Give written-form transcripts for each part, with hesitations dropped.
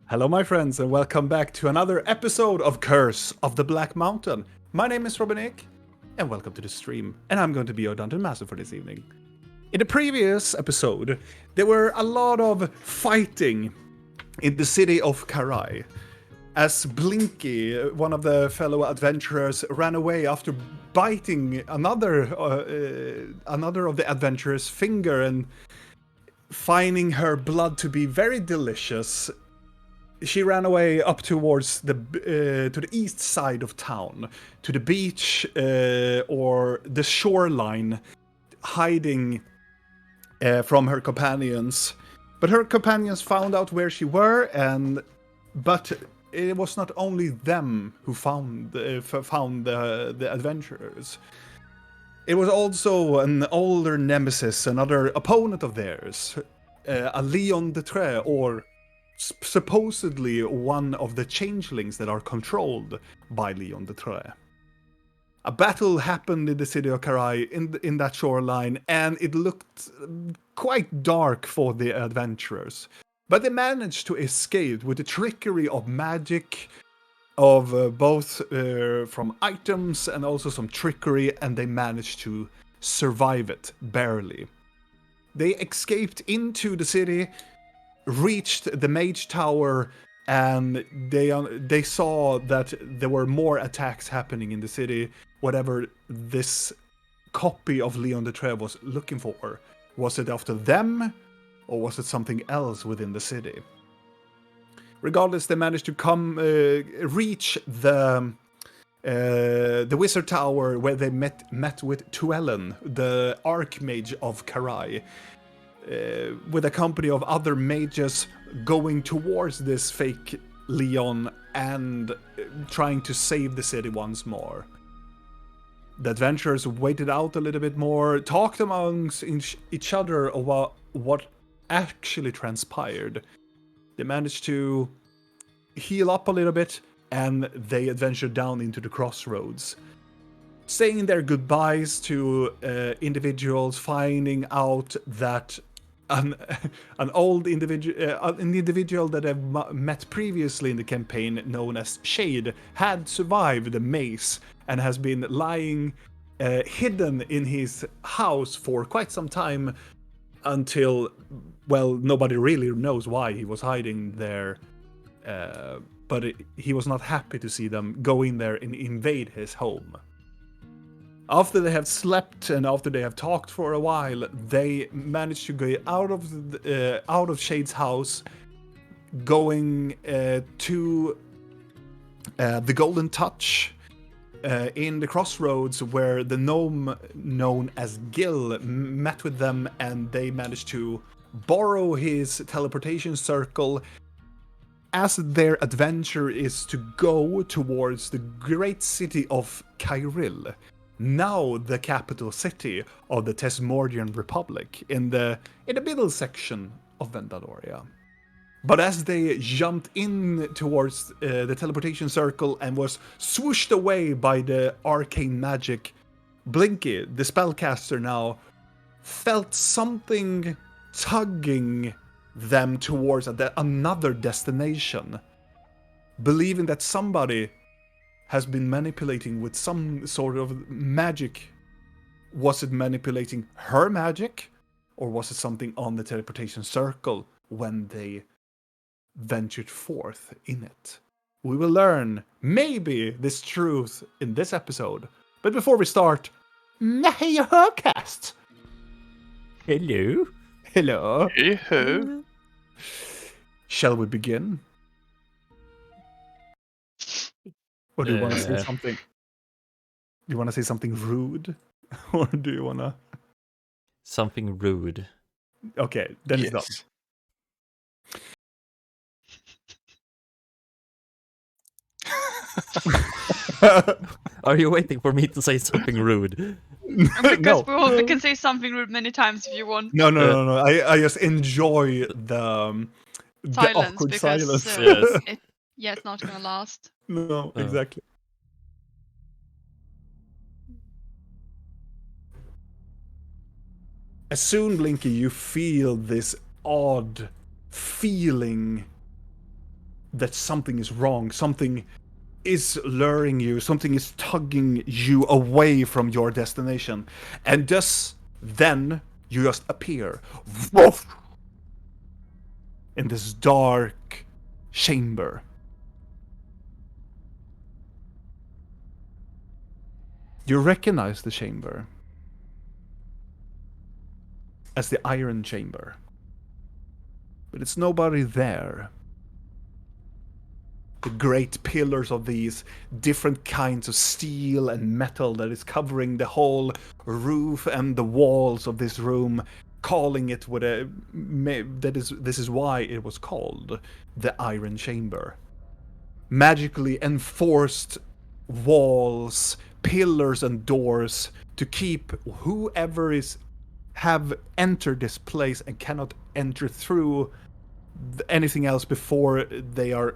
Hello, my friends, and welcome back to another episode of Curse of the Black Mountain. My name is Robin Ek, and welcome to the stream, and I'm going to be your Dungeon Master for this evening. In the previous episode, there were a lot of fighting in the city of Kairil, as Blinky, one of the fellow adventurers, ran away after biting another of the adventurers' finger and finding her blood to be very delicious. She ran away up towards to the east side of town, to the beach or the shoreline, hiding from her companions. But her companions found out where she were, but it was not only them who found the adventurers. It was also an older nemesis, another opponent of theirs, a Leon de Tre, or supposedly one of the changelings that are controlled by Leon de Tre. A battle happened in the city of Kairil in that shoreline, and it looked quite dark for the adventurers. But they managed to escape with the trickery of magic, of both from items and also some trickery, and they managed to survive it, barely. They escaped into the city, reached the mage tower, and they saw that there were more attacks happening in the city. Whatever this copy of Leon de Tre was looking for, was it after them, or was it something else within the city? Regardless, they managed to reach the wizard tower, where they met with Tuellen, the archmage of Kairil, with a company of other mages going towards this fake Leon and trying to save the city once more. The adventurers waited out a little bit more, talked amongst each other about what actually transpired. They managed to heal up a little bit, and they adventured down into the crossroads, saying their goodbyes to individuals, finding out that an individual that I've met previously in the campaign, known as Shade, had survived the maze and has been lying hidden in his house for quite some time until, well, nobody really knows why he was hiding there. But he was not happy to see them go in there and invade his home. After they have slept and after they have talked for a while, they managed to go out of Shade's house, going to the Golden Touch in the crossroads, where the gnome known as Gil met with them, and they managed to borrow his teleportation circle, as their adventure is to go towards the great city of Kairil, now the capital city of the Tesmordian Republic, in the middle section of Vendadoria. But as they jumped in towards the teleportation circle and was swooshed away by the arcane magic, Blinky, the spellcaster now, felt something tugging them towards another destination, believing that somebody has been manipulating with some sort of magic. Was it manipulating her magic, or was it something on the teleportation circle when they ventured forth in it? We will learn, maybe, this truth in this episode. But before we start, hey, Hercast! Hello. Hello. Hey-ho. Shall we begin? Or do you want to say something? Do you want to say something rude? Or do you want to... Something rude. Okay, then it's done. Are you waiting for me to say something rude? Because we can say something rude many times if you want. No. I just enjoy the Silence, awkward because, silence. Yes. it's not gonna last. No, exactly. As soon, Blinky, you feel this odd feeling that something is wrong, something is luring you, something is tugging you away from your destination. And just then, you just appear in this dark chamber. You recognize the chamber as the Iron Chamber. But it's nobody there. The great pillars of these different kinds of steel and metal that is covering the whole roof and the walls of this room, calling it this is why it was called the Iron Chamber. Magically enforced walls, pillars and doors to keep whoever have entered this place and cannot enter through anything else before they are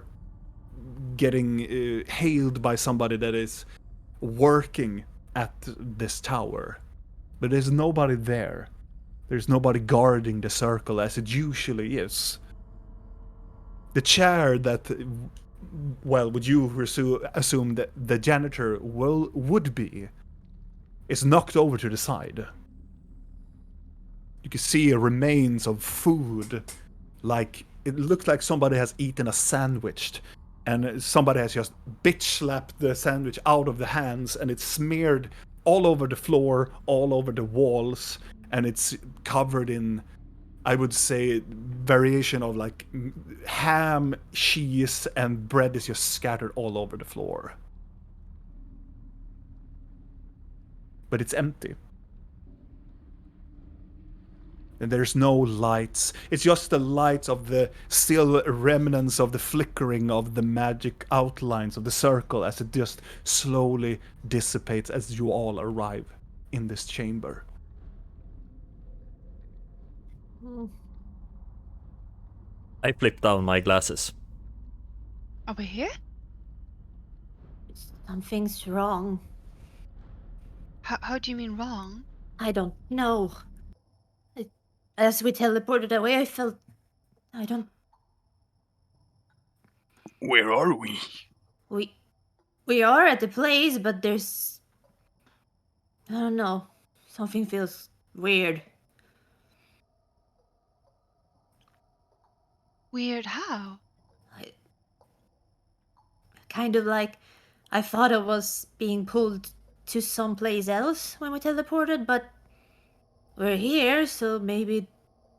getting hailed by somebody that is working at this tower. But there's nobody there. There's nobody guarding the circle as it usually is. The chair that, well, would you assume that the janitor would be, is knocked over to the side. You can see remains of food, like it looks like somebody has eaten a sandwich, and somebody has just bitch slapped the sandwich out of the hands, and it's smeared all over the floor, all over the walls, and it's covered in, I would say, variation of like ham, cheese, and bread is just scattered all over the floor. But it's empty. And there's no lights. It's just the lights of the still remnants of the flickering of the magic outlines of the circle as it just slowly dissipates as you all arrive in this chamber. I flip down my glasses. Are we here? Something's wrong. How do you mean wrong? I don't know. As we teleported away, I felt... Where are we? We are at the place, but there's... I don't know. Something feels weird. Weird how? Kind of like I thought I was being pulled to someplace else when we teleported, but we're here, so maybe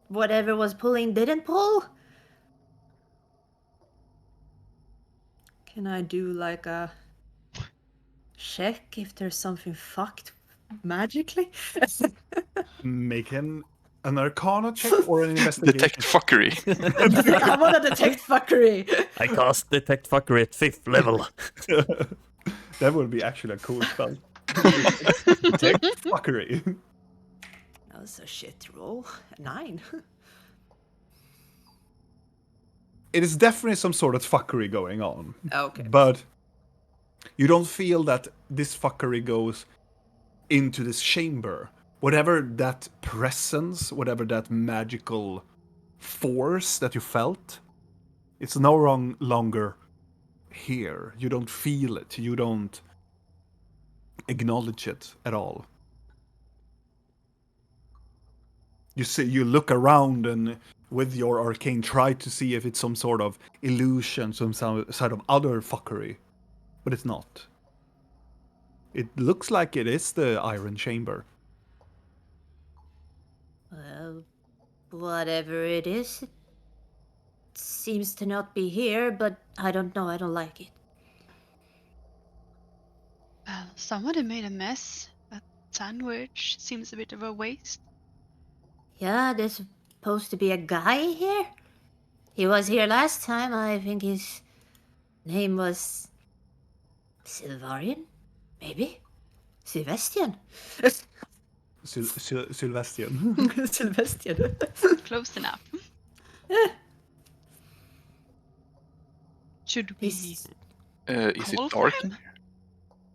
whatever was pulling didn't pull? Can I do like a check if there's something fucked magically? Make an Arcana check or an investigation. Detect fuckery. I want to detect fuckery. I cast Detect Fuckery at 5th level. That would be actually a cool spell. Detect fuckery. That was a shit roll. 9. It is definitely some sort of fuckery going on. Okay. But you don't feel that this fuckery goes into this chamber. Whatever that presence, whatever that magical force that you felt, it's no longer here. You don't feel it. You don't acknowledge it at all. You look around and with your arcane try to see if it's some sort of illusion, some sort of other fuckery. But it's not. It looks like it is the Iron Chamber. Well, whatever it is, it seems to not be here, but I don't know, I don't like it. Well, somebody made a mess. That sandwich seems a bit of a waste. Yeah, there's supposed to be a guy here. He was here last time. I think his name was Silvarian, maybe? Sylvestian. Sylvestian. Sylvestian. Close enough. Should we? Is it Call dark? for him?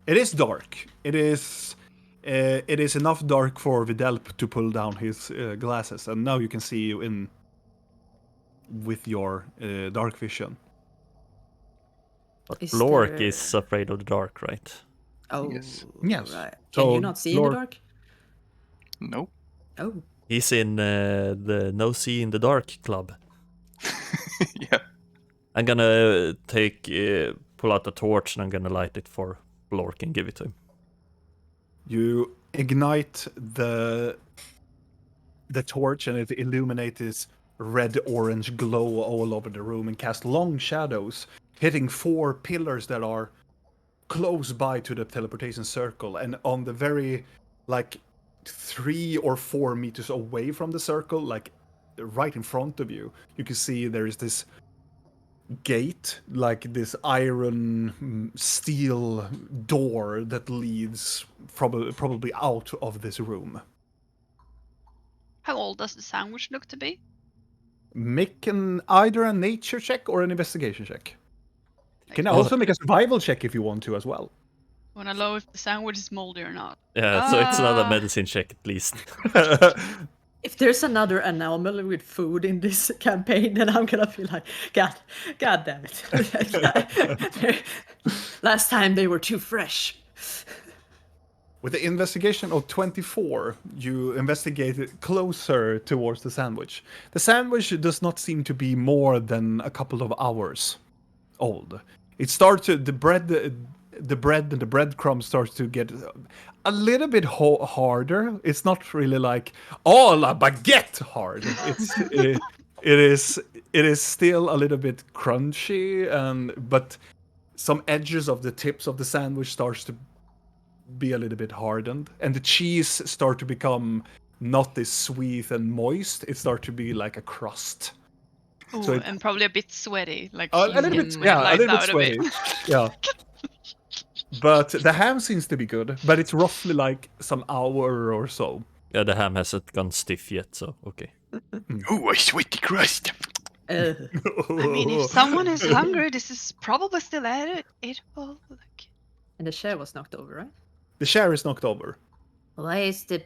It is dark. It is It is enough dark for Vidal to pull down his glasses, and now you can see you in with your dark vision. But Is Blork there- is afraid of the dark, right? Oh, Yes. Yes. right. So, Can you not see in the Lord- dark? No. Oh, He's in the No See in the Dark club. Yeah. I'm gonna pull out a torch and I'm gonna light it for Blork and give it to him. You ignite the torch, and it illuminates this red-orange glow all over the room and cast long shadows, hitting 4 pillars that are close by to the teleportation circle, and on the very, 3 or 4 meters away from the circle, like right in front of you, you can see there is this gate, like this iron steel door that leads probably out of this room. How old does the sandwich look to be? Make either a nature check or an investigation check. You can Like, also make a survival check if you want to as well. wanna know if the sandwich is moldy or not. Yeah, so it's another Ah. medicine check at least. if there's another anomaly with food in this campaign, then I'm gonna feel like, God damn it. Last time they were too fresh. With the investigation of 24, you investigate it closer towards the sandwich. The sandwich does not seem to be more than a couple of hours old. It starts to, the bread and the breadcrumbs starts to get a little bit harder. It's not really like la baguette hard. It is still a little bit crunchy, but some edges of the tips of the sandwich starts to be a little bit hardened, and the cheese start to become not as sweet and moist. It starts to be like a crust. Ooh, So it- and probably a bit sweaty. Like A you little can bit, when it yeah, a lies little bit out sweaty. bit. Yeah. But the ham seems to be good, but it's roughly like some hour or so. Yeah, the ham hasn't gone stiff yet, so okay. Ooh, a sweaty crust. Uh, I mean, if someone is hungry, this is probably still edible. Like, and the chair was knocked over, right? The share is knocked over. Why is the...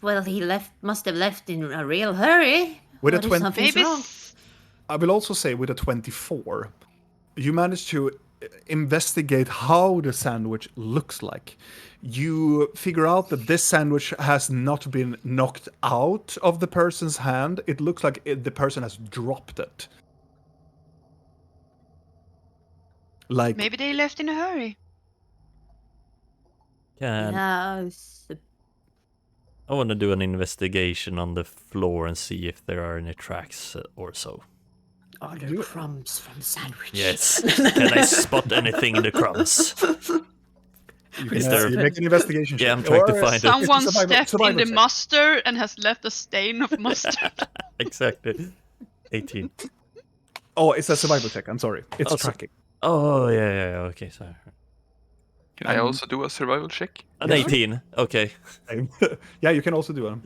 Well, he must have left in a real hurry. With a What if 20 something's maybe wrong? I will also say with a 24, you manage to investigate how the sandwich looks like. You figure out that this sandwich has not been knocked out of the person's hand. It looks like the person has dropped it. Like, maybe they left in a hurry. Can Yeah, I want to do an investigation on the floor and see if there are any tracks or so. Are there crumbs from the sandwich? Yes. Can I spot anything in the crumbs? you Is can there- you make an investigation check. Yeah, I'm trying to Or, find it. Someone survival- stepped in survival the check. mustard and has left a stain of mustard. Exactly. 18. Oh, it's a survival check. I'm sorry. It's Oh, so- tracking. Oh, yeah, okay, sorry. Can I also do a survival check? An 18, okay. Yeah, you can also do it.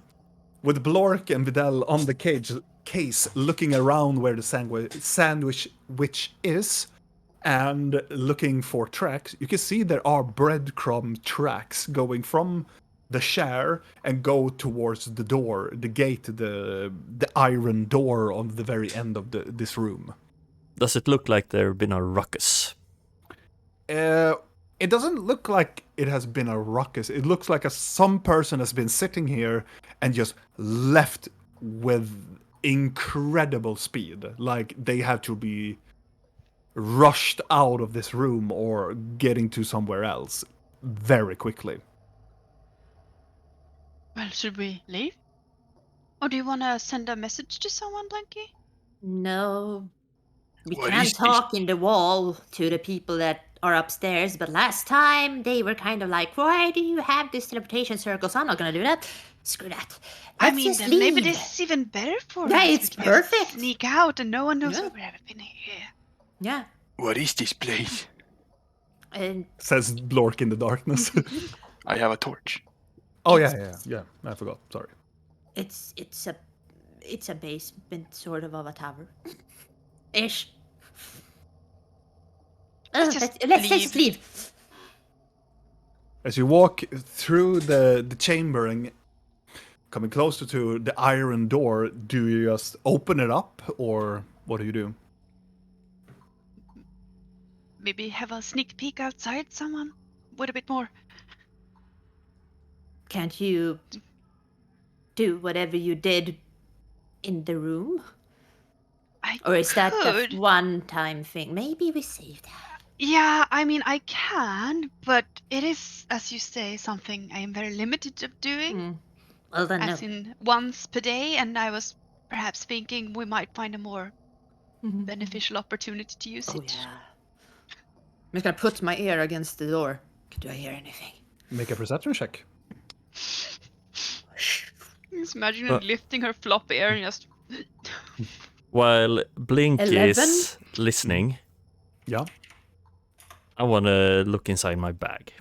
With Blork and Vidal on the case, looking around where the sandwich which is, and looking for tracks, you can see there are breadcrumb tracks going from the share and go towards the door, the gate, the iron door on the very end of this room. Does it look like there been a ruckus? It doesn't look like it has been a ruckus. It looks like some person has been sitting here and just left with incredible speed. Like they have to be rushed out of this room or getting to somewhere else very quickly. Well, should we leave? Or do you want to send a message to someone, Blanky? no. We What can is this? talk in the wall to the people that are upstairs, but last time they were kind of like, why do you have this teleportation circle? So I'm not gonna do that. Screw that. I Let's mean, just then maybe leave. this is even better for Yeah, us. it's We can just perfect. Sneak out and no one knows Yeah. that we haven't been here. Yeah. What is this place? And Says Blork in the darkness. I have a torch. Oh yeah. I forgot. Sorry. it's a basement sort of a tower. Ish. Let's just Let's just leave. As you walk through the chamber and coming closer to the iron door, do you just open it up, or what do you do? Maybe have a sneak peek outside, someone? With a bit more. Can't you do whatever you did in the room? I Or is that could. the one-time thing? Maybe we save that. Yeah, I mean, I can, but it is, as you say, something I am very limited of doing. Well then, As no. in once per day, and I was perhaps thinking we might find a more beneficial opportunity to use Oh it. yeah. I'm just gonna put my ear against the door. Do I hear anything? Make a perception check. Just imagine her lifting her flop ear and just. While Blink 11? is listening, Yeah. I want to look inside my bag.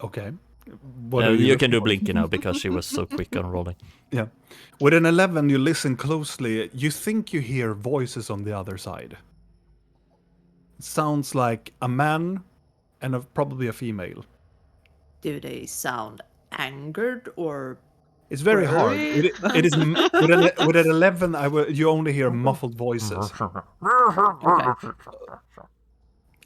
Okay. What are You looking can do for? Blinky now because she was so quick on rolling. Yeah. With an 11, you listen closely. You think you hear voices on the other side. It sounds like a man and probably a female. Do they sound angered or? It's very hard. Worried? It is with an 11. You only hear muffled voices. Okay.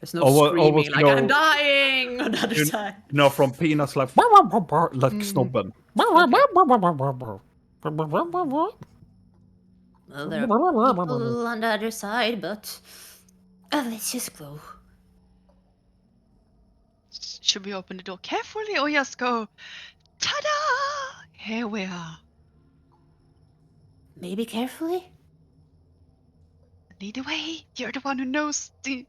There's no Or screaming was like no- I'm dying on the other You side. know, from peanuts like snobben. Well, there are people on the other side, but let's just go. Should we open the door carefully or just go, ta-da! Here we are. Maybe carefully. Lead the way. You're the one who knows the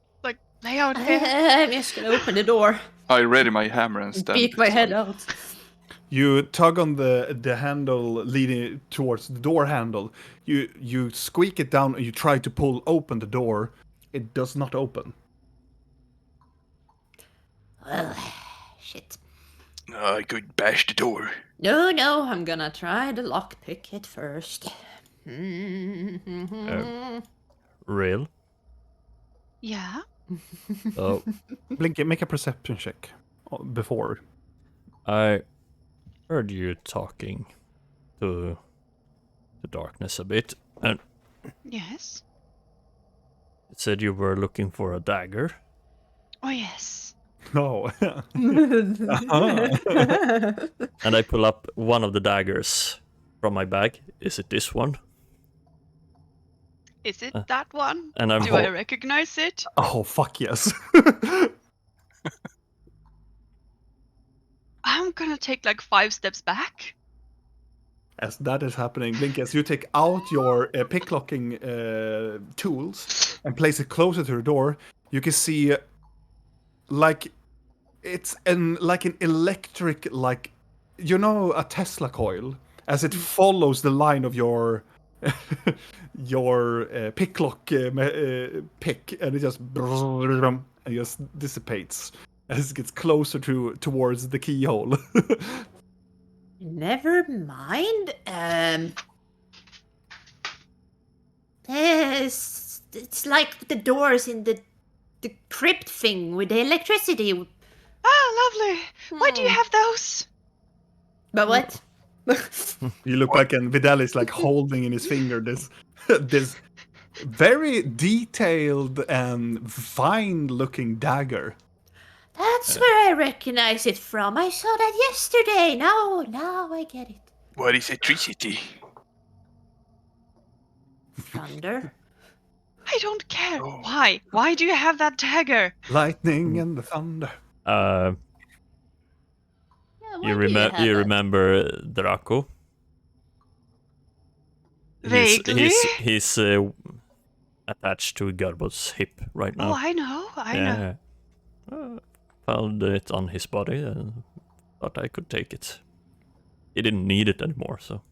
layout here. I'm just gonna open the door. I ready my hammer and stand. Beat my head out. You tug on the handle leading towards the door handle. You squeak it down and you try to pull open the door. It does not open. Well, shit. I could bash the door. No, I'm gonna try the lockpick it first. Real? Yeah. Oh, Blinky, make a perception check before. I heard you talking to the darkness a bit, and Yes. it said you were looking for a dagger. Oh, yes. No. And I pull up one of the daggers from my bag. Is it this one? Is it that one? And I'm Do I recognize it? Oh, fuck yes. I'm gonna take like 5 steps back. As that is happening, Blinky, as you take out your picklocking tools and place it closer to the door, you can see like it's like an electric, like, you know, a Tesla coil, as it follows the line of your your picklock pick, and it just dissipates as it gets closer towards the keyhole. Never mind. It's like the doors in the crypt thing with the electricity. Ah, lovely. Why do you have those? But what? You look like, and Vidal is like holding in his finger this very detailed and fine-looking dagger. That's where I recognize it from. I saw that yesterday. Now I get it. What is electricity? Thunder. I don't care. Oh. Why? Why do you have that dagger? Lightning and the thunder. Yeah, why You do have you that? remember Draco? Vaguely. He's attached to Garbot's hip right now. Oh, I know. I know. Found it on his body and thought I could take it. He didn't need it anymore, so.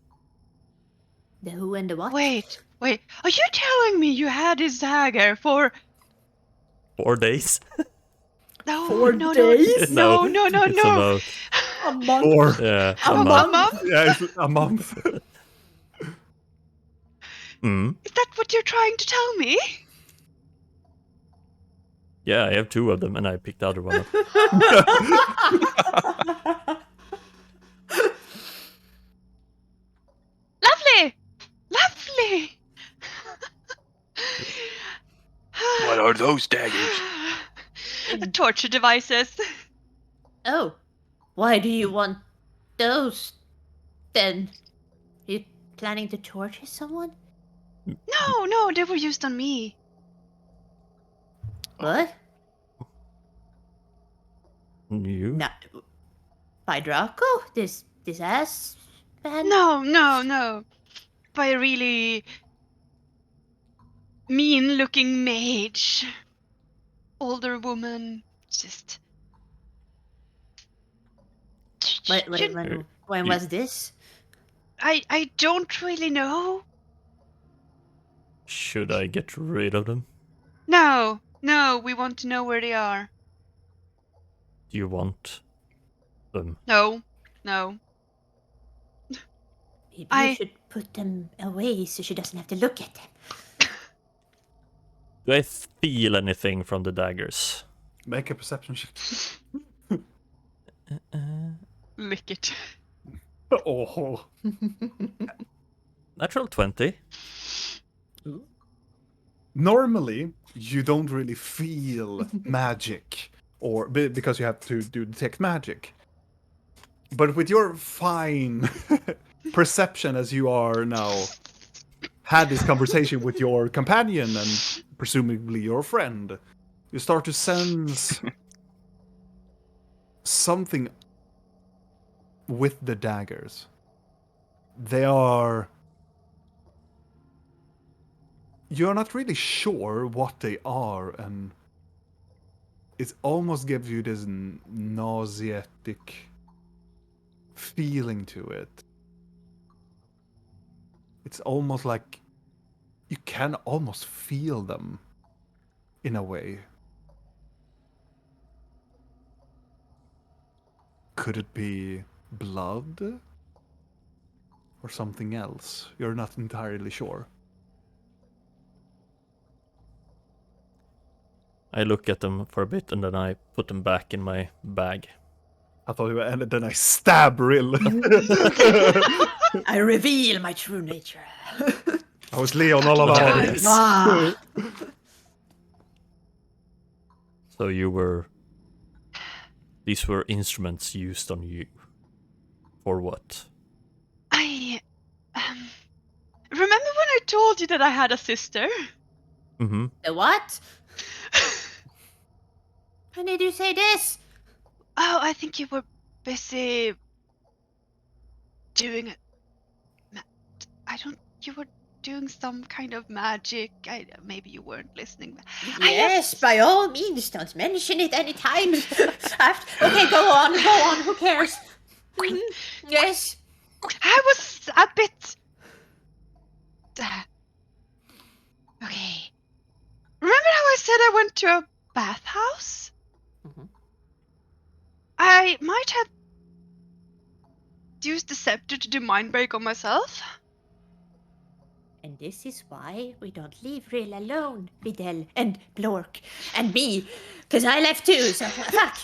The who and the what? Wait. Are you telling me you had his dagger for 4 days? no, 4 no, days? no, It's about, A month? Or yeah, A a month. month? yeah, it's a month. Mm. Is that what you're trying to tell me? Yeah, I have 2 of them, and I picked the other one up. Lovely! Lovely! What are those daggers? Torture devices. Oh, why do you want those then? You planning to torture someone? No, they were used on me. What? You? No. By Draco? This ass man? No. By a really mean-looking mage. Older woman. Just... Wait, You- when you- was this? I don't really know. Should I get rid of them? No, we want to know where they are. Do you want them? No. Maybe I- you should put them away so she doesn't have to look at them. Do I feel anything from the daggers? Make a perception check. Lick it. Oh. Natural 20. Normally, you don't really feel magic, or because you have to do detect magic. But with your fine perception, as you are now had this conversation with your companion and presumably your friend, you start to sense something with the daggers. They are... You're not really sure what they are, and it almost gives you this nauseatic feeling to it. It's almost like you can almost feel them in a way. Could it be blood? Or something else? You're not entirely sure. I look at them for a bit and then I put them back in my bag. I thought you were, and then I stab Rill. I reveal my true nature. I was Leon all about it. Ah. So these were instruments used on you. For what? I remember when I told you that I had a sister? Mm-hmm. The what? When did you say this? Oh, I think you were busy doing it. You were doing some kind of magic. Maybe you weren't listening. Yes, by all means, don't mention it any time. Okay, go on, who cares? Mhm, yes. I was a bit... Okay. Remember how I said I went to a bathhouse? Mhm. I might have used the scepter to do mind break on myself. And this is why we don't leave Rill alone, Videl and Blork and me, because I left too, so fuck.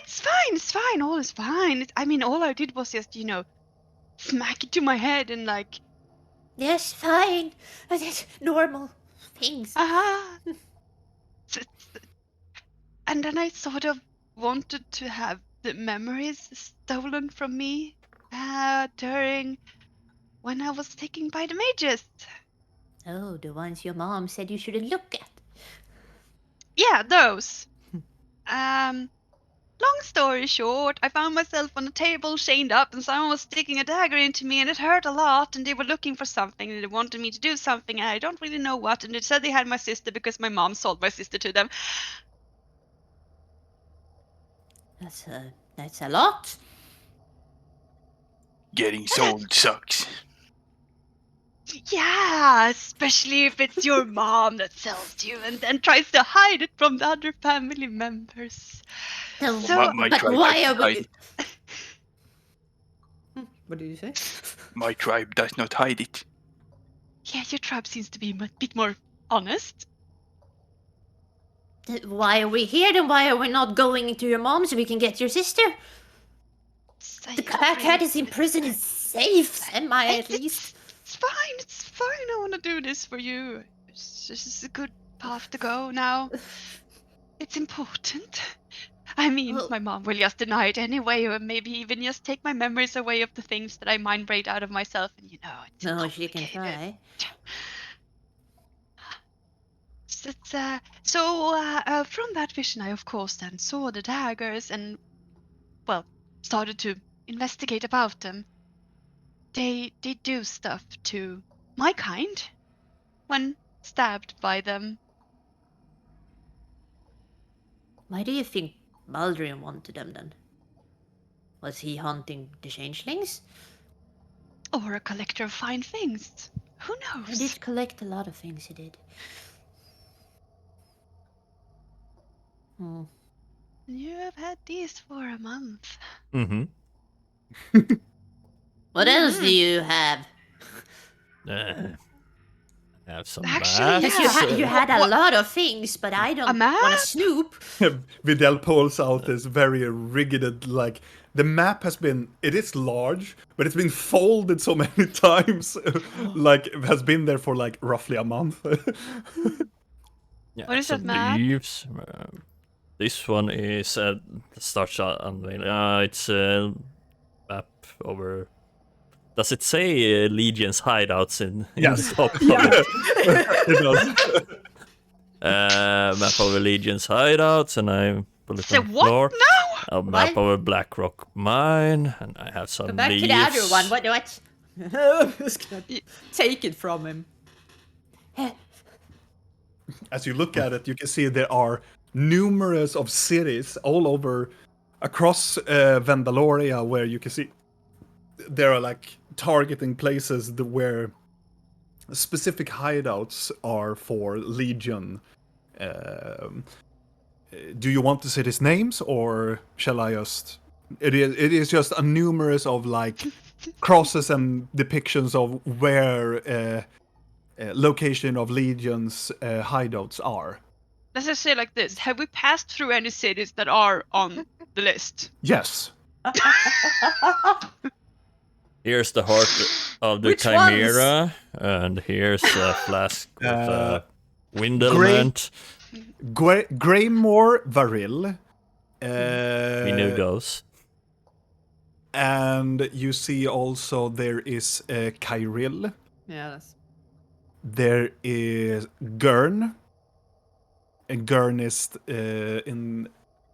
It's fine, all is fine. I mean, all I did was just, smack it to my head and like, Yes, fine. That's normal things. ah. And then I sort of wanted to have the memories stolen from me during when I was taken by the mages. Oh, the ones your mom said you shouldn't look at. Yeah, those. Long story short, I found myself on a table chained up and someone was sticking a dagger into me and it hurt a lot and they were looking for something and they wanted me to do something and I don't really know what and they said they had my sister because my mom sold my sister to them. That's a lot. Getting sold sucks. Yeah, especially if it's your mom that sells you and then tries to hide it from the other family members. So, My but tribe why doesn't are hide we? it. What did you say? My tribe does not hide it. Yeah, your tribe seems to be a bit more honest. Why are we here? Then why are we not going to your mom so we can get your sister? The cat is in prison. It's safe, semi at least. It's fine. It's fine. I want to do this for you. This is a good path to go now. It's important. I mean, Well- my mom will just deny it anyway, or maybe even just take my memories away of the things that I mind braid out of myself. And it's No, she can complicated. try. So from that vision, I of course then saw the daggers and, well, started to investigate about them. They do stuff to my kind when stabbed by them. Why do you think Baldrian wanted them then? Was he hunting the changelings? Or a collector of fine things. Who He knows? did collect a lot of things, he did. Hmm. You have had these for a month. Mm-hmm. What else do you have? I have some Actually, maps. Because you had a What- lot of things, but I don't map? want to snoop. Vidal pulls out this very rigid, like, the map it is large, but it's been folded so many times, like, it has been there for, like, roughly a month. Yeah, What is some that map? leaves. This one is starts unveiling. It's a map over. Does it say Legion's hideouts in Yes. the top of Yeah. it? It does. Map over Legion's hideouts, and I put it So on the what floor. now? A map What? over Blackrock Mine, and I have some Go back leaves. to the other one. What? I'm just gonna take it from him. As you look at it, you can see there are numerous of cities all over across Vandaloria, where you can see there are like targeting places where specific hideouts are for Legion. Do you want the cities' names, or shall I just? It is just a numerous of like crosses and depictions of where location of Legion's hideouts are. Let's just say like this. Have we passed through any cities that are on the list? Yes. Here's the heart of the Which Chimera, and here's a flask with wind element. Greymore Varil. We knew those. And you see also there is Kairil. Yeah, that's... There is Gurn. And Gurn is in...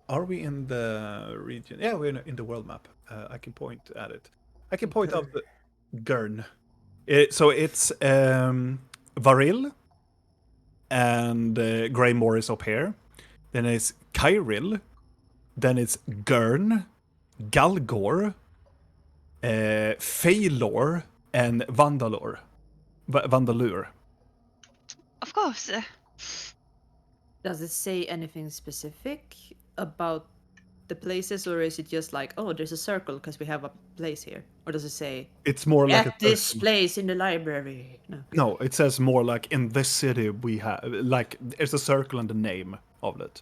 Are we in the region? Yeah, we're in the world map. I can point at it. I can point out the Gurn. So it's Varil and Greymore is up here. Then it's Kairil. Then it's Gurn, Galgor, Feylor, and Vandalur. Of course. Does it say anything specific about the places, or is it just like, oh, there's a circle because we have a place here? Or does it say, It's more like at this place in the library? No. No, it says more like in this city we have, like, there's a circle and the name of it.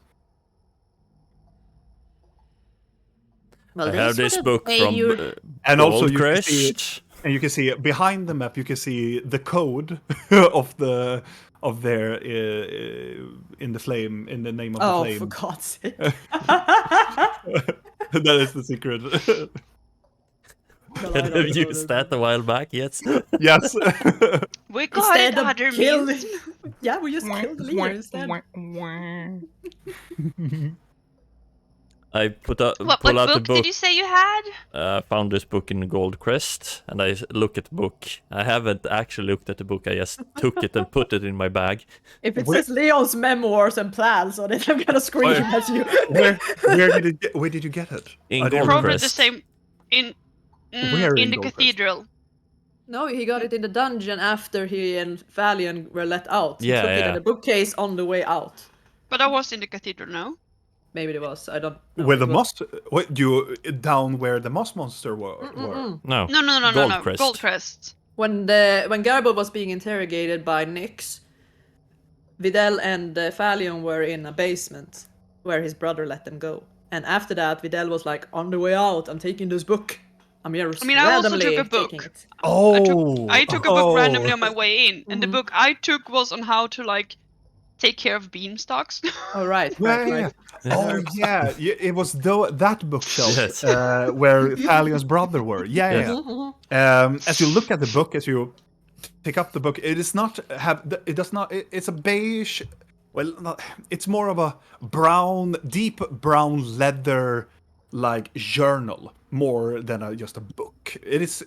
Well, I have this would book made from you- And also you can see, Goldcrest. and you can see behind the map, you can see the code of their in the flame, in the name of the Oh, flame. for God's sake. That is the secret. Well, I Have don't you know used that a while back? Yes. Yes. We got Instead it of other kill... means. Yeah, we just killed the leader instead. I pull What out the book book. did you say you had? Found this book in Goldcrest, and I look at the book. I haven't actually looked at the book. I just took it and put it in my bag. If it Where- says Leon's memoirs and plans on it, I'm gonna scream at you. Where did you get it? In I didn't Goldcrest. Probably the same in Where in in the Goldcrest? cathedral. No, he got it in the dungeon after he and Valian were let out. He Yeah, took it yeah. in a bookcase on the way out. But I was in the cathedral, no? Maybe it was. I don't know. Where the It was- moss? What, you down where the moss monster were? Mm-mm-mm. No. No. Goldcrest. Goldcrest. When Garbo was being interrogated by Nyx, Videl and Phalion were in a basement where his brother let them go. And after that, Videl was like, on the way out, I'm taking this book. I'm just I mean, I also randomly took a book. taking it. I took a book randomly on my way in, and the Mhm. book I took was on how to like take care of beanstalks. Oh, right, Yeah, right, yeah, right. yeah. Oh yeah, it was that bookshelf Yes. where Thalion's brother were. Yeah, Yes. yeah. As you look at the book, as you pick up the book, it is not have. It does not. It's a beige. Well, it's more of a brown, deep brown leather, like journal, more than just a book. It is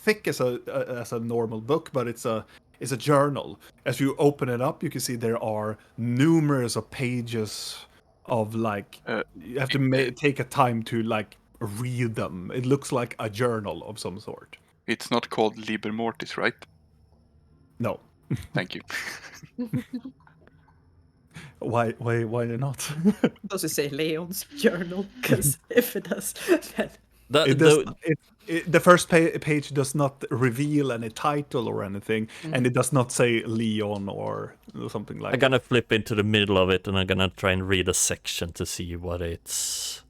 thick as a normal book, but it's a journal. As you open it up, you can see there are numerous of pages of like you have to take a time to like read them. It looks like a journal of some sort. It's not called Liber Mortis, right? No, Thank you. why not? Does it say Leon's journal? Because if it does, then It does. The first page does not reveal any title or anything, and it does not say Leon or something like I'm gonna flip into the middle of it and I'm gonna try and read a section to see what it's.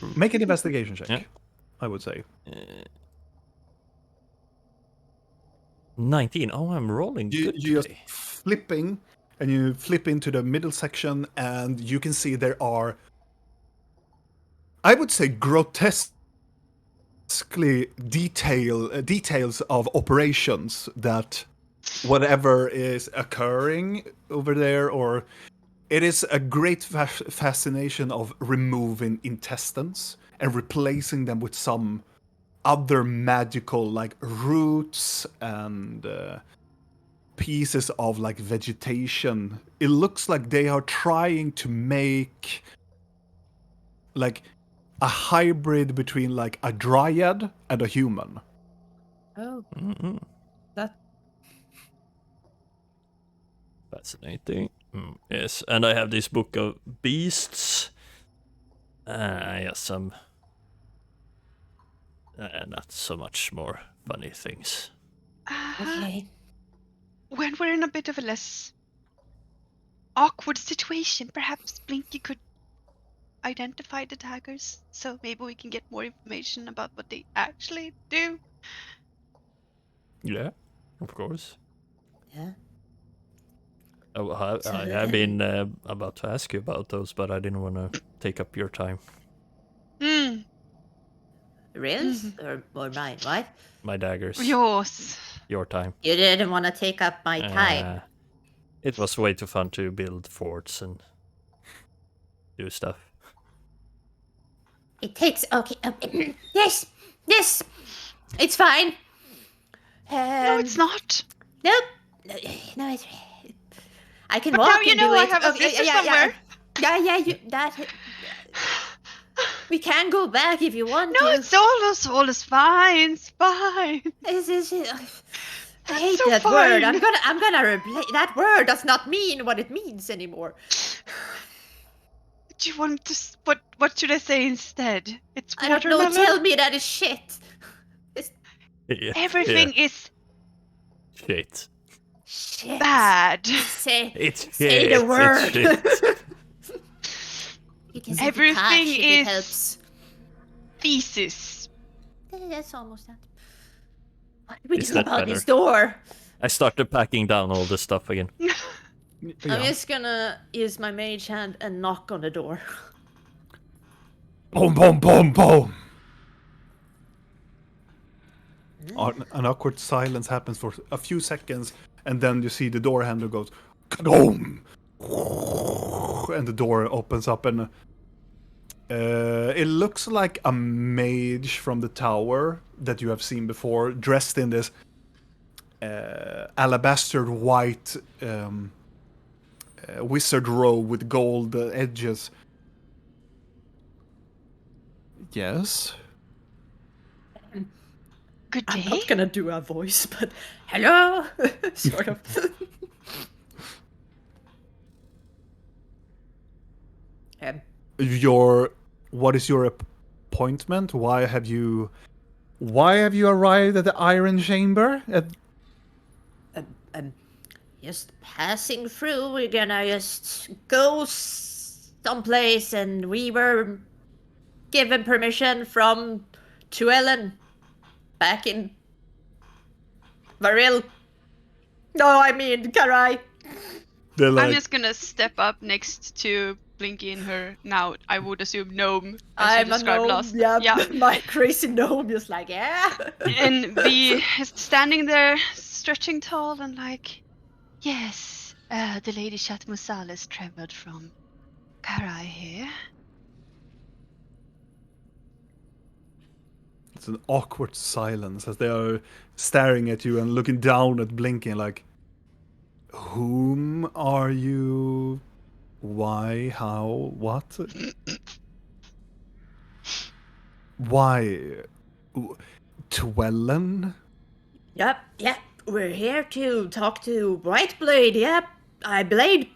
that. Make an investigation check, Yeah. I would say. 19. Oh, I'm rolling You good just today. flipping, and you flip into the middle section, and you can see there are, I would say, grotesquely details of operations that whatever is occurring over there, or it is a great fascination of removing intestines and replacing them with some other magical like roots and pieces of like vegetation. It looks like they are trying to make like a hybrid between like a dryad and a human. oh, Mm-mm. that Fascinating. Yes, and I have this book of beasts. Yes, some. Not so much more funny things. Okay. When we're in a bit of a less awkward situation, perhaps Blinky could identify the daggers, so maybe we can get more information about what they actually do. Yeah, of course. Yeah. Oh, So I have been about to ask you about those, but I didn't want to take up your time. Hmm. Reals or mine, right? My daggers. Yours. Your time. You didn't want to take up my time. It was way too fun to build forts and do stuff. It takes okay. Yes, yes, it's fine. No, it's not. Nope. No, it's. I can But walk now you and do know I it. have a sister somewhere. Yeah. You that. We can go back if you want No, to. it's all is fine. It's fine. I hate so that fine. word. I'm gonna replace that word. Does not mean what it means anymore. Do you want to? What should I say instead? It's I don't know. watermelon. Tell me that is shit. Yeah, Everything is shit. Shit. bad. Say It's say shit. the word. It's shit. You can say Everything Pikachu if it is- helps. Thesis. That's almost that. What do we Is do that about better? this door? I started packing down all this stuff again. I'm just gonna use my mage hand and knock on the door. Boom, boom, boom, boom. An awkward silence happens for a few seconds, and then you see the door handle goes, kadoom! And the door opens up, and it looks like a mage from the tower that you have seen before, dressed in this alabaster white wizard robe with gold edges. Yes. Good I'm day. not gonna do a voice, but hello, sort of. What is your appointment? Why have you arrived at the Iron Chamber? Um, just passing through. We're gonna just go someplace, and we were given permission from Tuellen back in Varil. No, I mean Karai. They're like, I'm just gonna step up next to Blinky in her now, I would assume gnome, as you I'm a described gnome. last. Yeah, my crazy gnome just like, yeah. And be standing there, stretching tall and like, yes, the Lady Shatmusales traveled from Karai here. it's an awkward silence as they are staring at you and looking down at Blinking like, whom are you? Why? How? What? Why? Twellen? Yep, we're here to talk to Whiteblade. Yep, I Blade.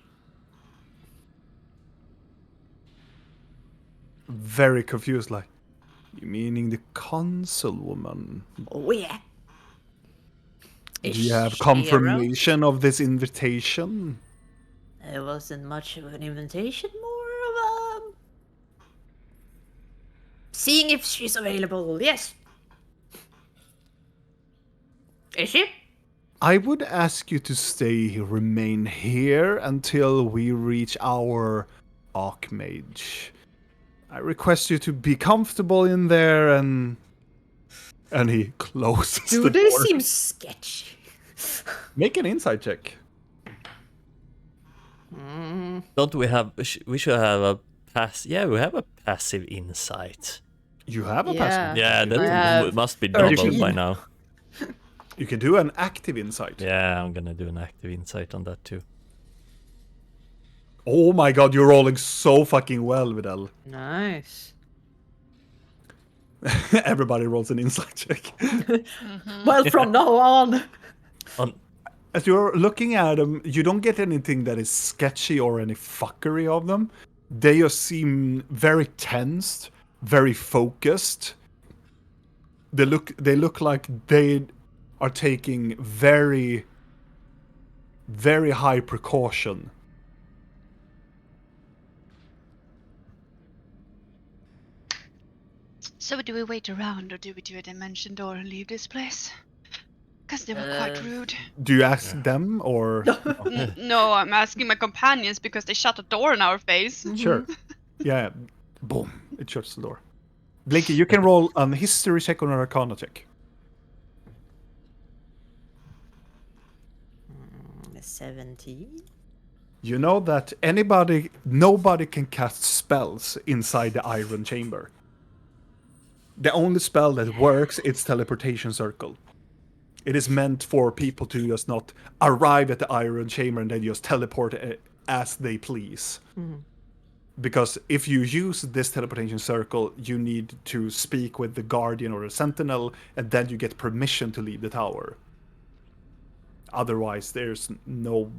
Very confused, like, you meaning the consul woman? Oh yeah. Do Is you have she around? confirmation of this invitation? It wasn't much of an invitation, more of a seeing if she's available. Yes. Is she? I would ask you to remain here until we reach our Archmage. I request you to be comfortable in there and he closes Do the they door. seem sketchy? Make an insight check. Don't we have? We should have a pass. Yeah, we have a passive insight. You have a Yeah. passive. Yeah, I have that must be 13. doubled by now. You can do an active insight. Yeah, I'm gonna do an active insight on that too. Oh my god, you're rolling so fucking well, Vidal. Nice. Everybody rolls an insight check. Well, from now on. On As you're looking at them, you don't get anything that is sketchy or any fuckery of them. They just seem very tensed, very focused. They look like they are taking very, very high precaution. So do we wait around or do we do a dimension door and leave this place? Because they were quite rude. Do you ask them or? No, I'm asking my companions because they shut a door in our face. Sure. Yeah. Boom. It shuts the door. Blinky, you can roll an history check or an arcana check. 17. You know that nobody can cast spells inside the iron chamber. The only spell that works is teleportation circle. It is meant for people to just not arrive at the iron chamber and then just teleport as they please. Because if you use this teleportation circle, you need to speak with the guardian or the sentinel, and then you get permission to leave the tower. Otherwise, there's no...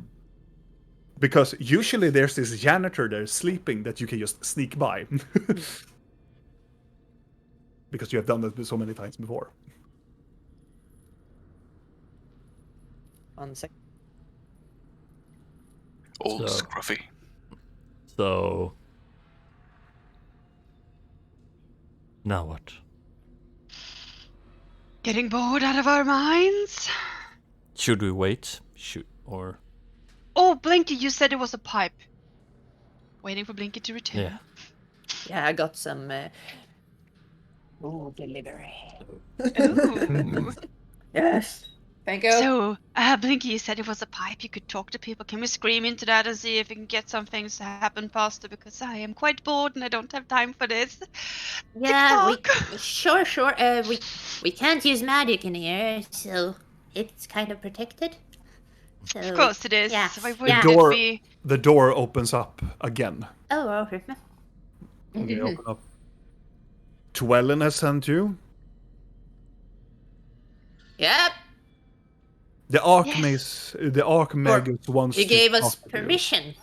Because usually there's this janitor there sleeping that you can just sneak by. Because you have done that so many times before. 1 second. Old So- Scruffy. So now what? Getting bored out of our minds? Should we wait? Or Oh, Blinky, you said it was a pipe. Waiting for Blinky to return. yeah. Yeah, I got some. Delivery. Ooh. Yes. Thank you. So, Blinky, you said it was a pipe. You could talk to people. Can we scream into that and see if we can get some things to happen faster? Because I am quite bored and I don't have time for this. Yeah, TikTok. sure. We can't use magic in here, so it's kind of protected. So, Of course it is. Yeah. Why The wouldn't door, it be? the door opens up again. Oh, okay. Okay, open up. Twellen has sent you. Yep. The Archmagus wants He to gave us talk to you. permission.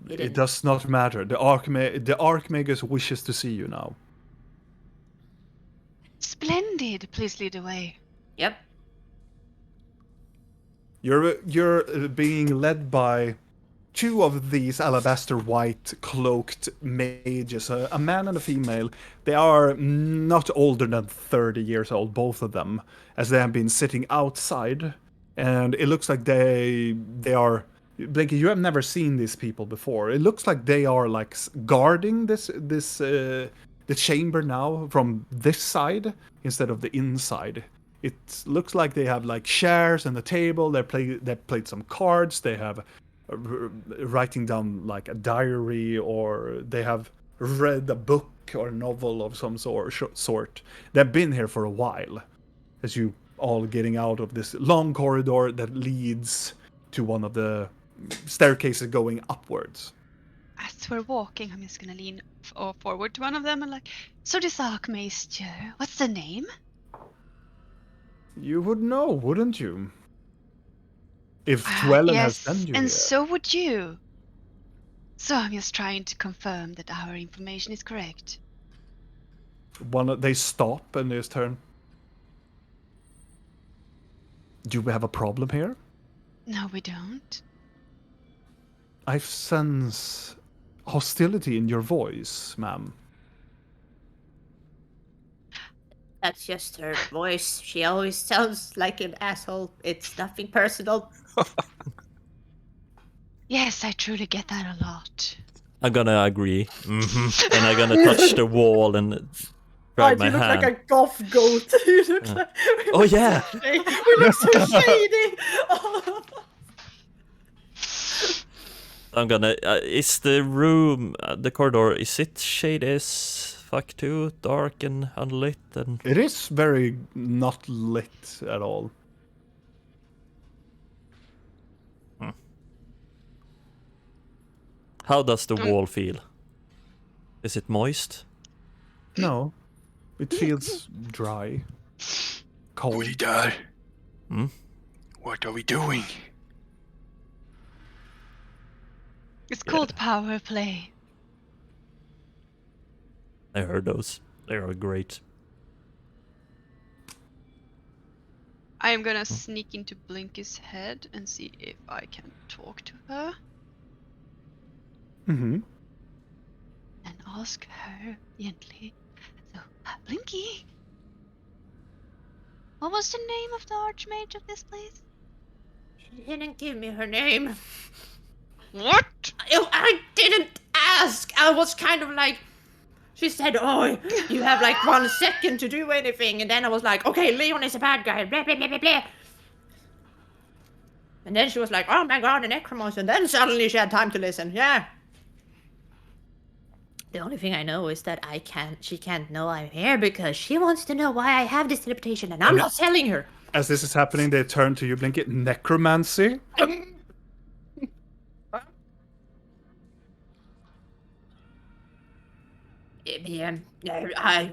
He It didn't. does not matter. The Archmagus wishes to see you now. Splendid. Please lead the way. Yep. You're being led by two of these alabaster white cloaked mages, a man and a female. They are not older than 30 years old, both of them, as they have been sitting outside. And it looks like they are. Blinky, you have never seen these people before. It looks like they are like guarding the chamber now from this side instead of the inside. It looks like they have like chairs and a table. They played some cards. They have writing down like a diary, or they have read a book or a novel of some sort. They've been here for a while, as you all getting out of this long corridor that leads to one of the staircases going upwards. As we're walking, I'm just gonna lean forward to one of them and like, so this Archmaester, what's the name? You would know, wouldn't you? If Twellen has sent you and here. so would you. So I'm just trying to confirm that our information is correct. They stop and they just turn. Do we have a problem here? No, we don't. I sense hostility in your voice, ma'am. That's just her voice. She always sounds like an asshole. It's nothing personal. Yes, I truly get that a lot. I'm gonna agree. And I'm gonna touch the wall and drag my you look hand. like a goth goat. You look like... Oh, yeah. We look so shady. I'm gonna. Is the room, the corridor, is it shady as fuck too? Dark and unlit and. It is very not lit at all. How does the wall feel? Is it moist? No. It feels dry. Cold. Dad. Hmm? What are we doing? It's called power play. I heard those. They are great. I am gonna sneak into Blinky's head and see if I can talk to her Mm-hmm. and ask her gently. So, Blinky, what was the name of the Archmage of this place? She didn't give me her name. What? I didn't ask. I was kind of like, she said, "Oh, you have like 1 second to do anything," and then I was like, "Okay, Leon is a bad guy." Blah blah blah blah blah. And then she was like, "Oh my god, an necromancer!" And then suddenly she had time to listen. Yeah. The only thing I know is that she can't know I'm here because she wants to know why I have this reputation, and I'm not telling her. As this is happening, they turn to you, Blinky. Necromancy?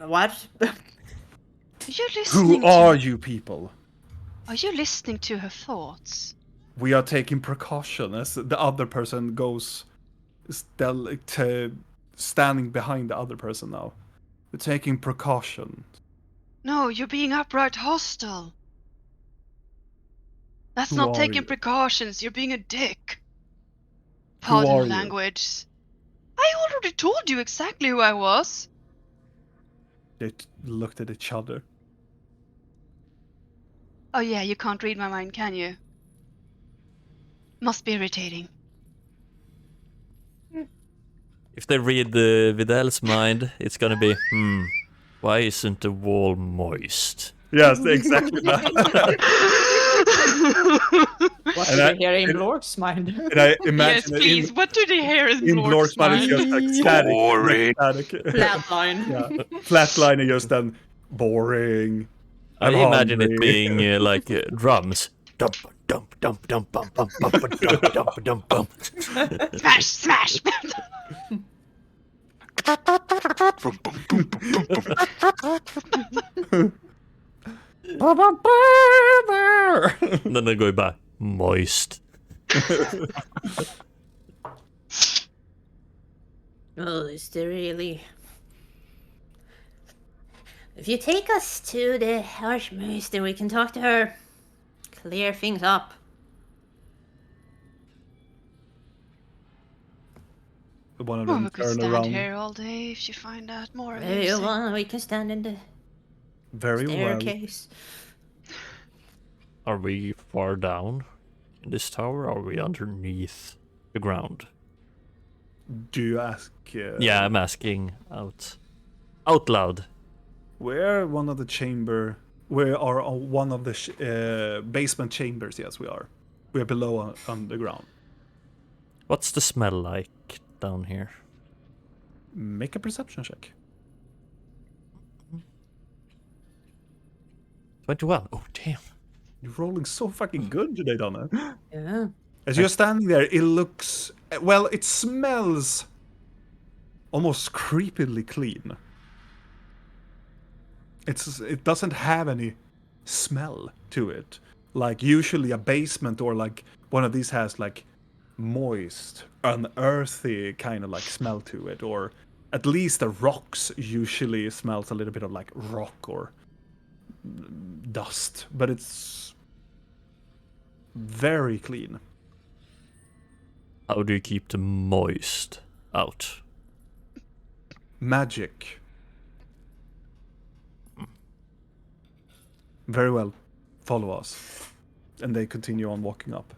What? Are you listening? Who are you people? Are you listening to her thoughts? We are taking precaution as the other person goes standing behind the other person now. We're taking precaution. No, you're being outright hostile. That's Who not are taking you? precautions. You're being a dick. Who Pardon are the you? language. I already told you exactly who I was. They looked at each other. Oh yeah, you can't read my mind, can you? Must be irritating. If they read the Vidal's mind, it's gonna be, why isn't the wall moist? Yes, exactly that. What And do I- they hear in Lord's mind? And I Yes, imagine that please. What do they hear in in Lord's Lord's mind is mind? just like static. Boring. Static. Flatline. Yeah. Flatline is just then boring. I I'm imagine hungry. it being like drums. Dump, dump, dump, dump, bump, bump, bump, dump, dump, dump, bump. Smash, smash. Boom, boom, boom, boom, boom, boom. Then they go back. Moist. Oh, is there really? If you take us to the Archmaester, we can talk to her, clear things up. one of Oh, them we could turn stand around. here all day if you find that more Very amusing. well, we can stand in the Very well. Staircase. Are we far down in this tower, or are we underneath the ground? Do you ask? Yeah, I'm asking out loud. We're one of the chamber. We are on one of the basement chambers. Yes, we are. We are below on the ground. What's the smell like down here? Make a perception check. 21. Oh, damn. You're rolling so fucking good today, Donna. Yeah. As you're standing there, it looks... Well, it smells almost creepily clean. It doesn't have any smell to it. Like, usually a basement or like one of these has like moist, unearthy kind of like smell to it. Or at least the rocks usually smells a little bit of like rock or dust. But it's very clean. How do you keep the moist out? Magic. Very well. Follow us. And they continue on walking up.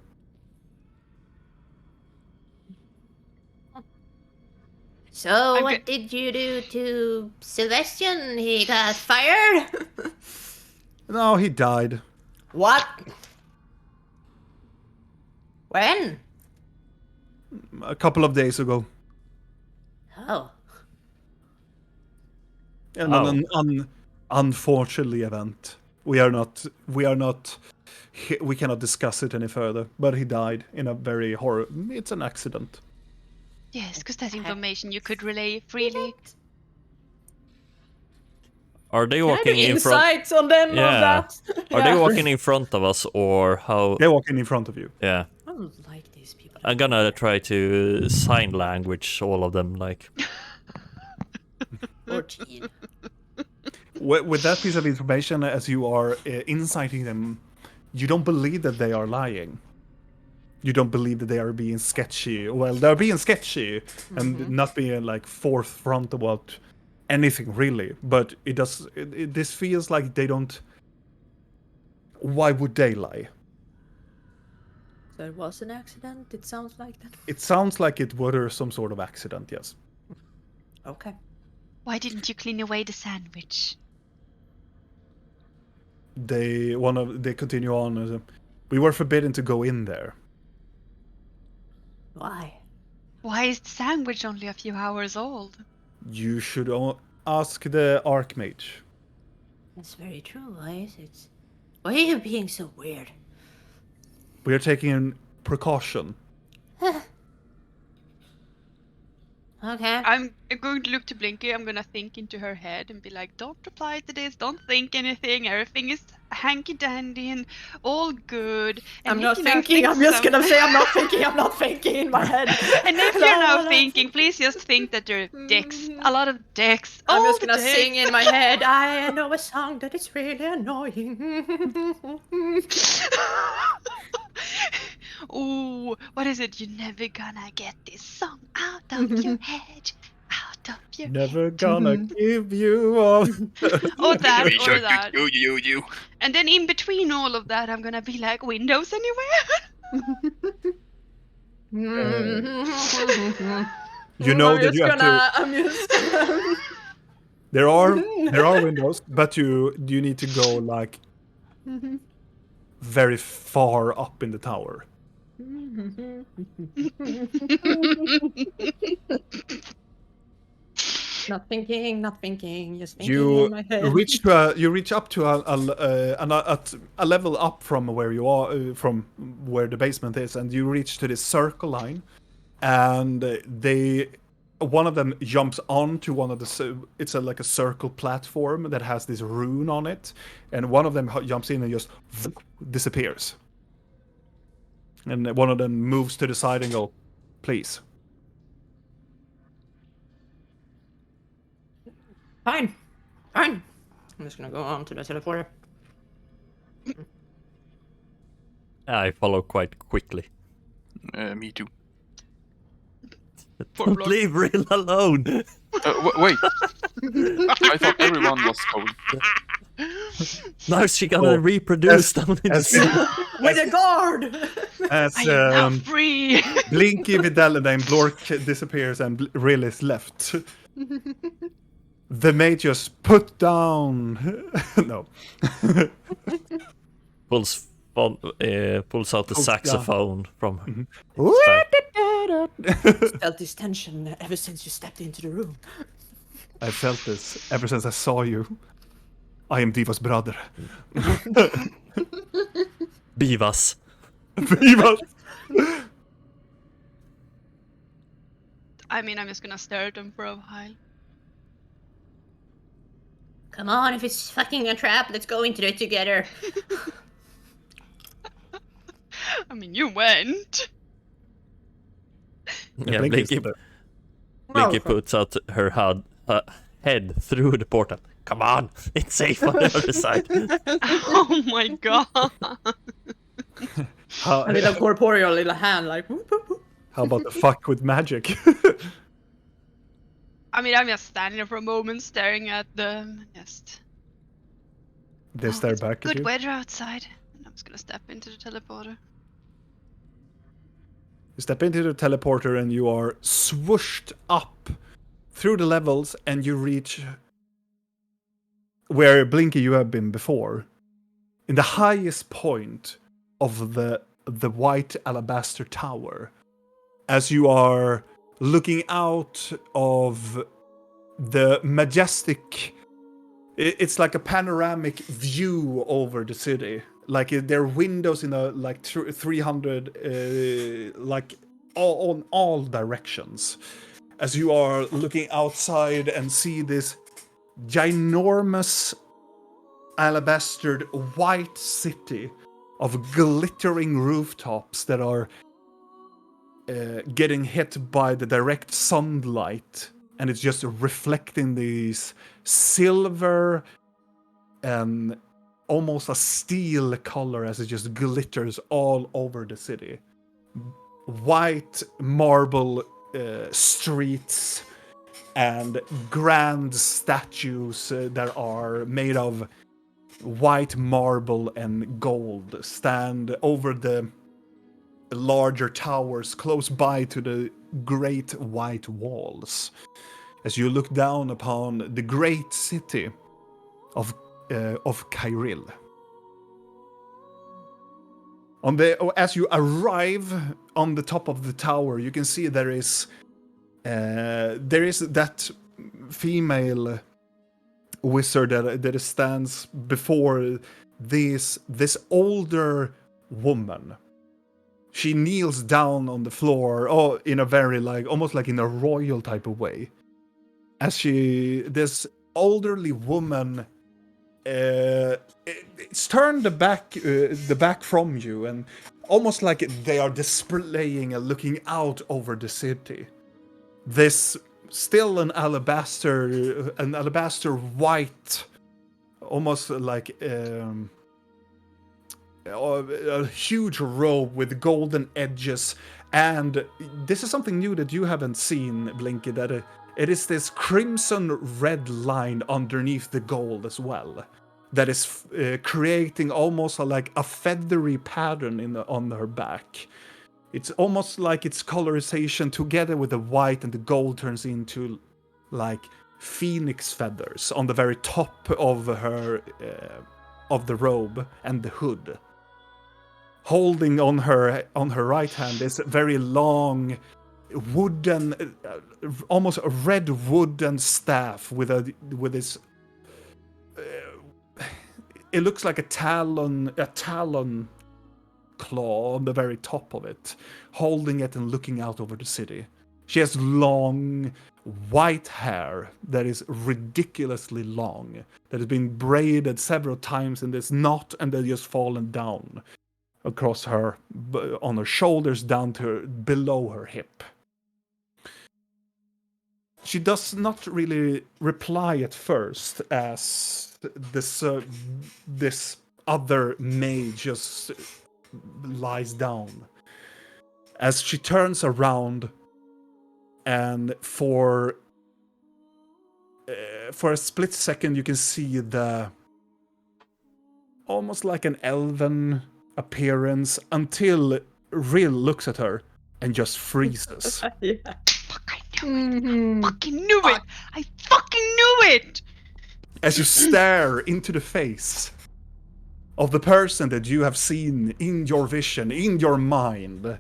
So, I'm what did you do to Sebastian? He got fired? No, he died. What? When? A couple of days ago. Oh. And Oh. an unfortunately event. We cannot discuss it any further. But he died in a very it's an accident. Yes, because that's information you could relay freely. Are they Can I do walking in front? insights on them on Yeah. that? Are they Yeah. walking in front of us, or how? They're walking in front of you. Yeah. I don't like these people. I'm gonna try to sign language all of them, like. 14. With that piece of information, as you are inciting them, you don't believe that they are lying. You don't believe that they are being sketchy. Well, they're being sketchy and not being like forthfront about anything really. But this feels like they don't. Why would they lie? So it was an accident? It sounds like that. It sounds like it were some sort of accident. Yes. Okay. Why didn't you clean away the sandwich? They continue on. We were forbidden to go in there. Why? Why is the sandwich only a few hours old? You should ask the Archmage. That's very true. Why is it? Why are you being so weird? We are taking precaution. Okay. I'm going to look to Blinky. I'm gonna think into her head and be like, "Don't reply to this. Don't think anything. Everything is hanky dandy and all good." And I'm if not you now thinking. think I'm just gonna something- say I'm not thinking. I'm not thinking in my head. And if you're now thinking, please just think that there are dicks. A lot of dicks. I'm all just the gonna dicks. sing in my head. I know a song that is really annoying. Ooh, what is it? You're never gonna get this song out of your head. Out of your Never gonna give you up. Or that, We or should that. you. And then in between all of that, I'm gonna be like, Windows anywhere? You know I'm that just you have to. gonna. I'm just. There are windows, but you need to go like very far up in the tower. Not thinking, just thinking You in my head. reach up to a level up from where you are, from where the basement is, and you reach to this circle line, and one of them jumps onto one of the. It's like a circle platform that has this rune on it, and one of them jumps in and just disappears. And one of them moves to the side and go, "Please." Fine. I'm just gonna go on to the teleporter. I follow quite quickly. Me too. Poor Don't block. leave Rill alone. Wait. I thought everyone was cold. Now she gonna Oh, reproduce down in the as- sea. With a guard! As I am now free. Blinky, Vidalina, and Blork disappears and Rill is left. The mate just put down. No. Pulls out the Pulls down. saxophone from his bag. Felt this tension ever since you stepped into the room. I felt this ever since I saw you. I am Diva's brother. Bivas. Diva! I mean, I'm just gonna stare at them for a while. Come on, if it's fucking a trap, let's go into it together. I mean, you went. Yeah, Blinky's Blinky, there. Blinky puts out her head through the portal. Come on, it's safe on the other side. Oh my god. How, A little corporeal little hand, like. Whoop, whoop, whoop. how about the fuck with magic? I mean, I'm just standing there for a moment, staring at them. Just. They stare it's back at good you. weather outside. And I'm just gonna step into the teleporter. You step into the teleporter and you are swooshed up through the levels and you reach where Blinky you have been before. In the highest point of the white alabaster tower. As you are looking out of the majestic... It's like a panoramic view over the city. Like there are windows in a like 300 like on all directions. As you are looking outside and see this ginormous alabastered white city of glittering rooftops that are getting hit by the direct sunlight, and it's just reflecting these silver and almost a steel color as it just glitters all over the city. White marble streets and grand statues that are made of white marble and gold stand over the larger towers close by to the great white walls. As you look down upon the great city of Kairil. As you arrive on the top of the tower, you can see there is that female wizard that stands before this older woman. She kneels down on the floor, in a very almost like in a royal type of way. As this elderly woman, it's turned the back from you, and almost like they are displaying and looking out over the city. This still an alabaster white, almost like a huge robe with golden edges, and this is something new that you haven't seen, Blinky, that it is this crimson red line underneath the gold as well, that is creating almost like a feathery pattern on her back. It's almost like its colorization together with the white and the gold turns into like phoenix feathers on the very top of her of the robe and the hood. Holding on her right hand is a very long wooden, almost a red wooden staff with this. It looks like a talon claw on the very top of it, holding it and looking out over the city. She has long white hair that is ridiculously long, that has been braided several times in this knot and then just fallen down across her, on her shoulders down to below her hip. She does not really reply at first, as this other maid just lies down. As she turns around, and for a split second you can see the almost like an elven appearance until Rill looks at her and just freezes. Yeah. Fuck, I knew it. Fucking knew it. I fucking knew it. As you stare into the face of the person that you have seen in your vision, in your mind.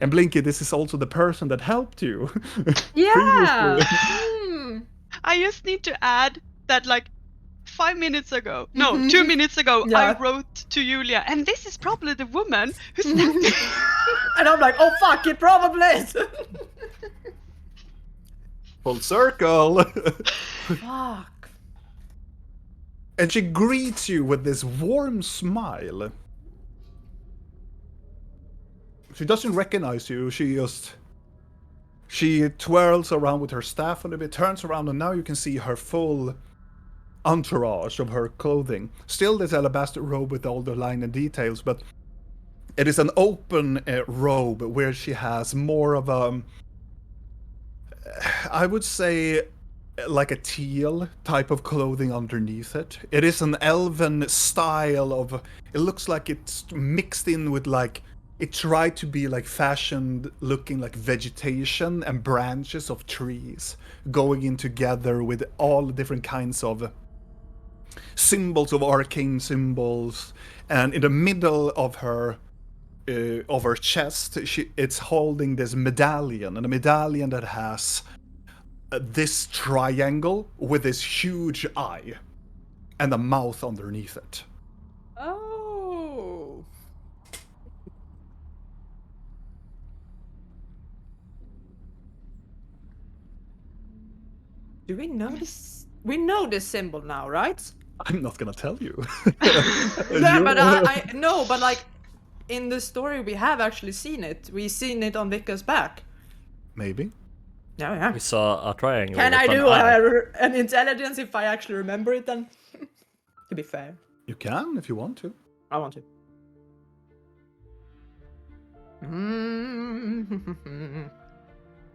And Blinky, this is also the person that helped you. Yeah. I just need to add that, like, 5 minutes ago, no, Mhm. 2 minutes ago, Yeah. I wrote to Julia, and this is probably the woman who snapped me. And I'm like, oh fuck, it probably is. Full circle. Fuck. And she greets you with this warm smile. She doesn't recognize you, she twirls around with her staff a little bit, turns around, and now you can see her full entourage of her clothing. Still this alabaster robe with all the line and details, but it is an open robe where she has more of a, I would say, like a teal type of clothing underneath it. It is an elven style of, it looks like it's mixed in with like, it tried to be like fashioned looking like vegetation and branches of trees going in together with all different kinds of symbols of arcane symbols. And in the middle of her chest, it's holding this medallion, and a medallion that has this triangle with this huge eye and a mouth underneath it. Oh. Do we know this? We know this symbol now, right? I'm not gonna tell you. Yeah, but I no, but like in the story we have actually seen it. We seen it on Vika's back. Maybe. Yeah. We saw a triangle. Can I with an do eye. an intelligence if I actually remember it then? To be fair. You can if you want to. I want to. What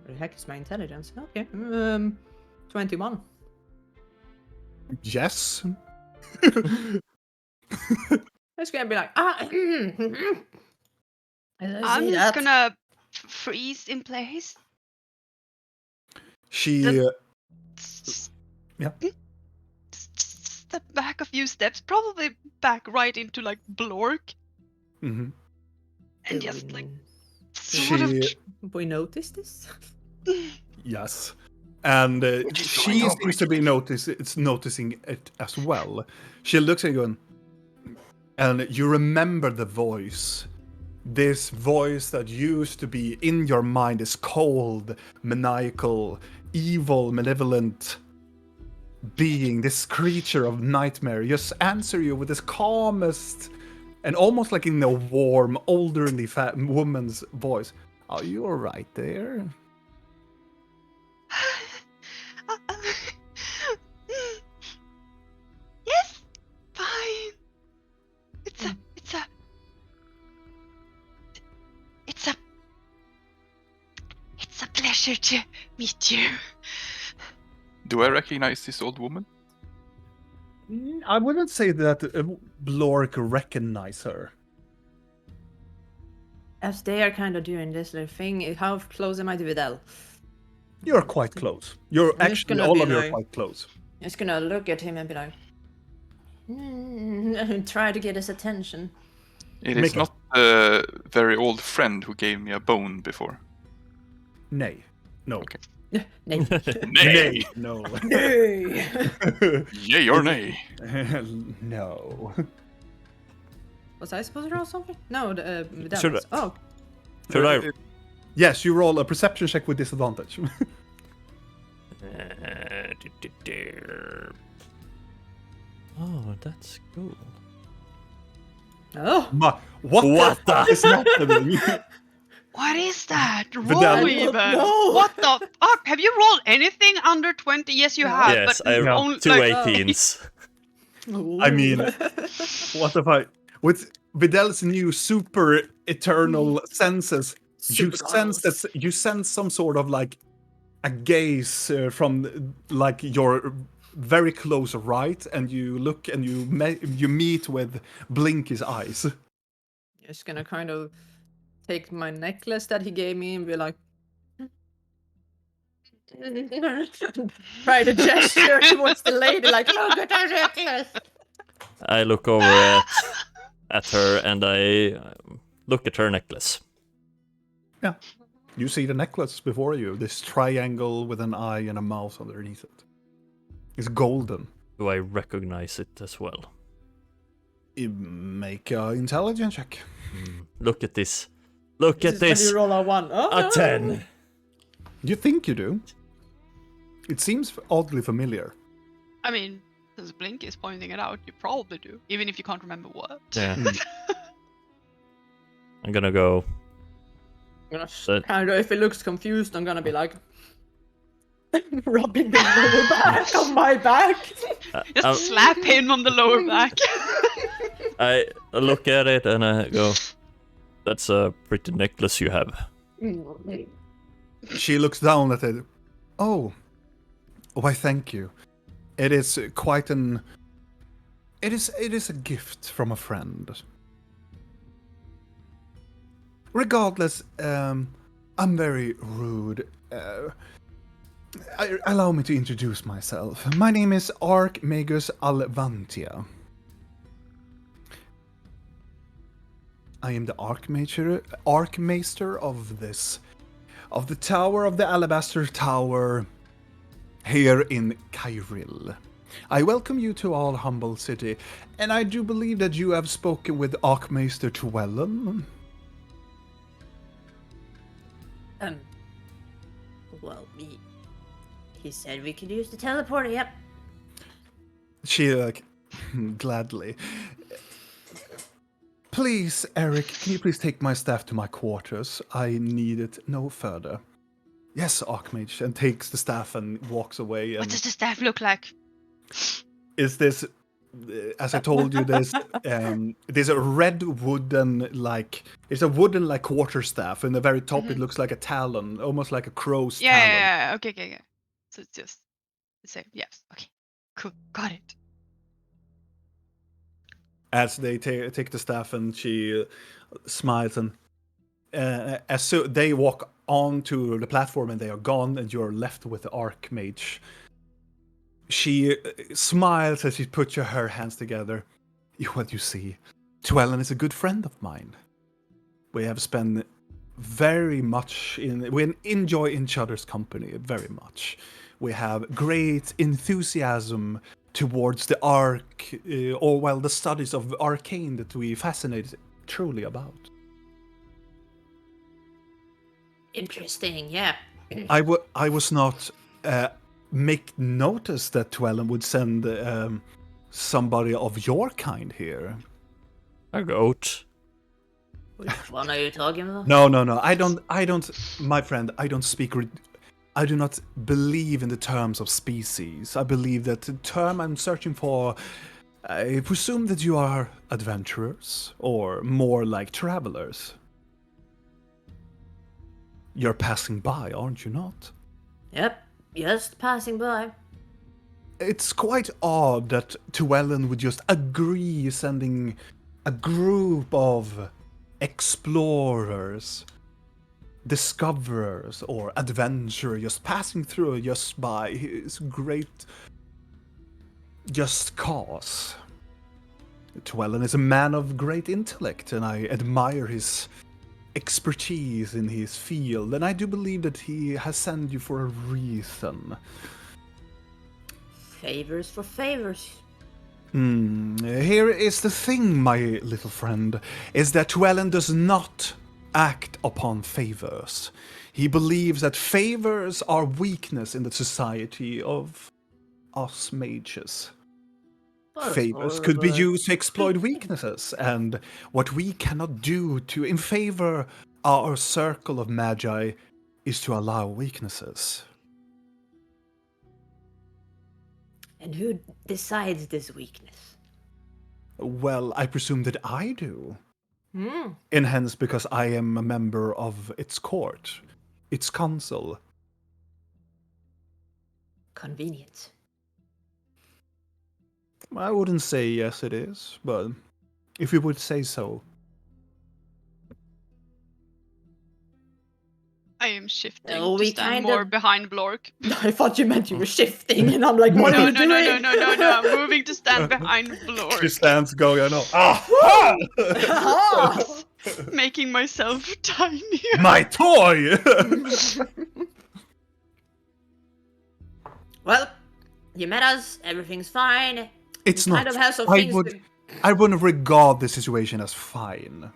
the heck is my intelligence? Okay. 21. Yes. It's gonna be like I'm just gonna freeze in place. She yeah. Step back a few steps, probably back right into like Blork, Mm-hmm. and just like sort of. We noticed this. Yes. And she seems to be noticing it as well. She looks at you and you remember the voice. This voice that used to be in your mind, this cold, maniacal, evil, malevolent being, this creature of nightmare, just answer you with this calmest and almost like in a warm, elderly woman's voice. Are you alright there? Yes, fine. It's a pleasure to meet you. Do I recognize this old woman? I wouldn't say that Blork recognize her. As they are kind of doing this little thing, how close am I to Vidal? You're quite close. You're I'm just actually, gonna all be of you are like- quite close. I'm just gonna look at him and be like, and try to get his attention. It Make is a- not the very old friend who gave me a bone before. Nay. No. Okay. Nay. Nay! No. Nay. Yay or nay? No. Was I supposed to roll something? No, the Vidal Should was. Oh, Should I? Yes, you roll a perception check with disadvantage. Oh, that's cool. oh. What the is happening? What is that? Vidal. Roll even. No. What the fuck? Have you rolled anything under 20? Yes, you have. Yes, but I No. only, two like, 18s. I mean, what if I... With Vidal's new super eternal senses, Super you sense some sort of like a gaze from like your very close right, and you look and you meet with Blinky's eyes. Just gonna kind of take my necklace that he gave me and be like, try to gesture towards the lady, like, look at that necklace. I look over at her and I look at her necklace. Yeah. You see the necklace before you, this triangle with an eye and a mouth underneath it. It's golden. Do I recognize it as well? You make an intelligence check. Look at this. Look at When this. you roll a 1. Oh, A 10. You think you do. It seems oddly familiar. I mean, since Blink is pointing it out, you probably do, even if you can't remember what. Yeah. I'm gonna go. I'm gonna kind of, if it looks confused, I'm gonna be like, rubbing the lower back on my back. Just slap him on the lower back. I look at it and I go, that's a pretty necklace you have. She looks down at it. Oh, why thank you. It is quite an... It is a gift from a friend. Regardless, I'm very rude. Allow me to introduce myself. My name is Archmagus Alvantia. I am the Archmaester of the Tower of the Alabaster Tower here in Kairil. I welcome you to our humble city, and I do believe that you have spoken with Archmaester Tuellen. Well, he said we could use the teleporter, yep. She, gladly. Please, Eric, can you please take my staff to my quarters? I need it no further. Yes, Archmage, and takes the staff and walks away. What And does the staff look like? is this, as I told you, there's a red wooden, it's a wooden, quarterstaff. In the very top, it looks like a talon, almost like a crow's talon. Yeah. Okay. So it's just the same. Yes. Okay. Cool. Got it. As they take the staff, and she smiles, and as so they walk onto the platform and they are gone, and you're left with the Archmage. She smiles as she puts her hands together. What you see, Tuellen is a good friend of mine. We have spent very much we enjoy each other's company very much. We have great enthusiasm towards the the studies of arcane that we fascinate truly about. Interesting, yeah. I was not make notice that Tuellen would send somebody of your kind here. A goat. Which one are you talking about? No. I don't, my friend. I do not believe in the terms of species. I believe that the term I'm searching for. I presume that you are adventurers, or more like travelers. You're passing by, aren't you not? Yep, just passing by. It's quite odd that Tuellen would just agree sending a group of explorers, discoverers, or adventurers just passing through just by his great just cause. Tuellen is a man of great intellect, and I admire his expertise in his field, and I do believe that he has sent you for a reason. Favors for favors. Here is the thing, my little friend, is that Tuellen does not act upon favors. He believes that favors are weakness in the society of us mages. Favors could be used to exploit weaknesses, and what we cannot do in favor our circle of magi is to allow weaknesses. And who decides this weakness? Well, I presume that I do. Hmm. And hence because I am a member of its court, its council. convenient. I wouldn't say yes, it is, but if you would say so. I am shifting Oh, to we stand kind more of- behind Blork. I thought you meant you were shifting, and I'm like, what are No, you no, no, doing? no, no, no, no. I'm moving to stand behind She Blork, stands going, I know. Ah! making myself tiny. My toy! Well, you met us. Everything's fine. It's We not. kind of have some I things. I wouldn't regard this situation as fine.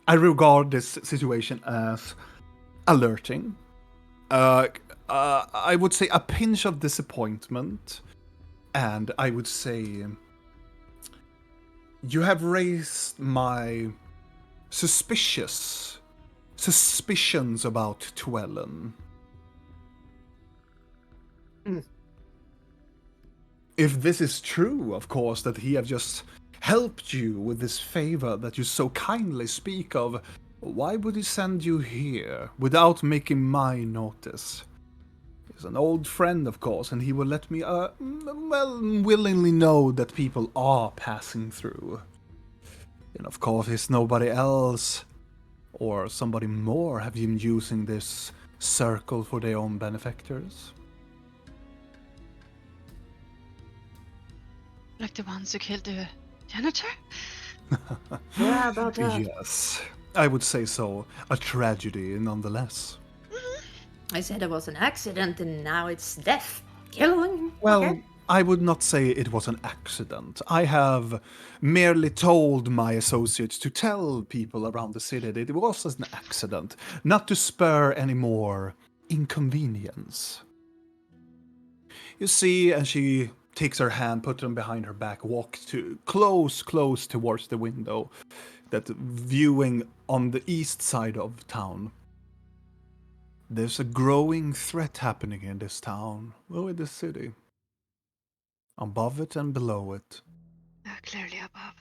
I regard this situation as alerting. I would say a pinch of disappointment, and I would say you have raised my suspicions about Twellen. If this is true, of course, that he have just helped you with this favor that you so kindly speak of, why would he send you here without making my notice? He's an old friend, of course, and he will let me, willingly know that people are passing through. And of course, it's nobody else or somebody more have been using this circle for their own benefactors. Like the ones who killed the janitor? Yeah, about that. Yes, I would say so. A tragedy, nonetheless. I said it was an accident, and now it's death. Killing. Well, Okay. I would not say it was an accident. I have merely told my associates to tell people around the city that it was an accident, not to spur any more inconvenience. You see, and she takes her hand, puts them behind her back, walks to close towards the window, that viewing on the east side of town. There's a growing threat happening in this town, well, in this city. Above it and below it. Clearly above.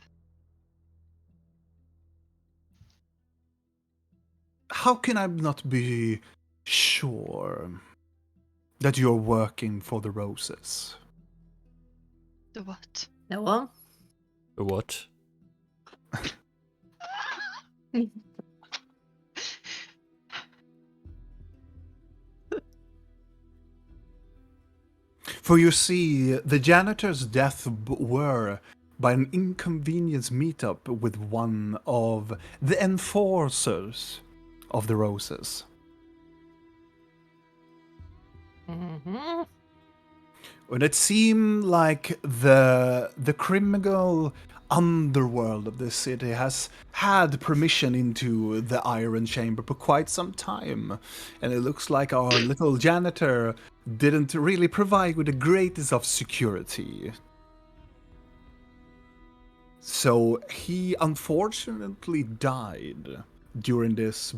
How can I not be sure that you're working for the Roses? The what? No one. What? For you see, the janitor's death were by an inconvenience meetup with one of the enforcers of the Roses. Mm-hmm. When it seemed like the criminal underworld of this city has had permission into the Iron Chamber for quite some time, and it looks like our little janitor didn't really provide with the greatest of security. So he unfortunately died during this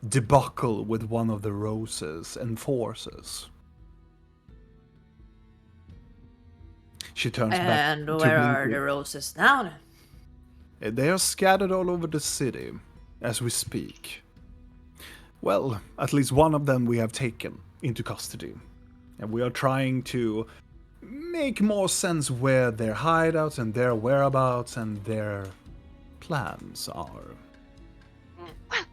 debacle with one of the Roses enforcers. She turns back And to where are Blinky. the roses now? They are scattered all over the city as we speak. Well, at least one of them we have taken into custody. And we are trying to make more sense where their hideouts and their whereabouts and their plans are.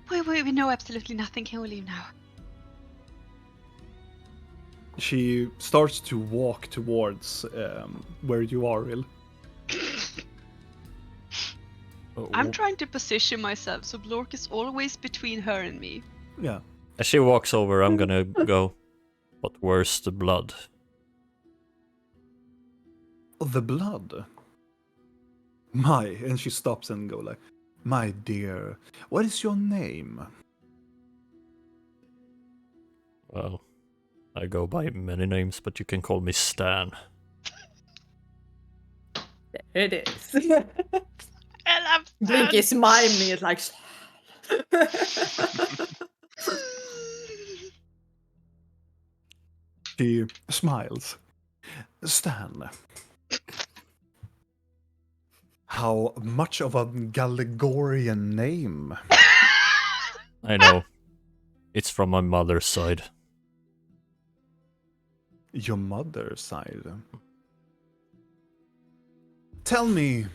Well, we know absolutely nothing. Can we leave now? She starts to walk towards where you are, Il. I'm trying to position myself so Blork is always between her and me. Yeah. As she walks over, I'm gonna go. But where's the blood? The blood. My, and she stops and go like, my dear, what is your name? Well, I go by many names, but you can call me Stan. There it is. I love Blink is miming it like. She smiles. Stan. How much of a Galligorian name. I know. It's from my mother's side. your mother's side. Tell me,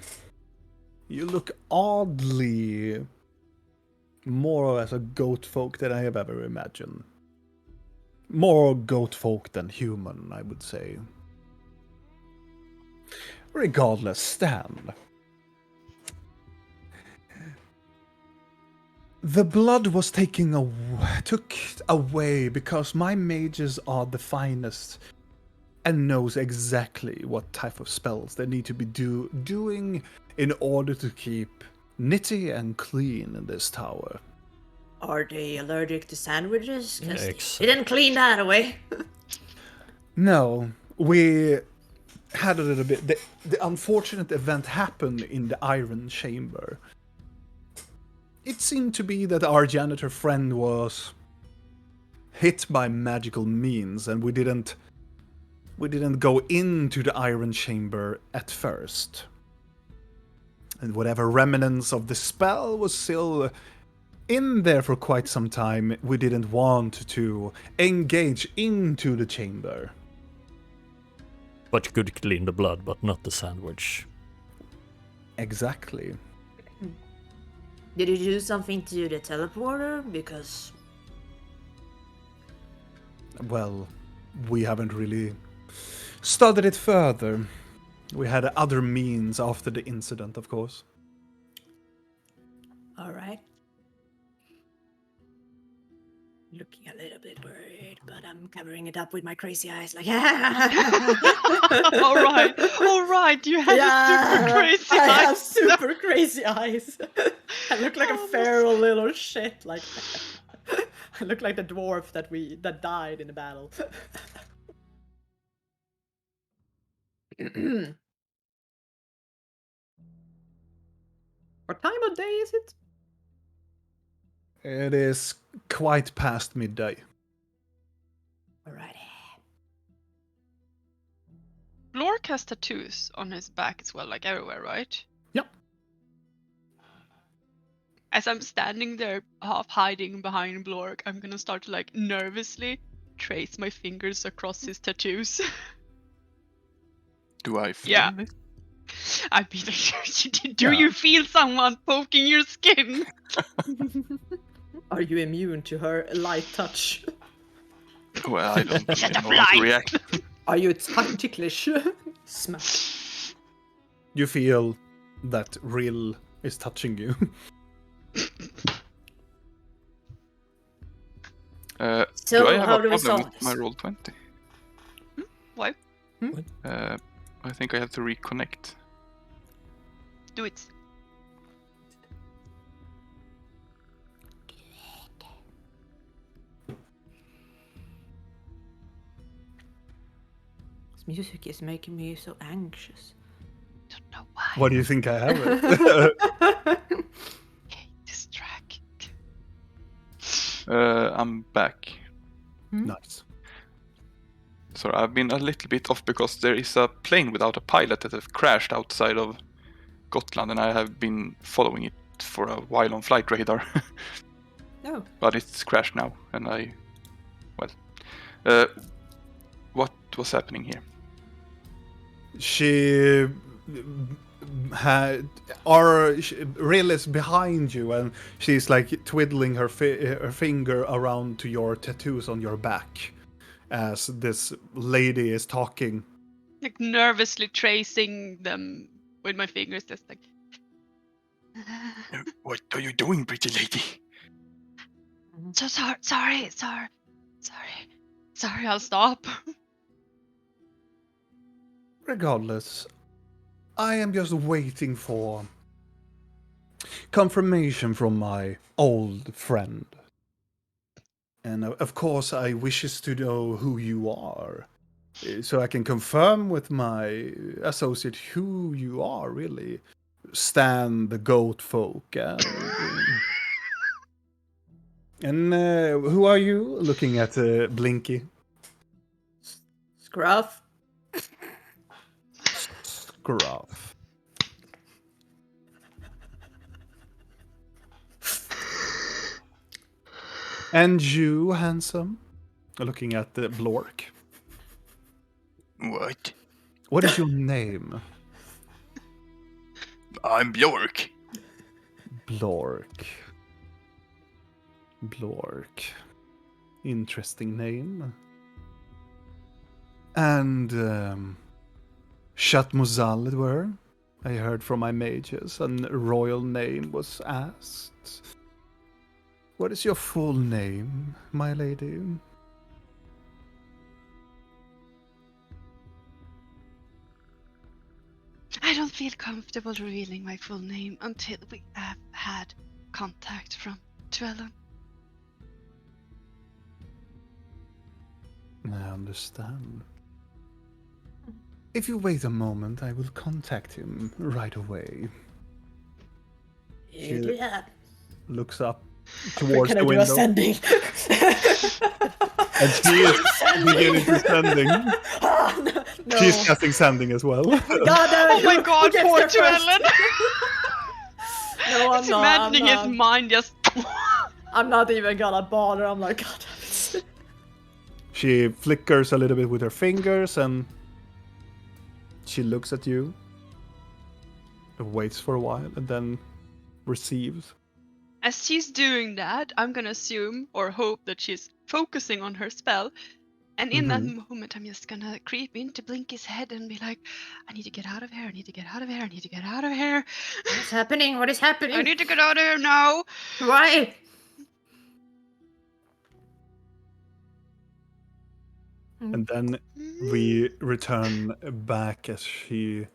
you look oddly more as a goat folk than I have ever imagined. More goat folk than human, I would say. Regardless, stand. The blood was took away because my mages are the finest and knows exactly what type of spells they need to be doing in order to keep nitty and clean in this tower. Are they allergic to sandwiches? 'Cause Exactly. they didn't clean that away. No, we had a little bit. The unfortunate event happened in the Iron Chamber. It seemed to be that our janitor friend was hit by magical means, and we didn't go into the Iron Chamber at first. And whatever remnants of the spell was still in there for quite some time, we didn't want to engage into the chamber. But you could clean the blood, but not the sandwich. Exactly. Did you do something to the teleporter? Because Well, we haven't really studied it further. We had other means after the incident, of course. all right. Looking a little bit worried, but I'm covering it up with my crazy eyes, like. All right. You have super crazy I eyes. have super crazy eyes. I look like a feral little shit. Like I look like the dwarf that died in the battle. What time of day is it? It is quite past midday. Alrighty. Lork has tattoos on his back as well, like everywhere, right? Yep. As I'm standing there, half hiding behind Blork, I'm gonna start to like nervously trace my fingers across his tattoos. Do I feel Yeah. it? I mean, do you feel someone poking your skin? Are you immune to her light touch? Well, I don't Shut really up, know how to light. react. Are you ticklish? Smash. You feel that Rill is touching you. So do I have how a do we problem solve with this? my roll 20? Why? I think I have to reconnect. Do it. This music is making me so anxious. Don't know why. What do you think I have? Distract. I'm back. Nice. Sorry, I've been a little bit off because there is a plane without a pilot that has crashed outside of Gotland, and I have been following it for a while on flight radar. No. But it's crashed now, and what was happening here? She Rill is behind you, and she's like twiddling her finger around to your tattoos on your back as this lady is talking. Like nervously tracing them with my fingers, just like. What are you doing, pretty lady? So sorry. I'll stop. Regardless, I am just waiting for confirmation from my old friend. And of course, I wishes to know who you are, so I can confirm with my associate who you are, really. Stan the goat folk. And who are you? Looking at Blinky. Scruff. Scruff. And you, handsome? Looking at the Blork. What? What is your name? I'm Bjork. Blork. Blork. Interesting name. And Shatmuzal it were. I heard from my mages, and a royal name was asked. What is your full name, my lady? I don't feel comfortable revealing my full name until we have had contact from Twellen. I understand. If you wait a moment, I will contact him right away. You do that. Looks up We're towards gonna the do window. ascending. And she is beginning to sending. Oh, no. She's casting sending as well. God, Oh my god, gets poor there first? Twellen! No, I'm Just not. imagining I'm his not. mind just. I'm not even gonna bother. I'm like, God damn it. She flickers a little bit with her fingers and she looks at you, waits for a while, and then receives. As she's doing that, I'm gonna assume or hope that she's focusing on her spell. And in that moment, I'm just gonna creep in to blink his head and be like, I need to get out of here, I need to get out of here, I need to get out of here. What's happening? What is happening? I need to get out of here now. Why? And then we return back as she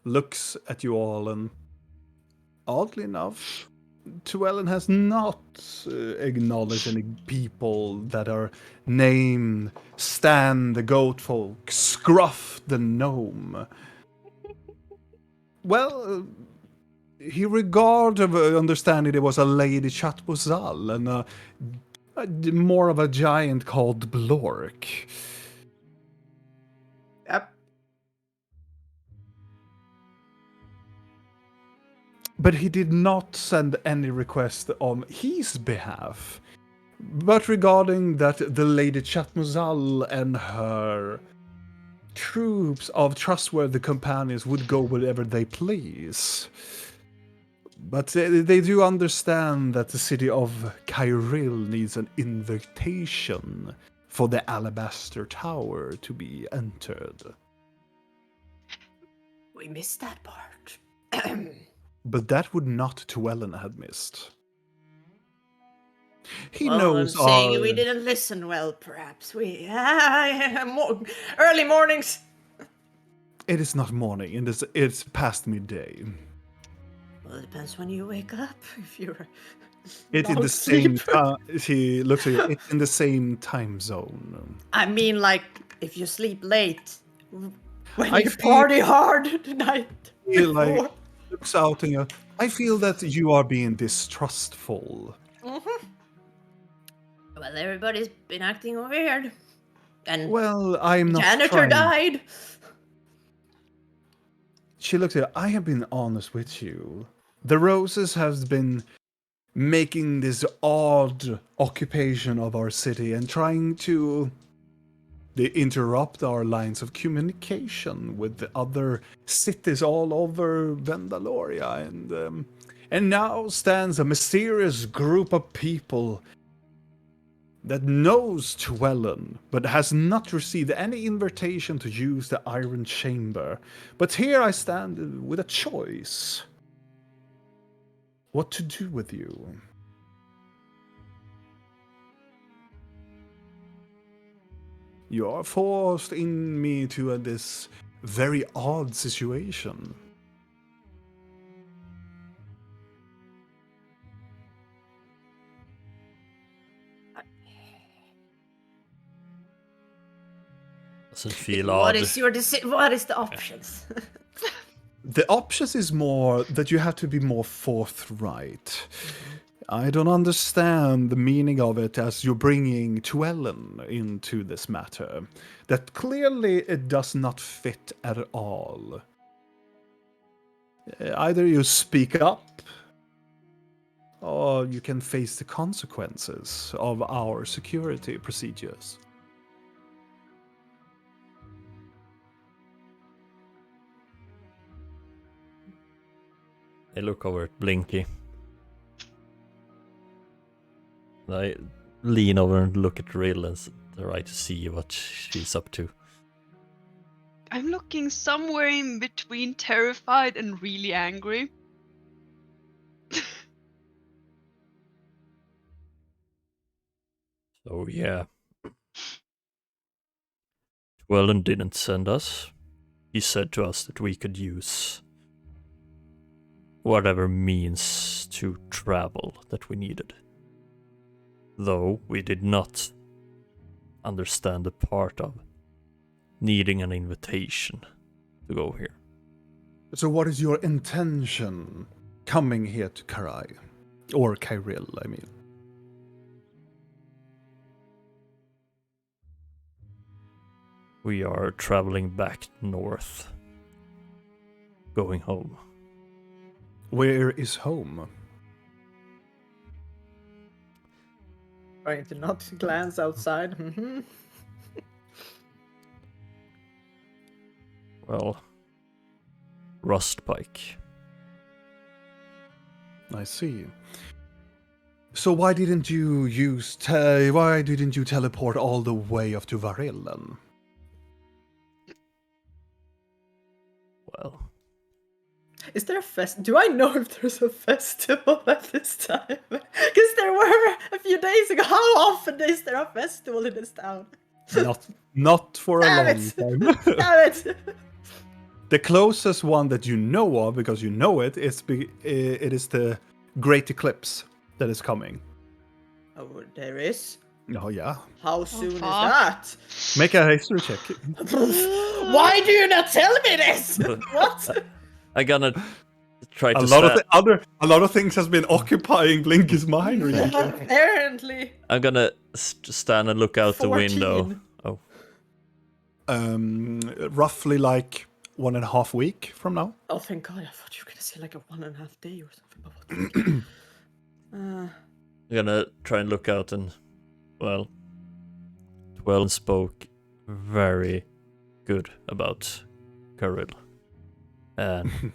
looks at you all, and oddly enough, Llewellyn has not acknowledged any people that are named Stan the Goat Folk, Scruff the Gnome. Well, he regarded, understanding it was a Lady Chatbuzal and more of a giant called Blork. Yep. But he did not send any request on his behalf. But regarding that the Lady Chatmuzal and her troops of trustworthy companions would go wherever they please. But they do understand that the city of Kairil needs an invitation for the Alabaster Tower to be entered. We missed that part. But that would not Llewellyn have missed. He Well, knows I'm saying our... we didn't listen well, perhaps. Early mornings. It is not morning, it's past midday. Well, it depends when you wake up. If you're It's in long the same sleeper. time. She looks at you. It's in the same time zone. I mean, like, if you sleep late, when I you feel- party hard the night He like before. looks out and goes, I feel that you are being distrustful. Well, everybody's been acting weird. And Well, I'm not janitor trying. died. She looks at you. I have been honest with you. The Roses have been making this odd occupation of our city and trying to they interrupt our lines of communication with the other cities all over Vendaloria, and now stands a mysterious group of people that knows Llewellyn, but has not received any invitation to use the Iron Chamber. But here I stand with a choice. What to do with you? You are forced in me to this very odd situation. Doesn't feel What odd. is your What is the options? The options is more that you have to be more forthright. I don't understand the meaning of it as you're bringing Llewellyn into this matter. That clearly it does not fit at all. Either you speak up, or you can face the consequences of our security procedures. I look over at Blinky. I lean over and look at Rill and try to see what she's up to. I'm looking somewhere in between terrified and really angry. So yeah. Dwellin didn't send us. He said to us that we could use whatever means to travel that we needed. Though we did not understand the part of needing an invitation to go here. So what is your intention coming here to Karai? Or Kairil, I mean. We are traveling back north. Going home. Where is home? Trying to not glance outside. Well, Rustpike. I see. So why didn't you teleport all the way up to Varil then? Well, Is there a fest? Do I know if there's a festival at this time? Because there were a few days ago. How often is there a festival in this town? Not for a Damn long it! time. Damn it! The closest one that you know of, because you know it, it is the Great Eclipse that is coming. Oh, there is. Oh yeah. How soon is fuck. that? Make a history check. Why do you not tell me this? What? I'm gonna try to A lot of things has been occupying Blinky's mind recently. Apparently. I'm gonna stand and look out the window. 14. Oh, Roughly like 1.5 weeks from now. Oh, thank God. I thought you were going to say like a 1.5 day or something. But I'm gonna try and look out and, well, Dwellin spoke very good about Kairil. And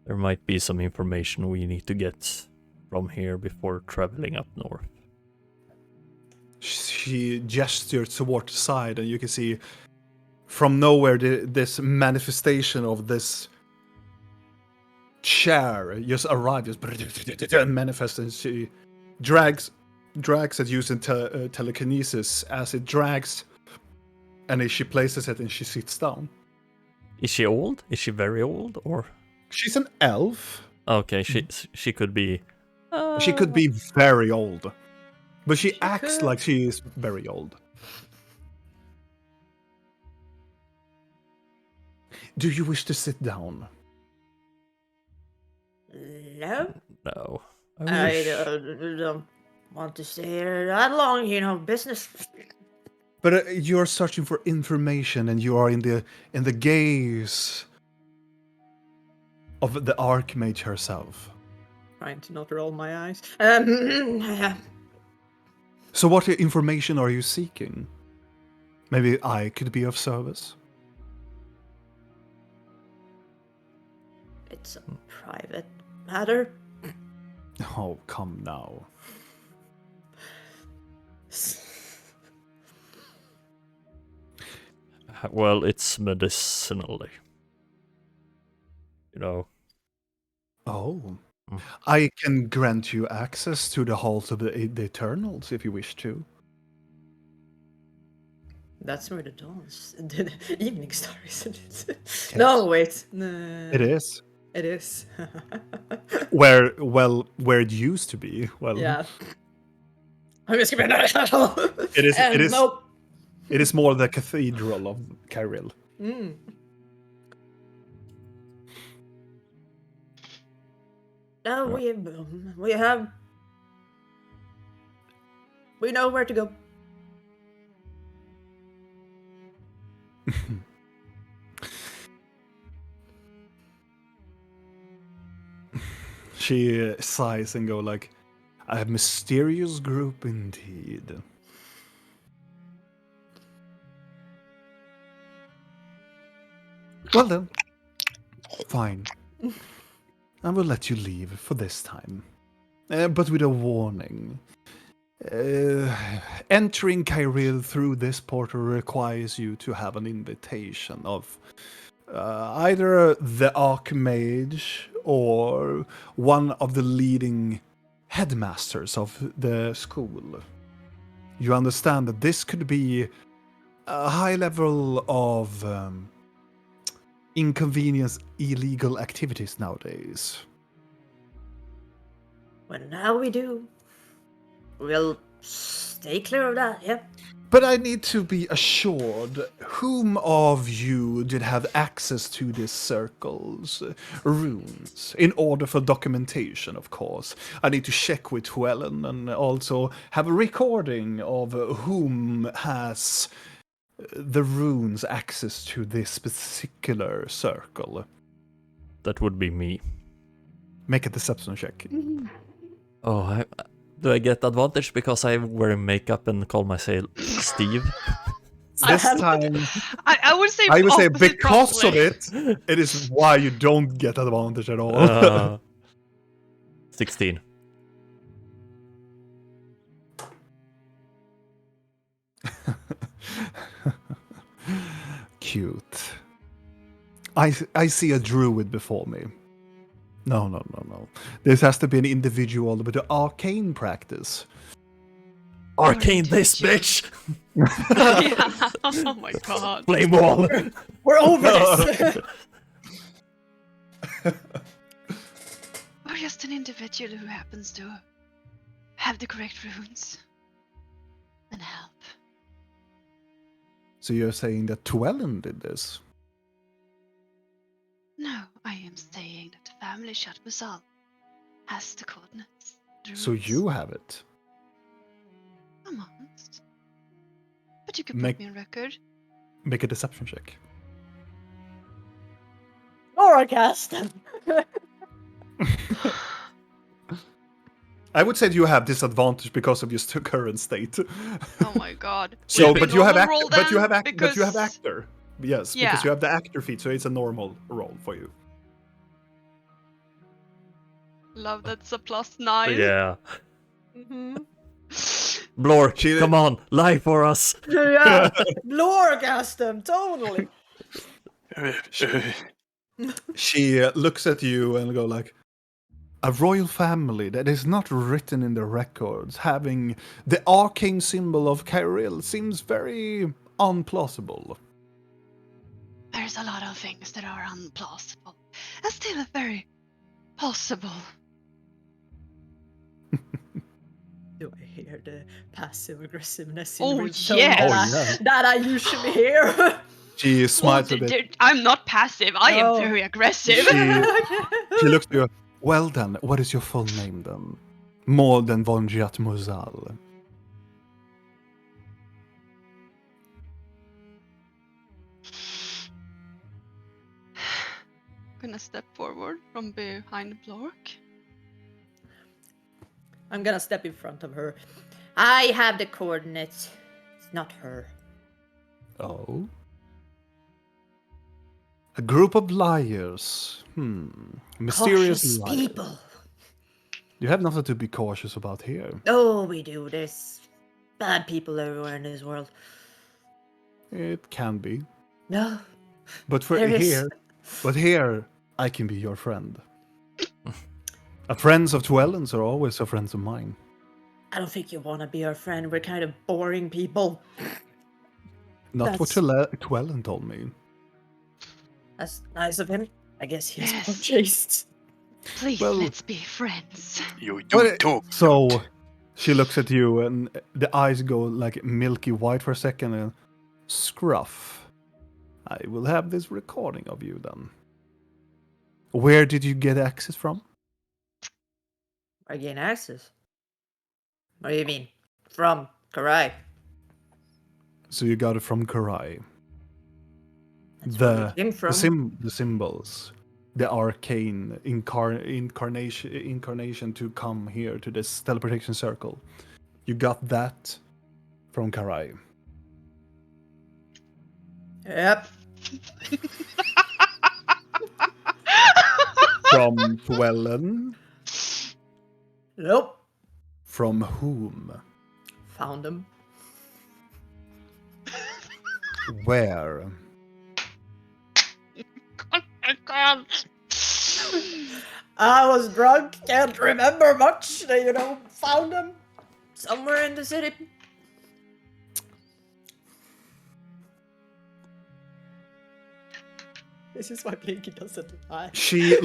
there might be some information we need to get from here before traveling up north. She gestured toward the side, and you can see from nowhere this manifestation of this chair just arrived, just manifests, and she drags it using telekinesis as it drags, and as she places it and she sits down. Is she old? Is she very old, or? She's an elf. Okay, she could be. She could be very old, but she acts could. like she is very old. Do you wish to sit down? no, No. I wish- don't want to stay here that long. You know, business. But you're searching for information, and you are in the gaze of the Archmage herself. Trying to not roll my eyes. So what information are you seeking? Maybe I could be of service? It's a private matter. Oh, come now. Well, it's medicinally. You know. Oh. Mm. I can grant you access to the halls of the Eternals if you wish to. That's where the the evening star is, isn't it? No, wait. No, It is. It is. Where it used to be. Well, Yeah. I'm just gonna. It is- it is- Nope. it is more the cathedral of Kairil. Mm. No, we know where to go. She sighs and go like, a mysterious group indeed. Well then, Fine. I will let you leave for this time. But with a warning. Entering Kairil through this portal requires you to have an invitation of either the Archmage or one of the leading headmasters of the school. You understand that this could be a high level of inconvenience, illegal activities nowadays. Well, now we do. We'll stay clear of that, yeah? But I need to be assured whom of you did have access to this circle's runes, in order for documentation, of course. I need to check with Llewellyn and also have a recording of whom has the runes access to this particular circle. That would be me. Make a deception check. Oh, do I get advantage because I'm wearing makeup and call myself Steve? This time, I would say. I would say opposite, because probably. of it, it is why you don't get advantage at all. 16. Cute. I see a druid before me. No. This has to be an individual with an arcane practice. Arcane this bitch! Yeah. Oh my god. Flame wall! We're over this! Or just an individual who happens to have the correct runes and help. So you're saying that Llewellyn did this? No, I am saying that the family Shadbazal has the coordinates. the So runes. you have it. I'm honest. But you could put Make- me on record. Make a deception check. Laura cast him! I would say you have disadvantage because of your current state. Oh my god. So, Would it but be you have normal roll but you have then? but you have Because- actor. Yes, Yeah. because you have the actor feat, so it's a normal roll for you. Love that's a +9. Yeah. Mm-hmm. Blork, She- come on, lie for us! Yeah! Laura cast him, totally! She looks at you and go like, a royal family that is not written in the records having the arcane symbol of Kairil seems very unplausible. There's a lot of things that are unplausible. And still very possible. Do I hear the passive aggressiveness in Oh, real tone yes. that I usually hear? She smiles a Well, bit. I'm not passive. I am Oh. very aggressive. She looks to you. Well then, what is your full name then? More than Vonjat Muzal. Gonna step forward from behind Blork. I'm gonna step in front of her. I have the coordinates. It's not her. Oh? A group of liars. Mysterious Cautious liars. people. You have nothing to be cautious about here. Oh, we do. There's bad people everywhere in this world. It can be. No. But for There is- here, I can be your friend. A friends of Llewellyn's are always a friends of mine. I don't think you want to be our friend. We're kind of boring people. Not what Llewellyn told me. That's nice of him. I guess he's Yes. more chaste. Please, Well- let's be friends. You Well, talk. So she looks at you and the eyes go like milky white for a second and scruff. I will have this recording of you then. Where did you get access from? I gain access. What do you mean? From Karai. So you got it from Karai. That's where The it came from. the symbols, the arcane incarnation to come here to this teleportation circle. You got that from Karai. Yep. From Dwellen? Nope. From whom? Found him. Where? I can't. I was drunk, can't remember much. Found him somewhere in the city. This is why Blinky doesn't lie. She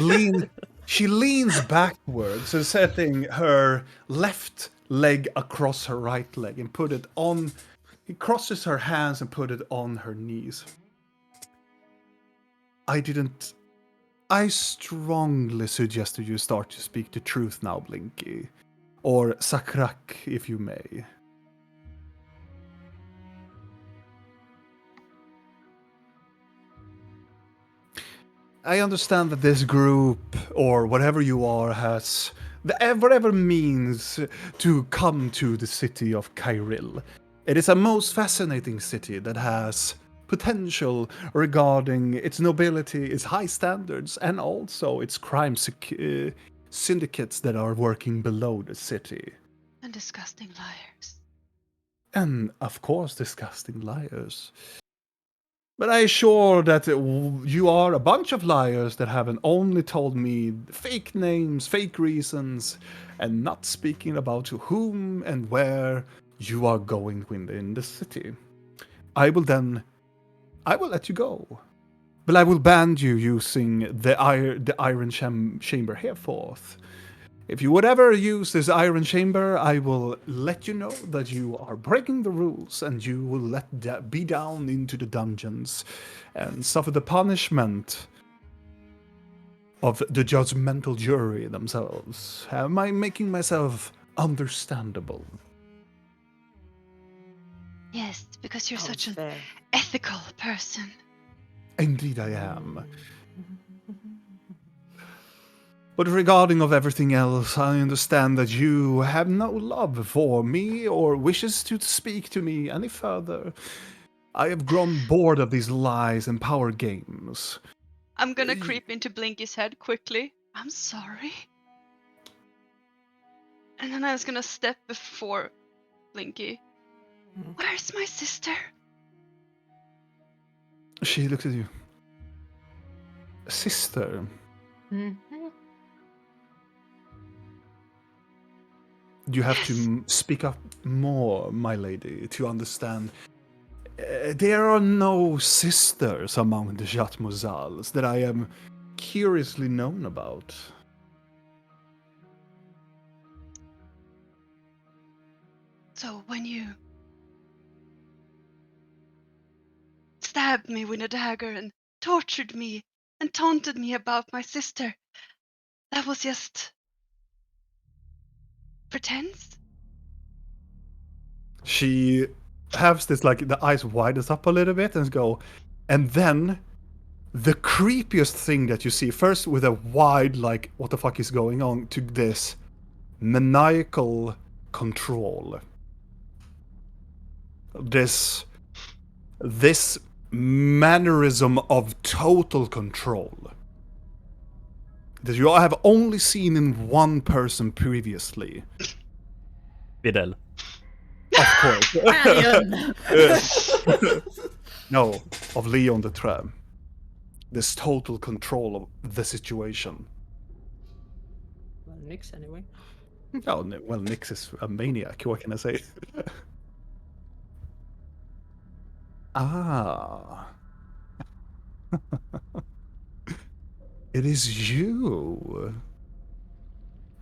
leans backwards, so setting her left leg across her right leg and put it on. He crosses her hands and put it on her knees. I strongly suggest that you start to speak the truth now, Blinky. Or Sakrak, if you may. I understand that this group, or whatever you are, has whatever means to come to the city of Kairil. It is a most fascinating city that has potential regarding its nobility, its high standards, and also its crime syndicates that are working below the city. And disgusting liars. And, of course, disgusting liars. But I assure that you are a bunch of liars that haven't only told me fake names, fake reasons, and not speaking about to whom and where you are going within the city. I will let you go. But I will ban you using the iron chamber herefore. If you would ever use this iron chamber, I will let you know that you are breaking the rules and you will be down into the dungeons and suffer the punishment of the judgmental jury themselves. Am I making myself understandable? Yes, because you're such an fair. ethical person. Indeed I am. But regarding of everything else, I understand that you have no love for me or wishes to speak to me any further. I have grown bored of these lies and power games. I'm gonna creep into Blinky's head quickly. I'm sorry. And then I was gonna step before Blinky. Where's my sister? She looks at you. Sister, you have to speak up more, my lady, to understand. There are no sisters among the Jatmozals that I am curiously known about. So when you stabbed me with a dagger and tortured me and taunted me about my sister, that was just pretense? She has this, like, the eyes widens up a little bit and then the creepiest thing that you see, first with a wide, like, what the fuck is going on, to this maniacal control. This mannerism of total control that you have only seen in one person previously. Videl. Of course. Canyon. No, of Leon the Tram. This total control of the situation. Well, Nix anyway. Oh, well, Nix is a maniac, what can I say? Ah. It is you.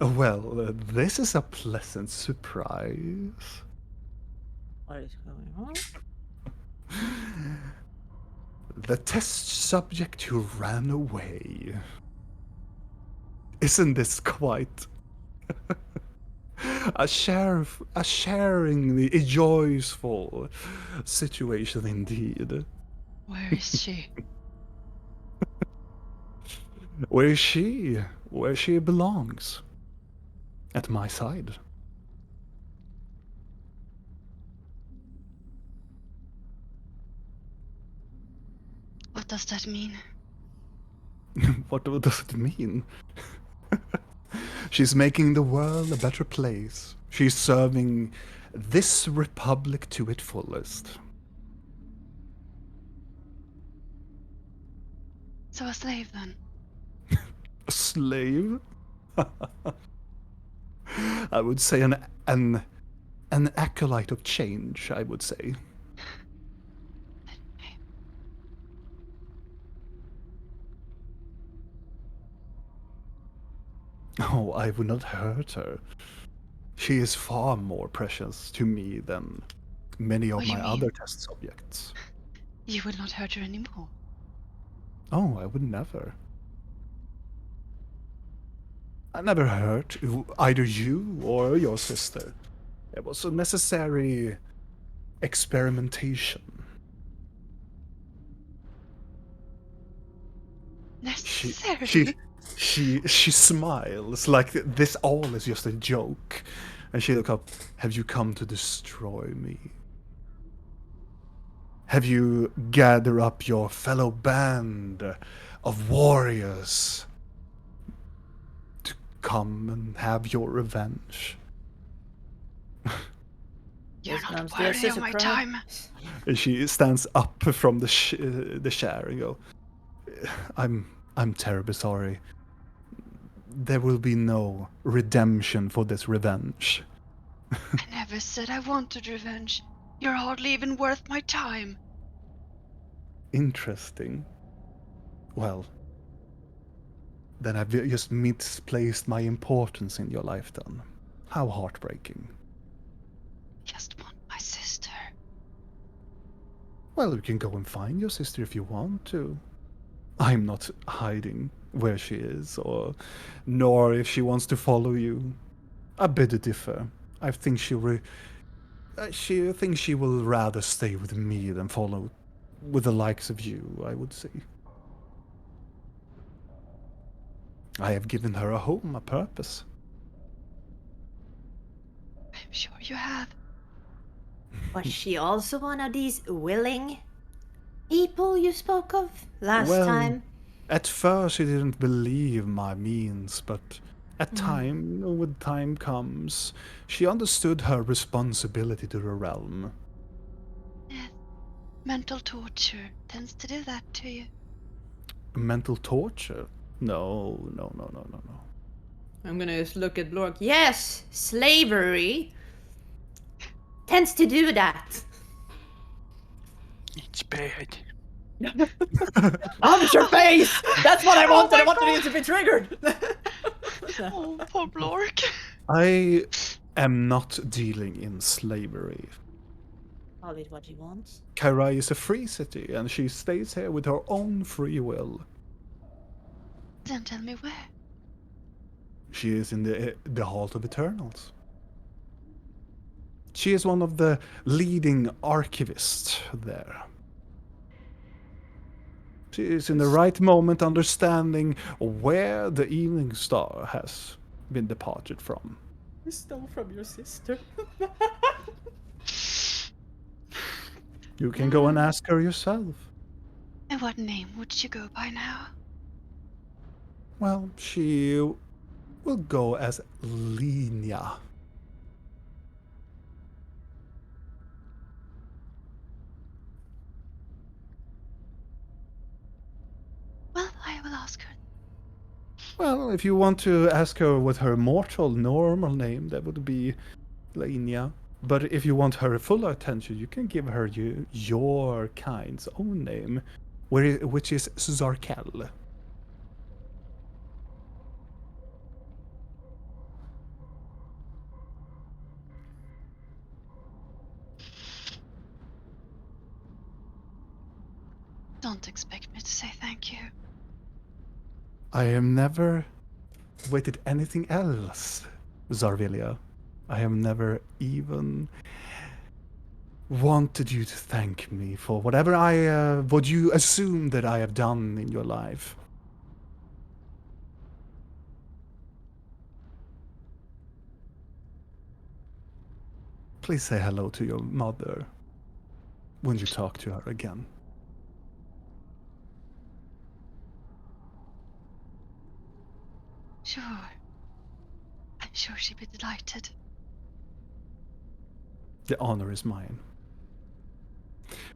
Well, this is a pleasant surprise. What is going on? The test subject who ran away. Isn't this quite a sharingly joyful situation indeed? Where is she? Where is she? Where she belongs. At my side. What does that mean? What does it mean? She's making the world a better place. She's serving this republic to its fullest. So a slave then. A slave? I would say an acolyte of change, I would say. Oh, I would not hurt her. She is far more precious to me than many of Oh, you my mean- other test subjects. You will not hurt her anymore. Oh, I would never. I never hurt either you or your sister. It was a necessary experimentation. Necessary. She smiles like this all is just a joke. And she look up, have you come to destroy me? Have you gathered up your fellow band of warriors to come and have your revenge? You're This not comes to worthy a of my surprise. time. And she stands up from the chair and go, I'm terribly sorry. There will be no redemption for this revenge. I never said I wanted revenge. You're hardly even worth my time. Interesting. Well, then I've just misplaced my importance in your life then. How heartbreaking. Just want my sister. Well, you can go and find your sister if you want to. I'm not hiding where she is, or nor if she wants to follow you. I beg to differ. I think she thinks she will rather stay with me than follow with the likes of you, I would say. I have given her a home, a purpose. I'm sure you have. Was she also one of these willing people you spoke of last Well, time? At first she didn't believe my means, but when time comes, she understood her responsibility to the realm. Yes. Mental torture tends to do that to you. Mental torture? No. I'm gonna just look at Blork. Yes, slavery tends to do that. It's bad. Punch your face! That's what I Oh wanted! my I wanted God. you to be triggered! Oh, poor Blork. I am not dealing in slavery. Call it what you want. Kairil is a free city, and she stays here with her own free will. Then tell me where. She is in the Hall of Eternals. She is one of the leading archivists there. She is in the right moment understanding where the Evening Star has been departed from. You stole from your sister. You can go and ask her yourself. And what name would she go by now? Well, she will go as Linia. Well, I will ask her. Well, if you want to ask her what her mortal normal name, that would be Linia. But if you want her full attention, you can give her your kind's own name, which is Zarkel. Don't expect me to say thank you. I have never waited anything else, Zarvilia. I have never even wanted you to thank me for whatever what you assume that I have done in your life. Please say hello to your mother when you talk to her again. Sure. I'm sure she'd be delighted. The honor is mine.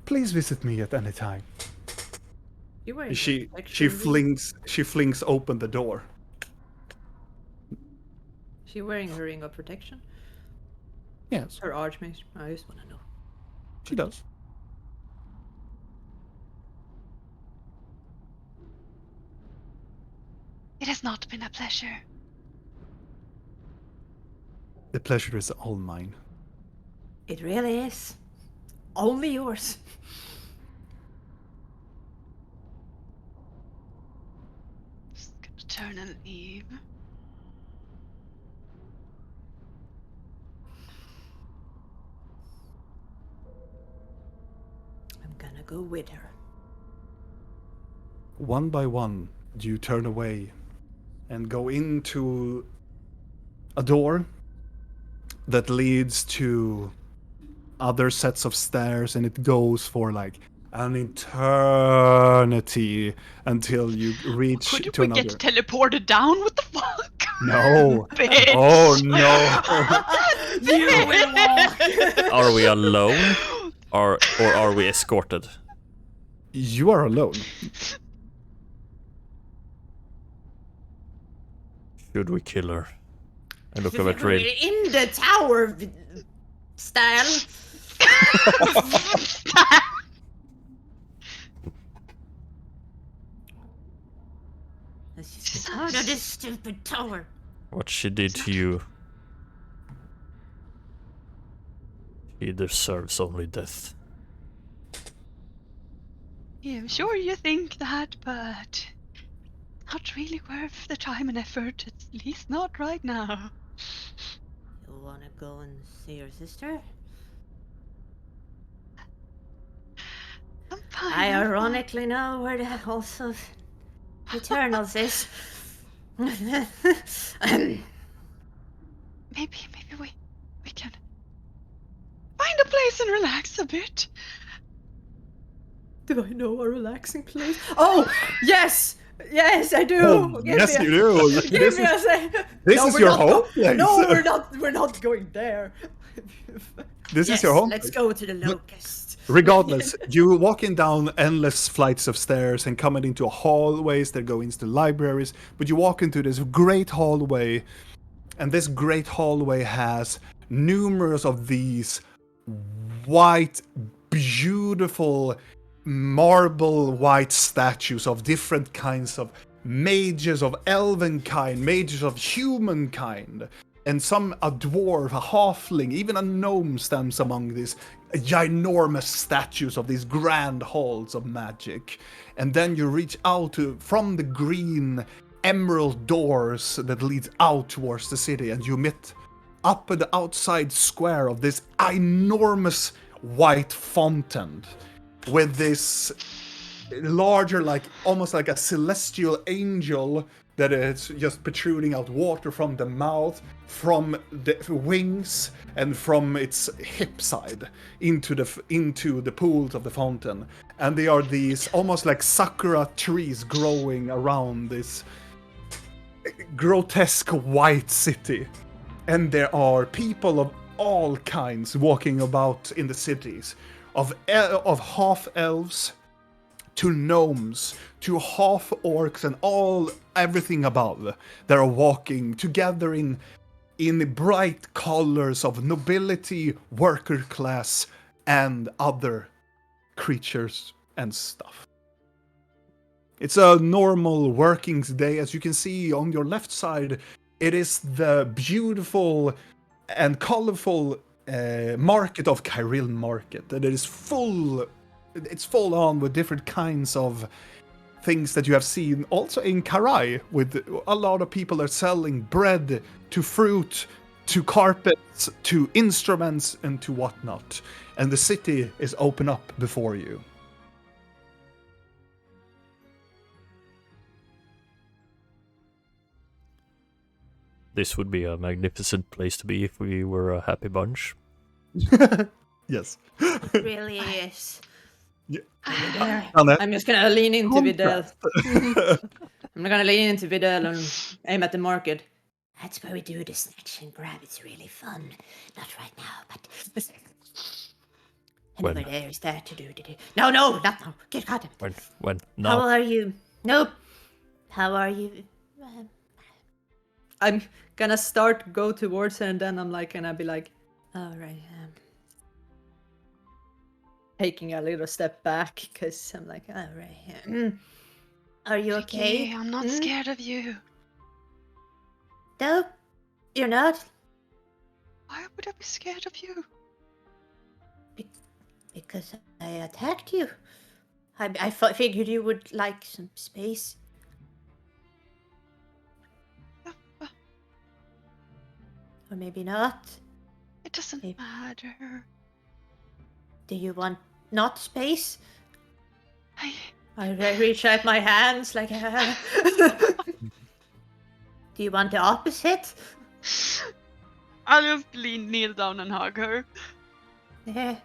Please visit me at any time. You were She flings open the door. She wearing her ring of protection? Yes, Her archmage? I just want to know. she does. It has not been a pleasure. The pleasure is all mine. It really is. Only yours. Just gonna turn and leave. I'm gonna go with her. One by one, you turn away and go into a door that leads to other sets of stairs, and it goes for like an eternity until you reach Could to we another. get teleported down? What the fuck? No. Bitch. Oh no. You will walk! Are we alone? Or are we escorted? You are alone. Should we kill her? I look We're over at Rail. in the tower style. Let's just get out of this stupid tower. What she did to you. She deserves only death. Yeah, I'm sure you think that, but not really worth the time and effort. At least not right now. You wanna go and see your sister? I'm fine. I I'm fine. ironically know where the House of Eternals is. Maybe we can find a place and relax a bit. Do I know a relaxing place? Oh, yes! Yes, I do! Oh, yes, you do. Give This me a is, second. this No, is we're your not home place. No, we're not going there. This Yes, is your home let's place. go to the locust. Regardless, you walking down endless flights of stairs and coming into hallways that go into libraries, but you walk into this great hallway, and this great hallway has numerous of these white, beautiful, marble white statues of different kinds of mages of elven kind, mages of human kind, and some a dwarf, a halfling, even a gnome stands among these ginormous statues of these grand halls of magic. And then you reach out from the green emerald doors that leads out towards the city, and you meet up at the outside square of this enormous white fountain with this larger, like almost like a celestial angel that is just protruding out water from the mouth, from the wings, and from its hip side into the pools of the fountain. And they are these almost like sakura trees growing around this grotesque white city. And there are people of all kinds walking about in the cities, of half elves to gnomes to half orcs and everything above that are walking together in bright colors of nobility, worker class, and other creatures and stuff. It's a normal working day. As you can see on your left side, it is the beautiful and colorful market of Kairil Market. That it is full. It's full on with different kinds of things that you have seen also in Karai, with a lot of people are selling bread to fruit to carpets to instruments and to whatnot. And the city is open up before you. This would be a magnificent place to be if we were a happy bunch. Yes. It really is. Yeah. Yeah. Anna, I'm just gonna lean into Vidal. I'm gonna lean into Vidal and aim at the market. That's where we do the snatch and grab. It's really fun. Not right now, but When? anyway, there's that to do. No, not now. Get caught. When? How Now? are you? Nope. How are you? I'm gonna go towards her, and then I'm like, gonna be like, All right. taking a little step back because I'm like, All right. Are you okay? I'm not scared of you. No, you're not. Why would I be scared of you? Because I attacked you. I figured you would like some space. Or maybe not. It doesn't matter. Do you want not space? I I reach out my hands like. Do you want the opposite? I'll just kneel down and hug her. Yeah.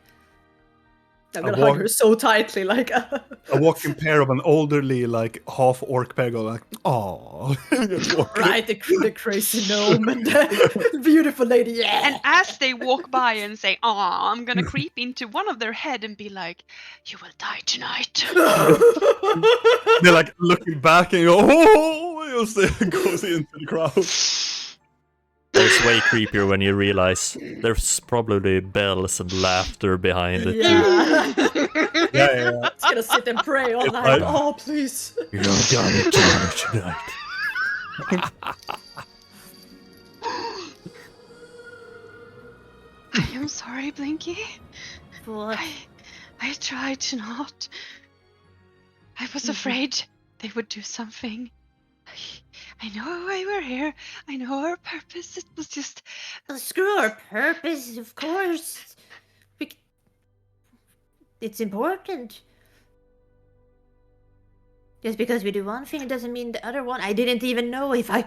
I'm I gonna walk- hug her so tightly, like. A walking pair of an elderly, like half orc pair go like, "Aww." Right, the crazy gnome and the beautiful lady. Yeah. And as they walk by and say, "Aw," I'm gonna creep into one of their head and be like, "You will die tonight." They're like looking back and go, "Oh!" It goes into the crowd. It's way creepier when you realize there's probably bells and laughter behind it. Yeah. Yeah. It's gonna sit and pray all It's night. like- Oh, please. You're gonna die tonight. I am sorry, Blinky. What? I tried to not. I was afraid they would do something. I know why we're here. I know our purpose. It was just. Screw our purpose, of course. It's important. Just because we do one thing doesn't mean the other one. I didn't even know if I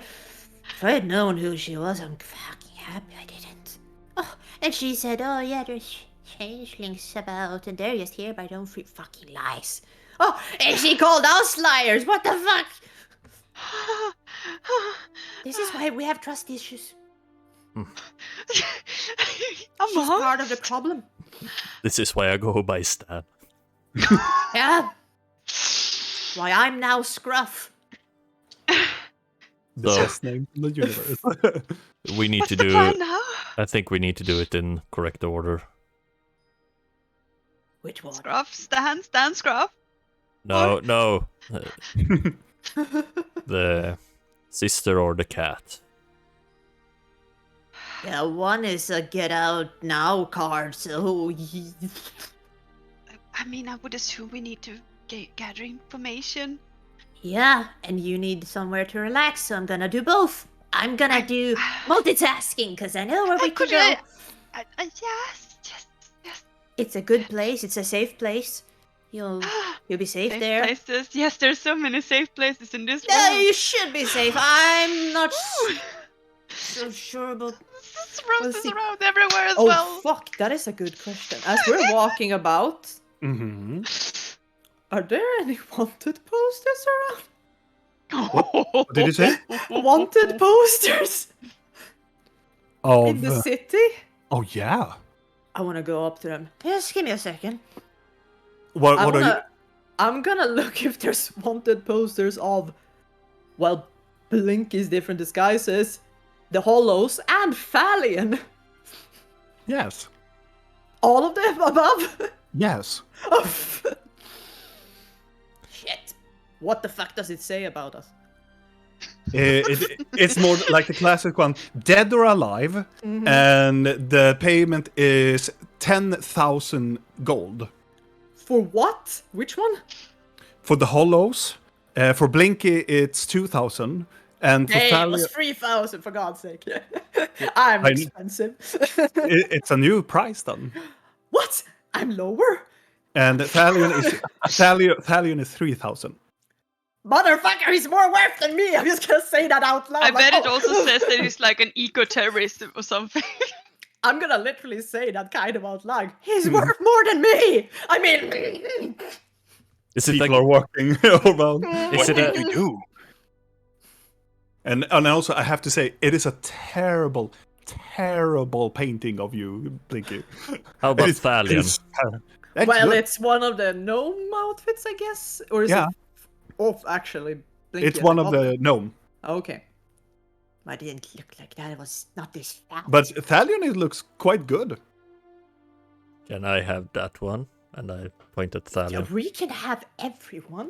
had known who she was. I'm fucking happy I didn't. Oh, and she said, "Oh yeah, there's changelings about, and they're just here by their own free fucking lies." Oh, and she called us liars. What the fuck? This is why we have trust issues. She's part of the problem. This is why I go by Stan. Yeah. Why I'm now Scruff. The So- best name in the universe. We need What's to the do. plan now? I think we need to do it in correct order. Which one? Scruff, Stan, Scruff. No. The sister or the cat. Yeah, one is a get out now card, so I mean, I would assume we need to gather information. yeah, and you need somewhere to relax, so I'm gonna do both. I'm gonna do multitasking because I know where we can go. Yes. It's a good place. It's a safe place. You'll be safe Safe there. places. Yes, there's so many safe places in this Yeah, world. you should be safe. I'm not so sure about. Roses We'll see. around everywhere as Oh, well. fuck, that is a good question. As we're walking about, Mm-hmm. are there any wanted posters around? What did you say? Wanted posters in the Of city? oh yeah. I want to go up to them. Just give me a second. What are you? I'm gonna look if there's wanted posters of, well, Blinky's different disguises, the Hollows, and Thalion. Yes. All of them above. Yes. Shit. What the fuck does it say about us? It's more like the classic one, dead or alive, and the payment is 10,000 gold. For what? Which one? For the hollows, for Blinky it's 2,000, and for Hey, it Thalia, was 3,000 for God's sake. I'm I- expensive. it's a new price then. What? I'm lower? And Thalion is 3,000. Motherfucker, he's more worth than me. I'm just gonna say that out loud. I like, bet it oh. also says that he's like an eco-terrorist or something. I'm gonna literally say that kind of out loud. He's worth more than me. I mean, Is it People like are walking around. Is What it did a- you do? And also, I have to say, it is a terrible, terrible painting of you, Blinky. How about It Thalion? is that's well, good. it's one of the gnome outfits, I guess, or is Yeah. it? Oh, actually, Blinky It's has one a of copy. the gnome. Okay. I didn't look like that. It was not this fat. But Thalion, it looks quite good. Can I have that one? And I point at Thalion. We can have everyone.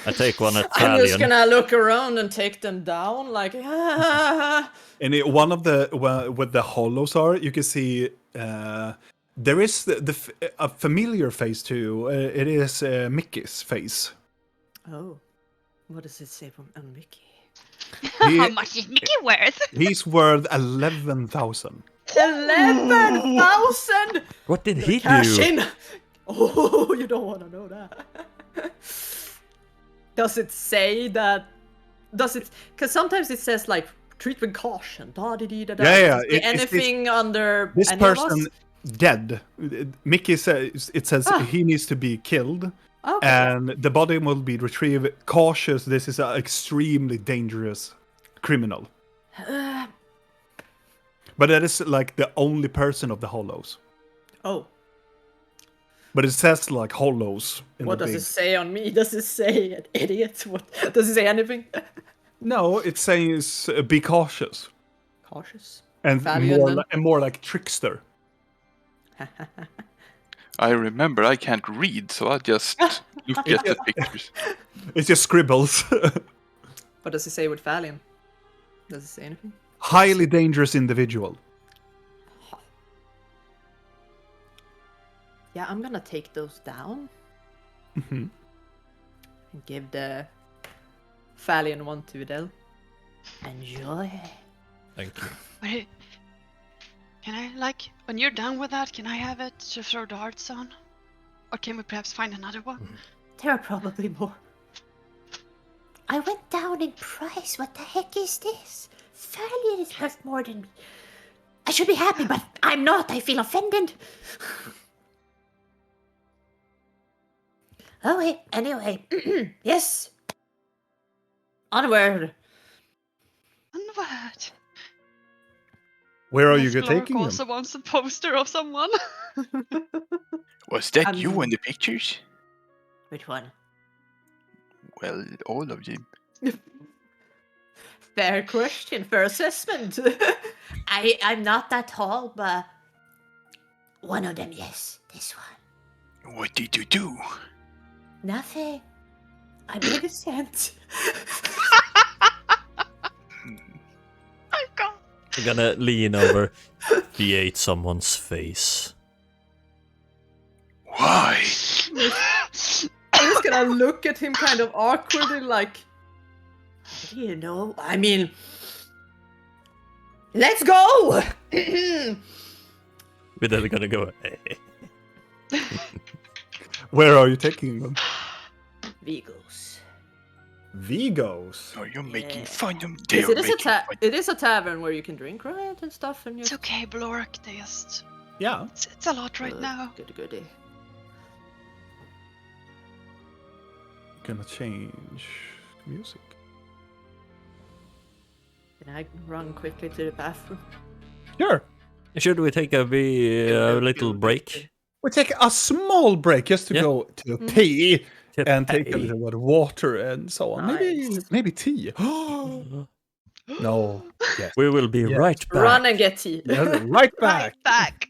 I take one at I'm just Thalion. gonna look around and take them down, like. And one of the with the hollows are, you can see there is a familiar face too. It is Mickey's face. Oh, what does it say on Mickey? How much is Mickey worth? He's worth 11,000. 11,000. What did he Cash do? in. Oh, you don't want to know that. Does it say that? Does it? Because sometimes it says like treat with caution. Da-di-di-da-da. Yeah. Does it say anything under This any of us? person dead. Mickey says it says he needs to be killed. Okay. And the body will be retrieved. Cautious. This is an extremely dangerous criminal. But that is like the only person of the hollows. Oh, But it says like hollows. what does it say on me? Does it say an idiot? What does it say? Anything? No, it says be cautious Cautious. and Valiant then. more like trickster. I remember I can't read, so I just look at the pictures. It's just scribbles. What does it say with Valiant? Does it say anything? Highly dangerous individual. Yeah, I'm gonna take those down. Mhm. And give the Valiant one to Adele. Enjoy. Thank you. Wait, can I, like, when you're done with that, can I have it to throw darts on? Or can we perhaps find another one? There are probably more. I went down in price. What the heck is this? Thalion is worth more than me. I should be happy, but I'm not. I feel offended. Oh, wait. Anyway. Yes. Onward. Onward. Where are you Unless taking Glork them? also wants a poster of someone. Was that you in the pictures? Which one? Well, all of you. Fair question, fair assessment. I'm not that tall, but one of them, yes. This one. What did you do? Nothing. I'm innocent. I can't. I'm gonna lean over, create someone's face. Why? I'm just gonna look at him kind of awkwardly, like, How do you know? I mean, let's go! We're then gonna go. Where are you taking them? Vigos. Vigos. Are you making Yeah. fun of them? Yes, it is a tavern where you can drink, right, and stuff, and It's you. okay, Blork. They just. Yeah. It's a lot right now. Goody goody. Gonna change music. Can I run quickly to the bathroom? Sure. Should we take a little break? We take a small break just to Yeah. go to pee To and take a pee. little bit of water and so on. Nice. Maybe tea. No. Yes. We will be Yeah. right back. Run and get tea. Yes, right back. Right back.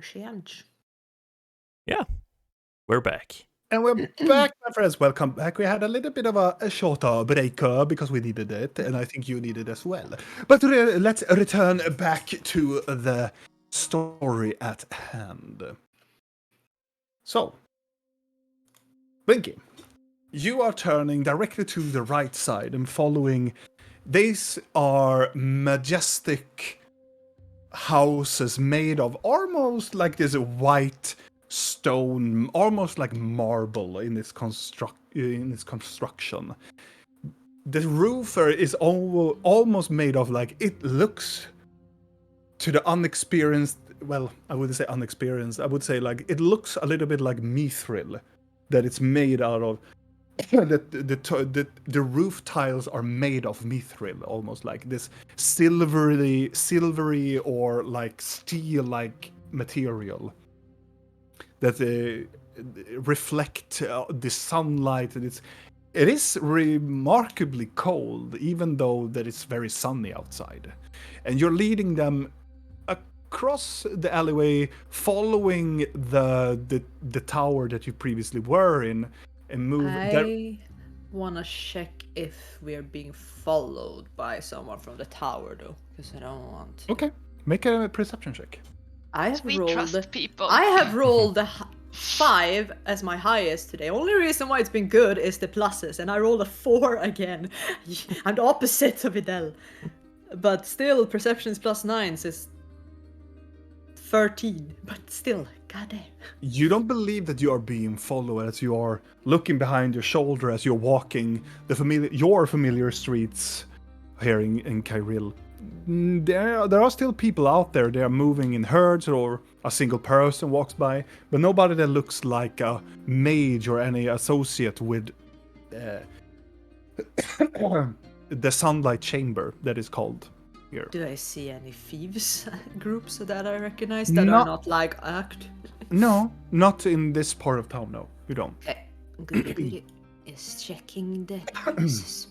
change. Yeah, we're back. And we're back, my friends. Welcome back. We had a little bit of a shorter break because we needed it, and I think you needed it as well. But let's return back to the story at hand. So, Blinky, you are turning directly to the right side and following. These are majestic houses made of almost like this white stone, almost like marble in its construction. The roof is almost made of like, it looks to the unexperienced. Well, I wouldn't say unexperienced. I would say like it looks a little bit like mithril, that it's made out of. That the roof tiles are made of mithril, almost like this silvery or like steel-like material that reflect the sunlight. And it is remarkably cold, even though that it's very sunny outside. And you're leading them across the alleyway, following the tower that you previously were in, and move. I wanna check if we're being followed by someone from the tower, though, because I don't want. Okay, make a perception check. I have We rolled. trust people. I have rolled 5 as my highest today. Only reason why it's been good is the pluses, and I rolled a 4 again. I'm the opposite of Idel, but still, perceptions plus 9 is 13. But still, goddamn. You don't believe that you are being followed as you are looking behind your shoulder as you're walking your familiar streets here in Kairil. There are still people out there. They are moving in herds, or a single person walks by, but nobody that looks like a mage or any associate with the sunlight chamber that is called here. Do I see any thieves groups that I recognize that are not like act? No, not in this part of town. No, you don't. Good. Is checking the premises.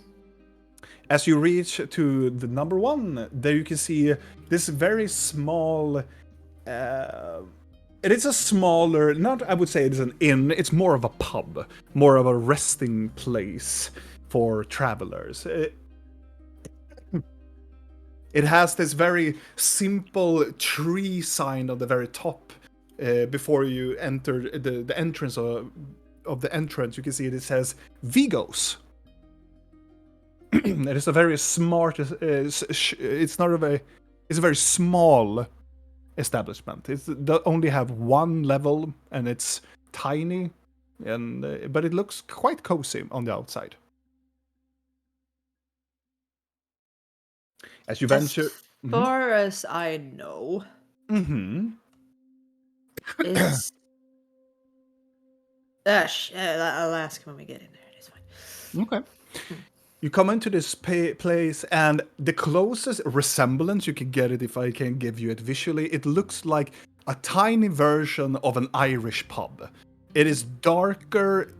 As you reach to the number 1, there you can see this very small. It is a smaller, not I would say it is an inn. It's more of a pub, more of a resting place for travelers. It has this very simple tree sign on the very top before you enter the entrance of the entrance. You can see it says Vigos. It is a very smart. It's a very small establishment. They only have one level and it's tiny, but it looks quite cozy on the outside. As you venture, As far as I know, is I'll ask when we get in there. It's fine. Okay. You come into this place, and the closest resemblance you can get it, if I can give you it visually, it looks like a tiny version of an Irish pub. It is darker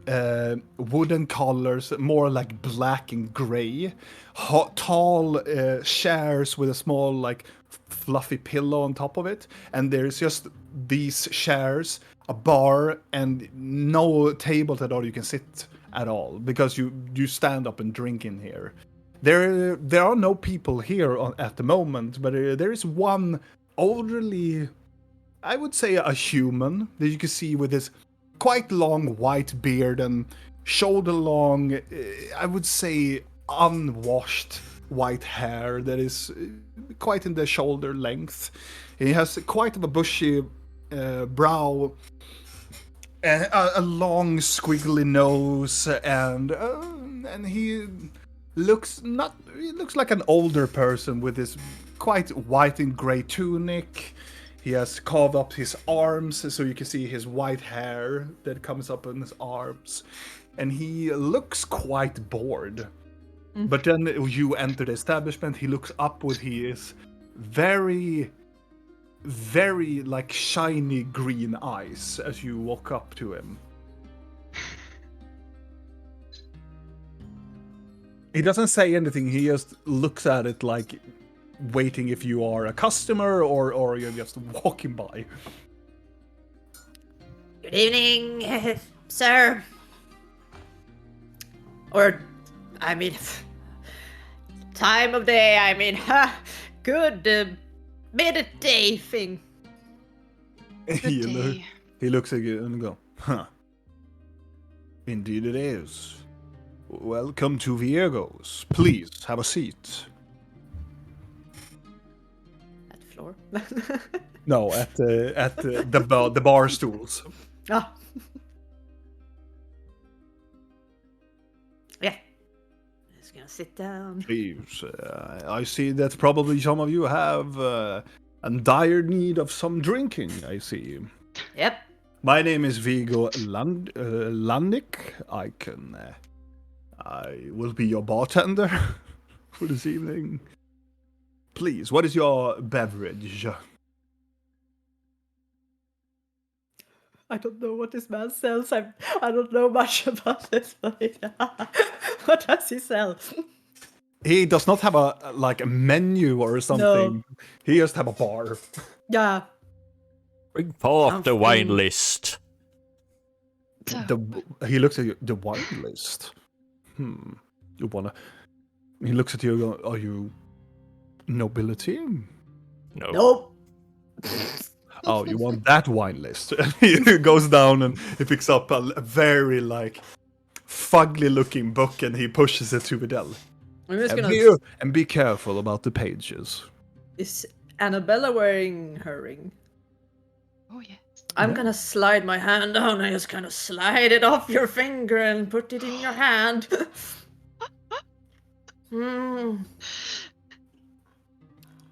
wooden colors, more like black and gray. Tall chairs with a small, like, fluffy pillow on top of it. And there's just these chairs, a bar, and no table at all you can sit at all, because you stand up and drink in here. There are no people here at the moment, but there is one elderly, I would say a human, that you can see with his quite long white beard and shoulder long, I would say unwashed white hair that is quite in the shoulder length. He has quite of a bushy brow, a long squiggly nose, and he looks like an older person with his quite white and gray tunic. He has carved up his arms so you can see his white hair that comes up on his arms, and he looks quite bored. But then you enter the establishment, he looks up with his very, very like shiny green eyes as you walk up to him. He doesn't say anything, he just looks at it like waiting if you are a customer or you're just walking by. Good evening, sir. Or, I mean, time of day, I mean, good midday thing. Good You know, day. he looks at you and go, huh. Indeed it is. Welcome to Viego's. Please, have a seat. At the floor. No, at the bar stools. Ah. Yeah. Just gonna sit down. Please, I see that probably some of you have a dire need of some drinking, I see. Yep. My name is Vigo Landik. I will be your bartender for this evening. Please, what is your beverage? I don't know what this man sells. I don't know much about this. What does he sell? He does not have a menu or something. He just have a bar. Yeah. Bring forth the wine Something. list. He looks at you. The wine list. You wanna? He looks at you. And goes, are you nobility? No. Nope. Oh, you want that wine list? He goes down and he picks up a very fugly-looking book and he pushes it to Vidal. I'm just And gonna. be careful about the pages. Is Annabella wearing her ring? Oh yes. I'm Yeah. gonna slide my hand down and just kind of slide it off your finger and put it in your hand. Hmm.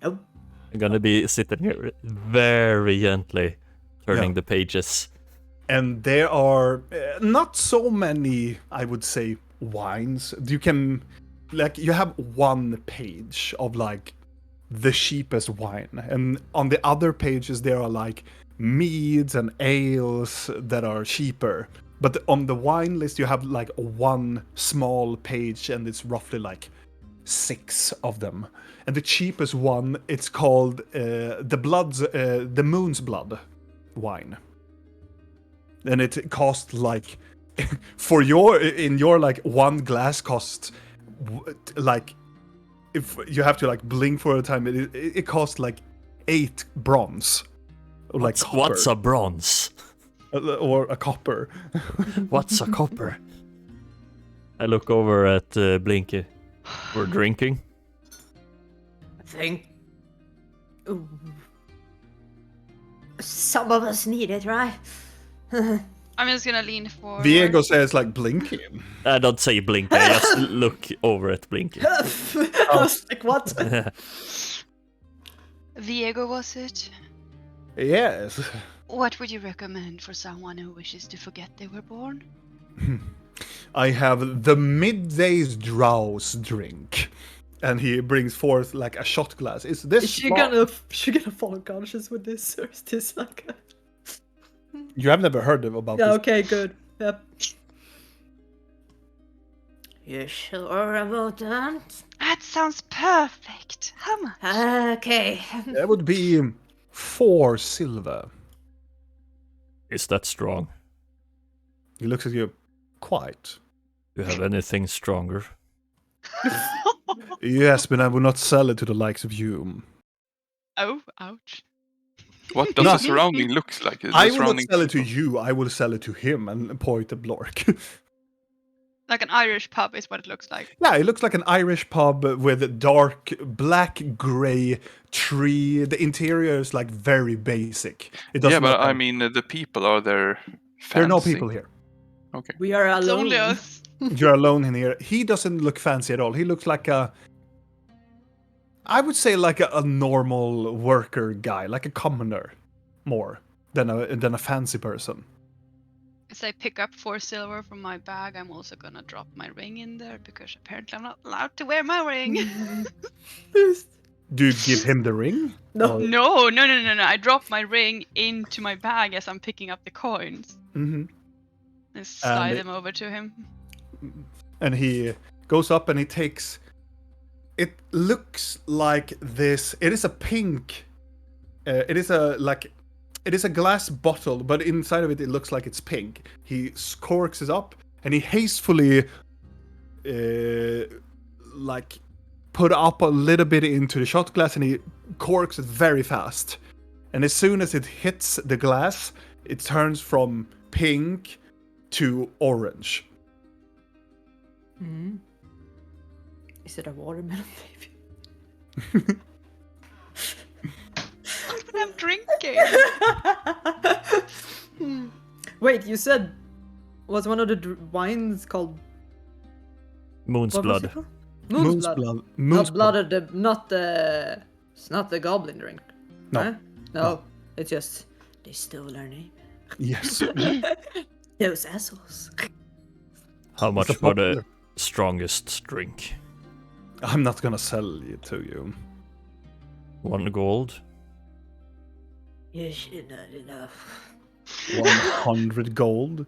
Nope. I'm gonna be sitting here very gently, turning Yeah. the pages. And there are not so many, I would say, wines. You can, you have one page of the cheapest wine, and on the other pages there are meads and ales that are cheaper. But on the wine list you have one small page, and it's roughly 6 of them. And the cheapest one, it's called the Moon's Blood wine. And it costs for in your one glass costs if you have to blink for a time, it costs 8 bronze. Or What's a bronze? or a copper. What's a copper? I look over at Blinky. We're drinking. I think. Ooh. Some of us need it, right? I'm just gonna lean forward. Diego says blinking. I don't say Blinky, I just look over at Blinky. I was like, what? Viego, was it? Yes. What would you recommend for someone who wishes to forget they were born? I have the midday's drowse drink. And he brings forth a shot glass. Is this Is she gonna fall unconscious with this, or is this like a... You have never heard about Yeah, this? okay, good. Yep. You sure about that? That sounds perfect. How much? Okay. That would be 4 silver. Is that strong? He looks at you. Quite. Do you have anything stronger? Yes, but I will not sell it to the likes of you. Oh, ouch. What does No. the surrounding looks like? Is I the will not surrounding sell it to people? you. I will sell it to him and point at Blork. Like an Irish pub is what it looks like. Yeah, it looks like an Irish pub with dark black gray tree. The interior is very basic. It does Yeah, not but I have- mean, the people, are there fancy? there are no people here. Okay. We are It's alone. only us. You're alone in here. He doesn't look fancy at all. He looks like I would say a normal worker guy, like a commoner, more than a fancy person. As I pick up 4 silver from my bag, I'm also gonna drop my ring in there because apparently I'm not allowed to wear my ring. Do you give him the ring? No. No. I drop my ring into my bag as I'm picking up the coins Mm-hmm. and slide And them over to him. And he goes up and he takes. It looks like this. It is a pink. It is It is a glass bottle, but inside of it, it looks like it's pink. He corks it up, and he hastefully, like, put up a little bit into the shot glass, and he corks it very fast. And as soon as it hits the glass, it turns from pink to orange. Mm. Is it a watermelon, baby? I'm drinking. Wait, you said was one of the wines called Moon's what was blood. it called? Moon's blood. Moon's Blood of the it's not the goblin drink. No. Huh? No. It's just they stole our name. Yes. Those assholes. How much It's a for the popular- strongest drink? I'm not gonna sell it to you. 1 gold. You should not enough. 100 gold.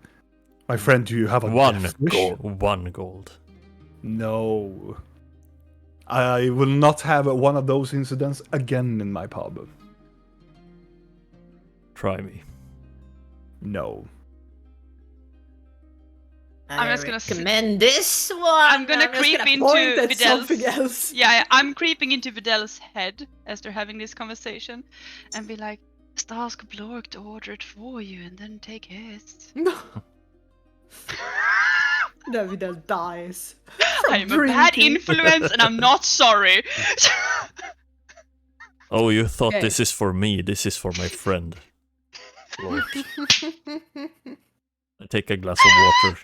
My friend, do you have a 1 death wish? gold. 1 gold. No. I will not have one of those incidents again in my pub. Try me. No. I'm I just gonna recommend this one. I'm gonna just creep gonna into point at something Vidal's. else. Yeah, I'm creeping into Vidal's head as they're having this conversation, and be like, "Just ask Blork to order it for you, and then take his." No. Davidel dies. I am a bad drinking. influence, and I'm not sorry. Oh, you thought Okay. this is for me. This is for my friend. Lord. I take a glass of water.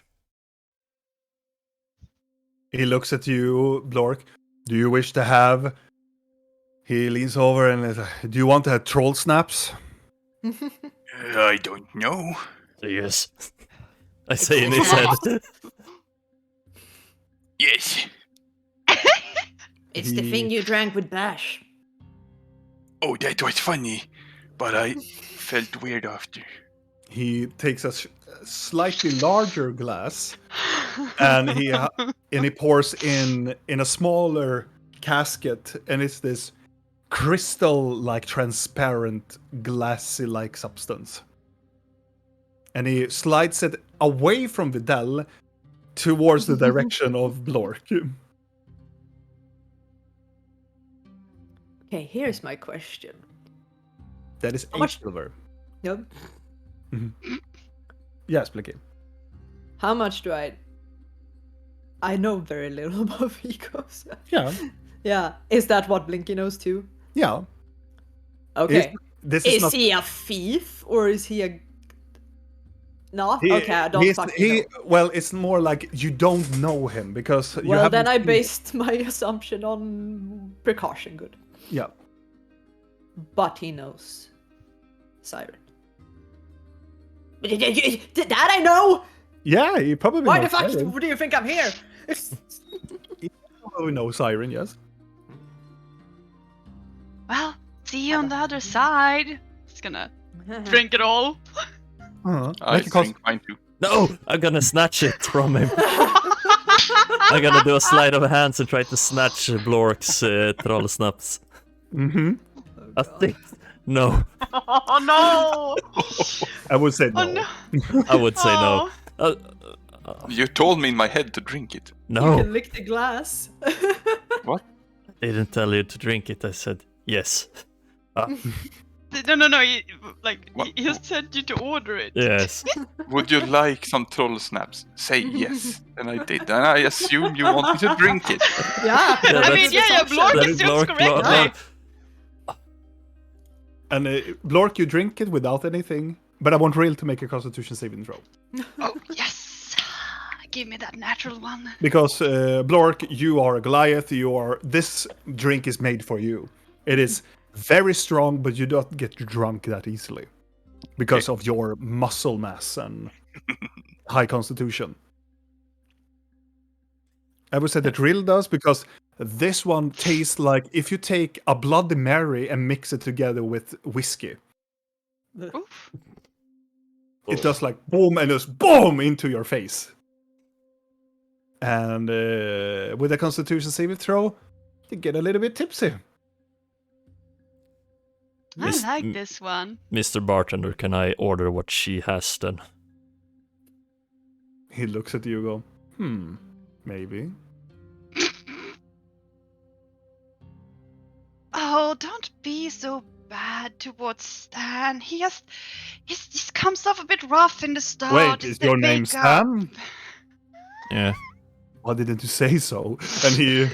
He looks at you, Blork. Do you wish to have... He leans over and is, do you want to have troll snaps? I don't know. Yes. I say in his head. Yes. It's the thing you drank with Bash. Oh, that was funny, but I felt weird after. He takes a slightly larger glass and he pours in a smaller casket, and it's this crystal-like transparent glassy-like substance. And he slides it away from Vidal towards the direction of Blork. Okay, here's my question. That is How 8 much- silver. Yep. Yes, Blicky. How much do I know very little about Vicos. Yeah, Yeah. Is that what Blinky knows too? yeah. Okay. This is Is not... he a thief or is he a no? He- Okay, I don't fucking know. Well, it's more like you don't know him because you Well, haven't then I seen- based my assumption on precaution. Good. Yeah. But he knows Siren. That I know! Yeah, you probably Why know the fuck Siren. do you think I'm here? You probably know Siren, yes. Well, see you on the other side. Just gonna drink it all. Uh-huh. I Make a cost- drink mine too. No! I'm gonna snatch it from him. I'm gonna do a slide of hands and try to snatch Blork's troll snaps. Mhm. I think. No. Oh no! I would say no. Oh no! I would say no. Oh. You told me in my head to drink it. You No. can lick the glass. What? I didn't tell you to drink it. I said yes. No. You, like What? he just said you to order it. Yes. Would you like some troll snaps? Say yes. And I did. And I assume you want me to drink it. Yeah. Yeah, I mean, that's- Blork That is assumes Blork, correctly. Blork. And Blork, you drink it without anything, but I want Real to make a Constitution saving throw. Oh yes! Give me that natural one. Because Blork, you are a Goliath. This drink is made for you. It is very strong, but you don't get drunk that easily because of your muscle mass and high constitution. I would say that Real does, because this one tastes like if you take a Bloody Mary and mix it together with whiskey. Oof. It does like boom and just boom into your face. And with a Constitution saving throw, you get a little bit tipsy. I Mis- like m- this one. Mr. Bartender, can I order what she has then? He looks at you and go, maybe. Oh, don't be so bad towards Stan. He comes off a bit rough in the start. Wait, It's is the your name makeup. Stan? Yeah. Why didn't you say so? And he...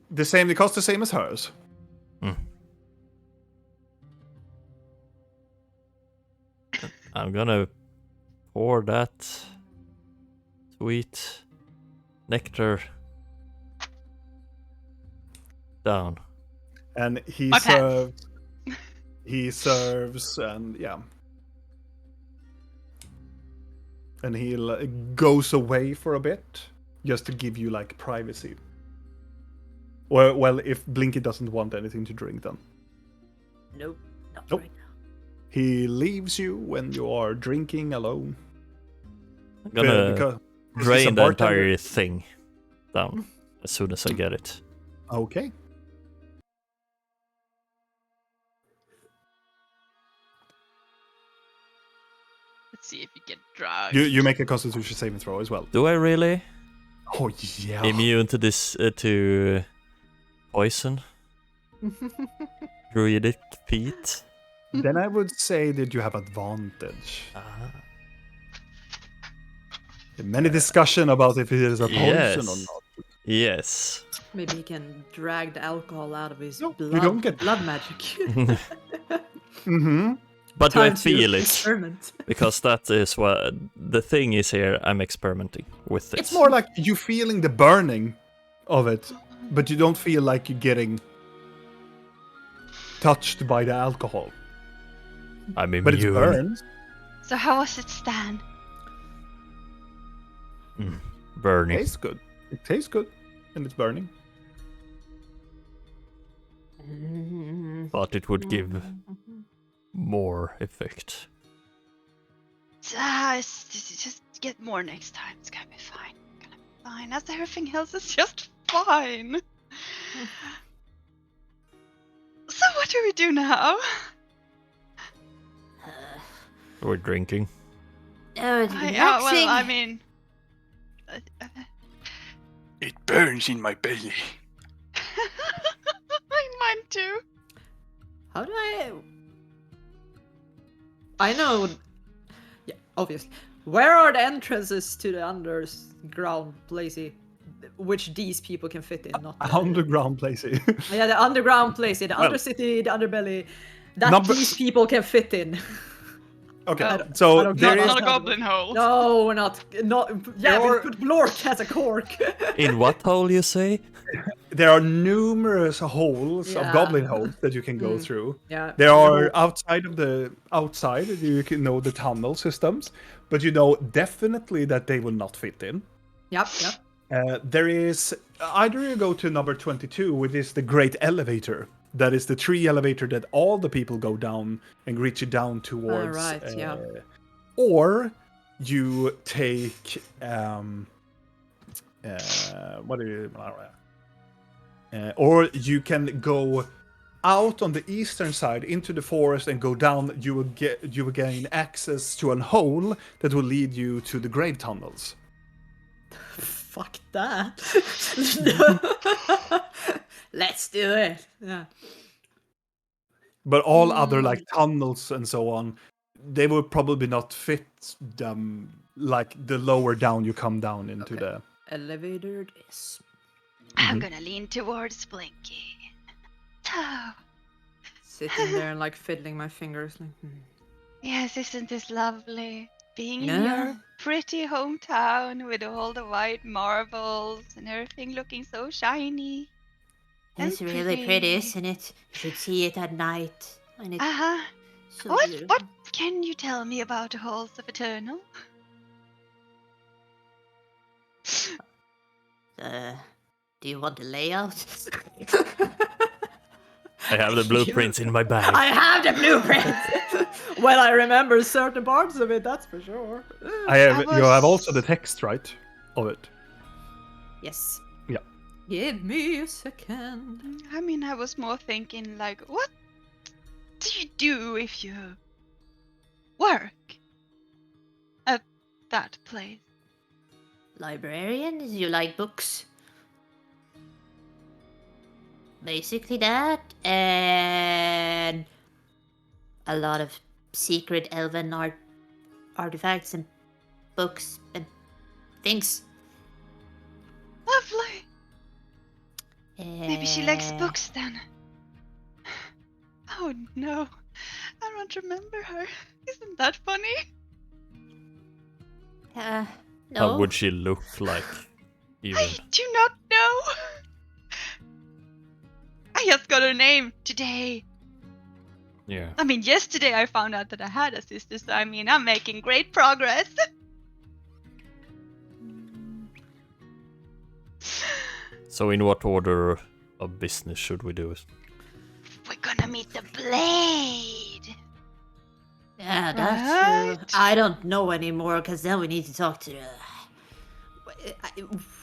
They cost the same as hers. I'm gonna pour that sweet nectar down. And he My pants. serves, and yeah. And he goes away for a bit, just to give you like privacy. Well, if Blinky doesn't want anything to drink, then Nope. Not Nope. right now. he leaves you when you are drinking alone. I'm gonna Because he's a drain the bartender. entire thing down as soon as I get it. Okay. Let's see if you get drugged. You make a Constitution saving throw as well. Do I really? Oh yeah. Immune to this to poison? Druidic feat? Then I would say that you have advantage. Many discussion about if it is a potion Yes. or not. Yes. Maybe he can drag the alcohol out of his No, you blood. don't get- blood magic. Mm-hmm. But do I Time to feel it? experiment. Because that is what the thing is here. I'm experimenting with this. It's more like you feeling the burning of it, but you don't feel like you're getting touched by the alcohol. I'm But it immune. burns. So how was it, Stan? Burning. Tastes good. It tastes good, and it's burning. Thought it would give more effect. Just get more next time. It's gonna be fine. Gonna be fine. As everything else is just fine. So what do we do now? We're drinking. Relaxing. Well, I mean, It burns in my belly. mine too. How do I know. Yeah, obviously. Where are the entrances to the underground place? Which these people can fit in? Not the, Underground place. yeah, the underground place, the Well, undercity, the underbelly. That number- these people can fit in. Okay, I so don't there know. is Not a goblin hole. No, we're not. Yeah, we You're- put Blork as a cork. In what hole you say? there are numerous holes of Yeah. goblin holes that you can go Mm. through. Yeah. There are outside you can know the tunnel systems, but you know definitely that they will not fit in. Yep. There is either you go to number 22, which is the great elevator. That is the tree elevator that all the people go down and reach you down towards. Right, yeah. Or you take or you can go out on the eastern side into the forest and go down. You will gain access to a hole that will lead you to the grave tunnels. Fuck that. Let's do it. Yeah. But all other like tunnels and so on, they will probably not fit them like the lower down you come down into Okay. the. Elevator is. I'm gonna lean towards Blinky. Oh, Sitting there and like fiddling my fingers. Like, yes, isn't this lovely? Being in Yeah. your pretty hometown with all the white marbles and everything looking so shiny. It's really pretty, isn't it? You should see it at night. And it's Uh-huh. so What beautiful. can you tell me about the halls of Eternal? Do you want the layout? I have the blueprints in my bag. I have the blueprint. Well, I remember certain parts of it. That's for sure. You have also the text, right, of it. Yes. Yeah. Give me a second. I mean, I was more thinking like, what you do if you work at that place? Librarian? You like books? Basically that, and a lot of secret elven artifacts and books and things. Lovely. Maybe she likes Eh, books then. Oh no, I don't remember her. Isn't that funny? no. How would she look like? Even. I do not know. I just got her name today. Yeah. I mean, yesterday I found out that I had a sister, so I mean, I'm making great progress. So in what order of business should we do it? We're gonna meet the Blade. Yeah, that's true. Right? I don't know anymore, because then we need to talk to the...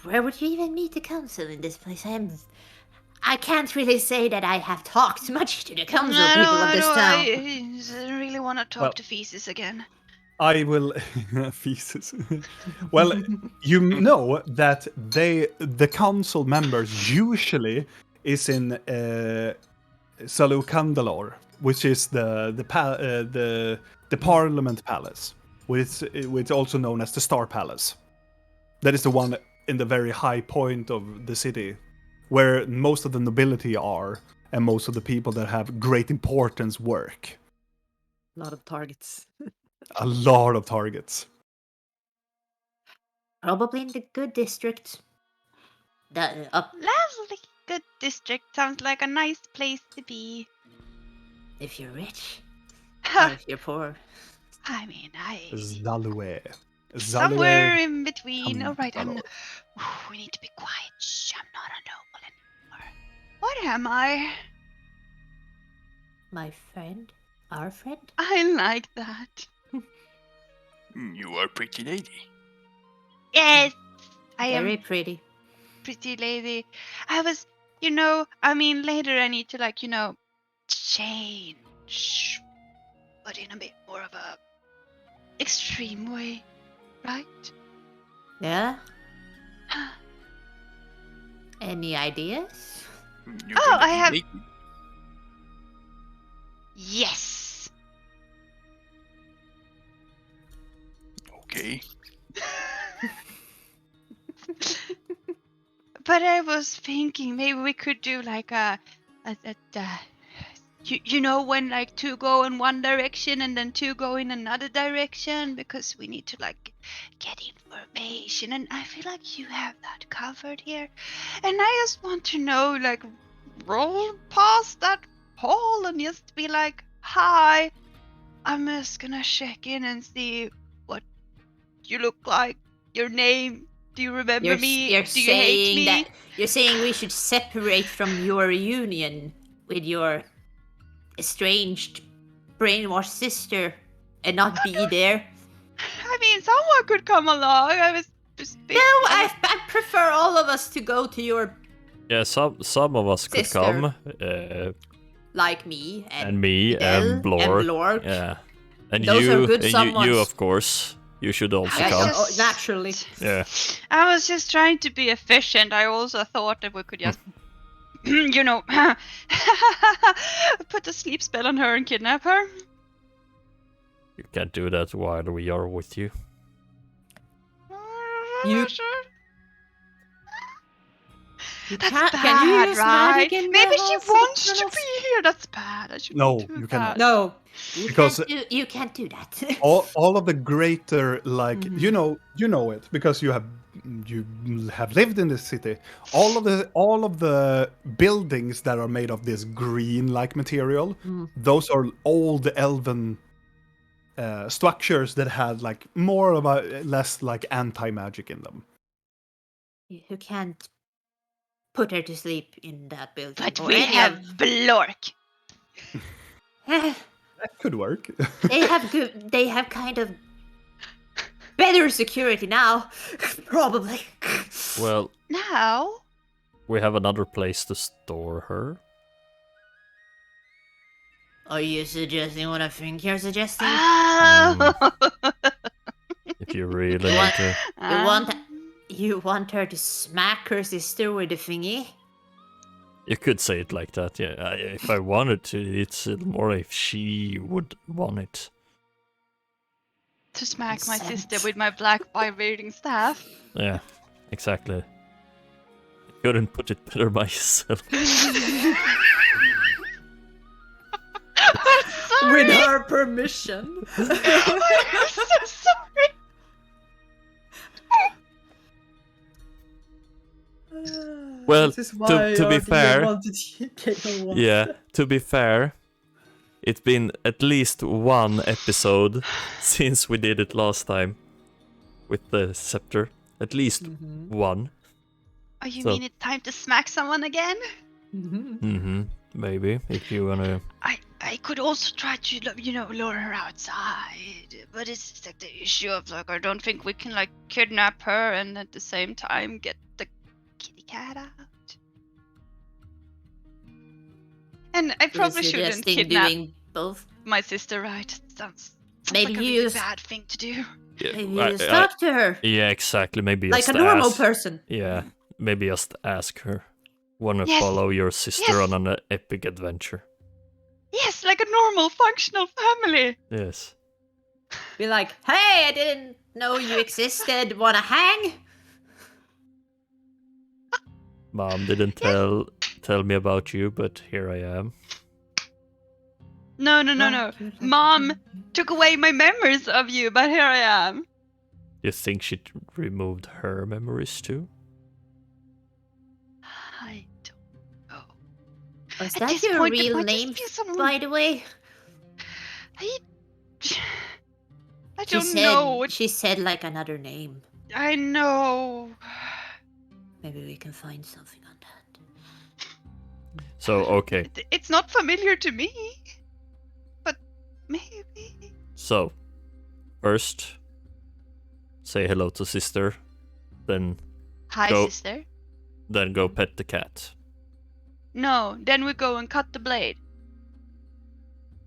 Where would you even meet the council in this place? I can't really say that I have talked much to the council people of this town. I really want to talk Well- to Feces again. I will feces. Well, you know that the council members usually is in Salukandalor, which is the Parliament Palace, which also known as the Star Palace. That is the one in the very high point of the city, where most of the nobility are and most of the people that have great importance work. A lot of targets. A lot of targets. Probably in the good district. Up Lovely, good district. Sounds like a nice place to be. if you're rich, or if you're poor. I mean, Zalue. somewhere in between. Come All right, on. we need to be quiet. Shh, I'm not a noble anymore. What am I? My friend? Our friend? I like that. You are pretty lady. Yes, I am Very pretty. pretty lady. I was, I mean, later I need to change, but in a bit more of a extreme way, right? Yeah? Any ideas? You're Oh, gonna I be have- naked. Yes. Okay. But I was thinking maybe we could do like when like two go in one direction and then two go in another direction, because we need to like get information, and I feel like you have that covered here, and I just want to know, like, roll past that hall and just be like, hi, I'm just gonna check in and see what you look like, your name, do you remember me, You're do you hate saying me? that you're saying we should separate from your union with your estranged, brainwashed sister and not be there. I mean, someone could come along. I was just No, I prefer all of us to go to your, Yeah, some of us could Sister. come. like me And me Fidel and Blork. Blork. Yeah. And Those you, are good and someones. you of course. You should also I come. just- Naturally. Yeah. I was just trying to be efficient. I also thought that we could just, put a sleep spell on her and kidnap her. You can't do that while we are with you. You- Sure. Can That's bad, can you use right? magic in Maybe the she halls of wants to tunnels? be here. That's bad. I shouldn't No, do you that. cannot. No. Because- You can't do that. all of the greater, like, Mhm. you know it because you have lived in this city. All of the buildings that are made of this green like material, those are old elven structures that had like more of a less like anti-magic in them. You can't put her to sleep in that building. But or we any have of- Blork. That could work. They have kind of better security now, probably. Well, Now, we have another place to store her. Are you suggesting what I think you're suggesting? Oh. If you really want to. You want her to smack her sister with the thingy? You could say it like that, yeah. If I wanted to, it's more if she would want it. To smack my Consent. sister with my black vibrating staff. Yeah, exactly. I couldn't put it better myself. I'm sorry. With her permission. I'm so sorry. Well, This is why to be our DM fair- wanted Kairil once. Yeah, to be fair, it's been at least one episode since we did it last time with the scepter. At least one. Oh, you So- mean it's time to smack someone again? Maybe, if you wanna. I could also try to, lure her outside. But it's just like the issue of like, I don't think we can like kidnap her and at the same time get the kitty cat out. And I probably You're shouldn't suggesting kidnap doing both. my sister, right? It sounds Maybe like a you really use- bad thing to do. Maybe you just talk to her. Yeah, exactly. Maybe Like just a normal ask. person. Yeah, maybe just ask her. Wanna Yes, follow your sister yes. on an epic adventure? Yes, like a normal, functional family. Yes. Be like, Hey, I didn't know you existed. Wanna hang? Mom didn't tell me about you, but here I am. No. Mom took away my memories of you, but here I am. You think she removed her memories too? I don't know. Was At that this your point, it real might just name, be some- by the way? I She don't said, know. What She said like another name. I know. Maybe we can find something on that. So, okay. It's not familiar to me. But maybe. So, first, say hello to sister, then Hi, Go. sister. go pet the cat. No, then we go and cut the blade.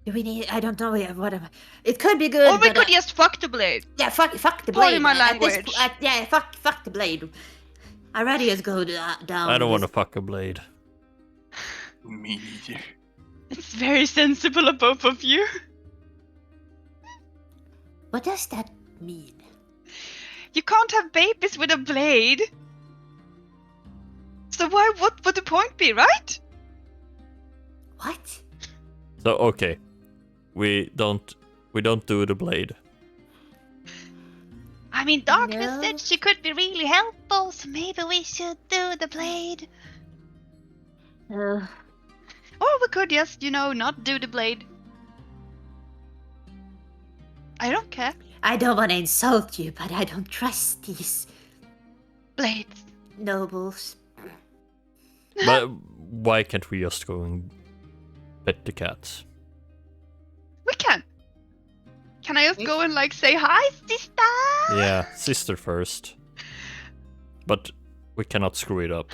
Do we need? I don't know. What? It could be good. Or we but, could just fuck the blade. Yeah, fuck the Pardon blade. my At this language. yeah, fuck the blade. I'd rather just go down. I don't want to this- fuck a blade. Me neither. It's very sensible of both of you. What does that mean? You can't have babies with a blade. So what would the point be, right? What? So, okay. We don't do the blade. I mean, Darkness No. said she could be really helpful, so maybe we should do the blade. Uh, Or we could just, not do the blade. I don't care. I don't want to insult you, but I don't trust these Blades. nobles. But why can't we just go and pet the cats? We can. Can I just go and say hi, sister? Yeah, sister first. But we cannot screw it up.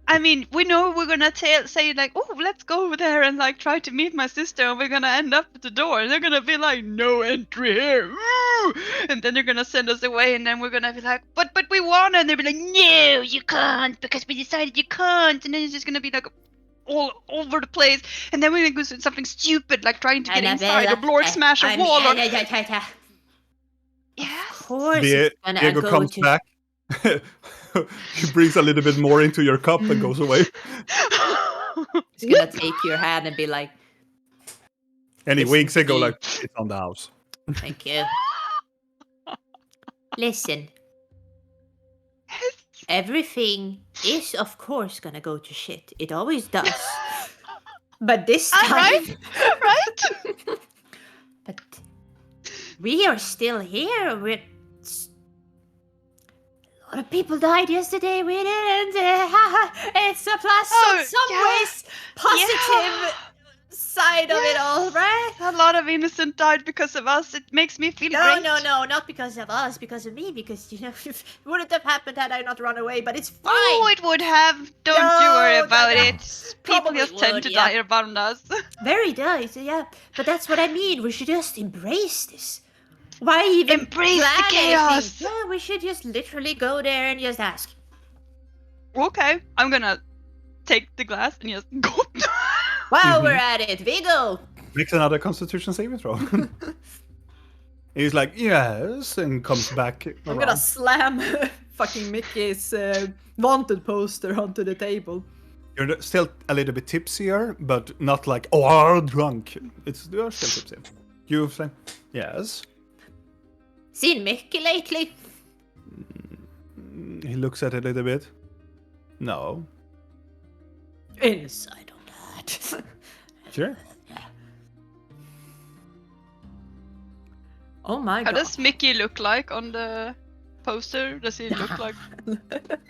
I mean, we know we're gonna say oh, let's go over there and try to meet my sister, and we're gonna end up at the door, and they're gonna be like, no entry here, woo! And then they're gonna send us away, and then we're gonna be like, but we wanna, and they'll be like, no, you can't, because we decided you can't, and then it's just gonna be all over the place, and then we're gonna do something stupid like trying to get inside or blow or smash a wall or Of yes. course, it's gonna Diego go comes to. back. He brings a little bit more into your cup and goes away. he's gonna take your hand and be like, And he Listen winks and to go me. like, it's on the house. Thank you. Listen, everything is of course gonna go to shit. It always does. But this time, Right? Right? but we are still here. A lot of people died yesterday. We didn't. It's a plus Oh, in some yeah. ways positive side of it all, right? A lot of innocent died because of us. It makes me feel No, great. no, not because of us, because of me, because, it wouldn't have happened had I not run away, but it's fine. Oh, it would have. Don't you No, worry about that- it. People probably just tend would, to yeah. die around us. Very nice, yeah. But that's what I mean. We should just embrace this. Why even Embrace the plan chaos. anything? Yeah, we should just literally go there and just ask. Okay, I'm gonna take the glass and just go. While we're at it, Vigo. Makes another Constitution saving throw. He's like, yes, and comes back. I'm gonna slam fucking Mickey's wanted poster onto the table. You're still a little bit tipsier, but not like, oh, drunk. You're still tipsy. You say, yes. Seen Mickey lately? He looks at it a little bit. No. Inside on that. Sure. Oh my How god. does Mickey look like on the poster? Does he look like?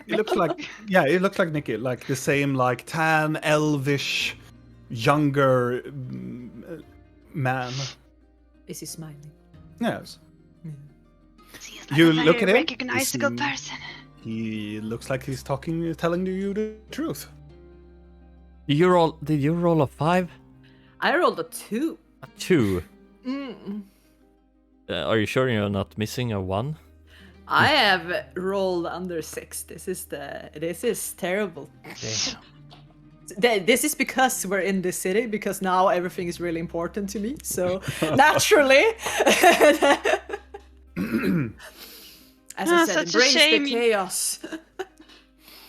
He looks like, yeah, he looks like Nicky. Like the same, like tan, elvish, younger man. Is he smiling? Yes. He's You not a look very at him, recognizable you see- person. He looks like he's telling you the truth. Did you roll a 5? I rolled a 2. A 2. Mm. Are you sure you're not missing a 1? I have rolled under 6. This is terrible. This is because we're in this city, because now everything is really important to me. So naturally, as I said, such a embrace shame the you- chaos.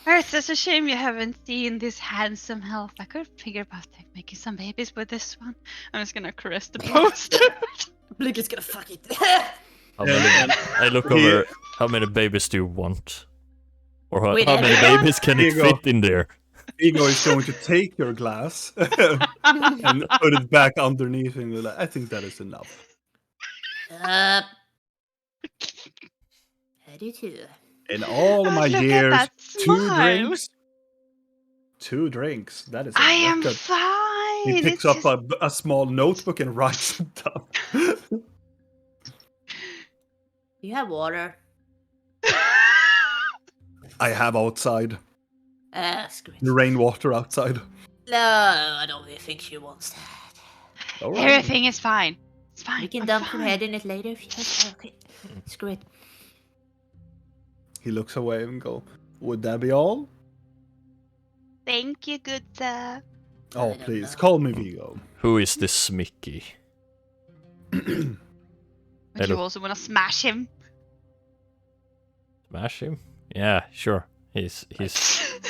It's such a shame you haven't seen this handsome elf. I could figure about making some babies with this one. I'm just gonna caress the poster. Blink is gonna fuck it. How many, I look over, how many babies do you want? Or how With many everyone? babies can Here it you go. fit in there? Ego is going to take your glass and put it back underneath and be like, I think that is enough. I do too. In all my Look at years, that two smile. drinks. 2 drinks. That is a I am record. fine. He picks It's up a small notebook and writes it down. You have water. I have outside. Screw it. The rainwater outside. No, I don't really think she wants that. All right. Everything is fine. It's fine. We can I'm dump your fine. head in it later if you just okay. Screw it. He looks away and go, would that be all? Thank you, good sir. Oh, don't please, know. call me Vigo. Who is this Mickey? Would you Hello. also want to smash him? Smash him? Yeah, sure. He's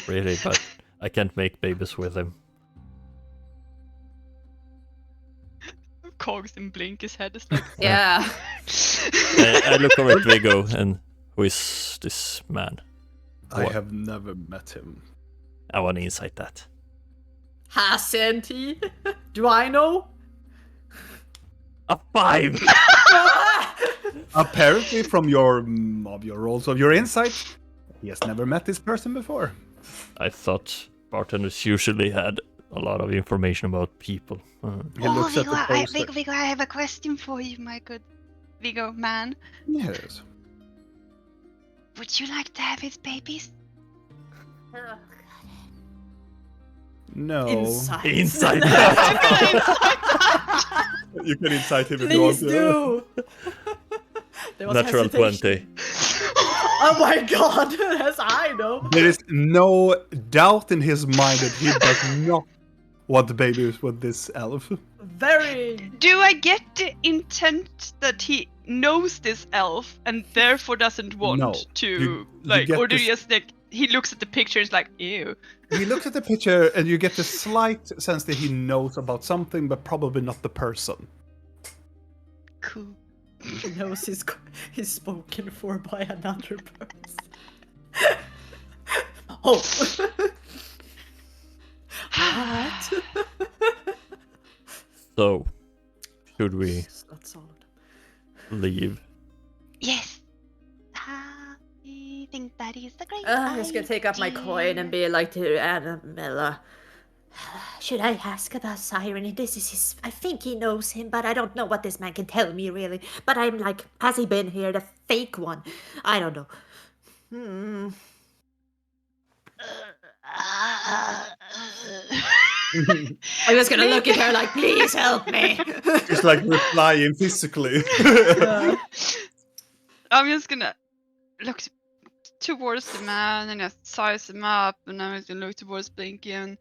really, but I can't make babies with him. Cogs and blink his head is like. Yeah. I look over at Vigo, and who is this man? I What? have never met him. I want to insight that. Hasn't he? Do I know? A 5! Apparently, from your rolls of your insight, he has never met this person before. I thought bartenders usually had a lot of information about people. He looks at the poster. Vigo, I have a question for you, my good Vigo man. Yes. Would you like to have his babies? Oh, No. Inside. Insight! You can incite him if you want Please to. do. There was Natural hesitation. 20. Oh my god, as I know. There is no doubt in his mind that he does not want the babies with this elf. Very. Do I get the intent that he knows this elf and therefore doesn't want No, to you like, get or do this- you just like he looks at the picture and is like, ew? He looks at the picture and you get the slight sense that he knows about something, but probably not the person. Cool. He knows he's spoken for by another person. Oh. What? So, should we That's all. leave? Yes. I think that is a great I'm just gonna take up my coin and be like to Annabella. Should I ask about Siren? This is his. I think he knows him, but I don't know what this man can tell me really. But I'm like, has he been here, the fake one? I don't know. I was gonna look at her like, please help me. She's like replying physically. I'm just gonna look towards the man and just size him up, and I'm just gonna look towards Blinky and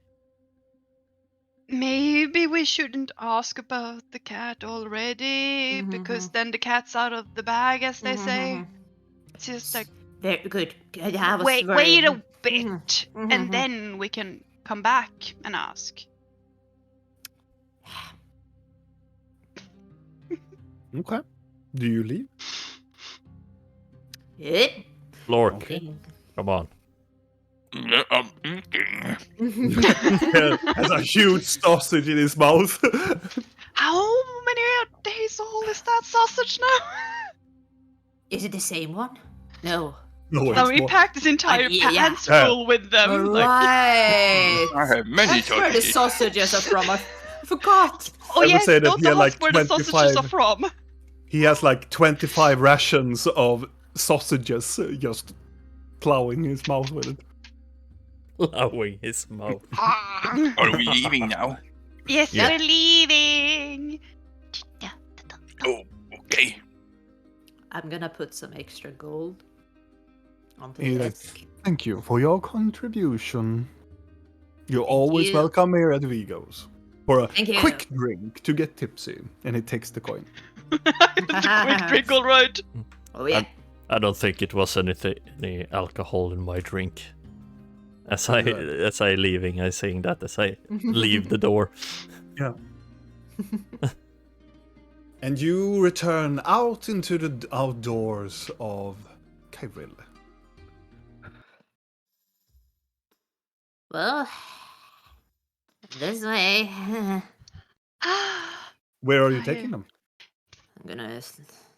maybe we shouldn't ask about the cat already, because then the cat's out of the bag, as they say. It's just like, Very good. I was wait worried. a bit, and then we can come back and ask. Okay. Do you leave? Yep. Lork, Okay. come on. I'm eating. Has a huge sausage in his mouth. How many days old is that sausage now? Is it the same one? No. No, No, it's he more. packed his entire Yeah. pants full with them. All Like, right. I have many That's where the sausages. sausages are from. I forgot. oh would yes, say that don't he had, ask like, where the sausages 25 are from. He has like 25 rations of sausages just plowing his mouth with it. Plowing his mouth. Are we leaving now? Yes, Yeah. we're leaving. Oh, okay. I'm gonna put some extra gold onto He's the like, desk. thank you for your contribution. You're always you. welcome here at Vigo's for a Thank you. quick drink to get tipsy. And he takes the coin. Quick drink, all right. Oh yeah. I don't think it was any alcohol in my drink. As I leaving, I saying that as I leave the door. Yeah. And you return out into the outdoors of Kairil. Well, this way. I'm Where are you I- taking them? gonna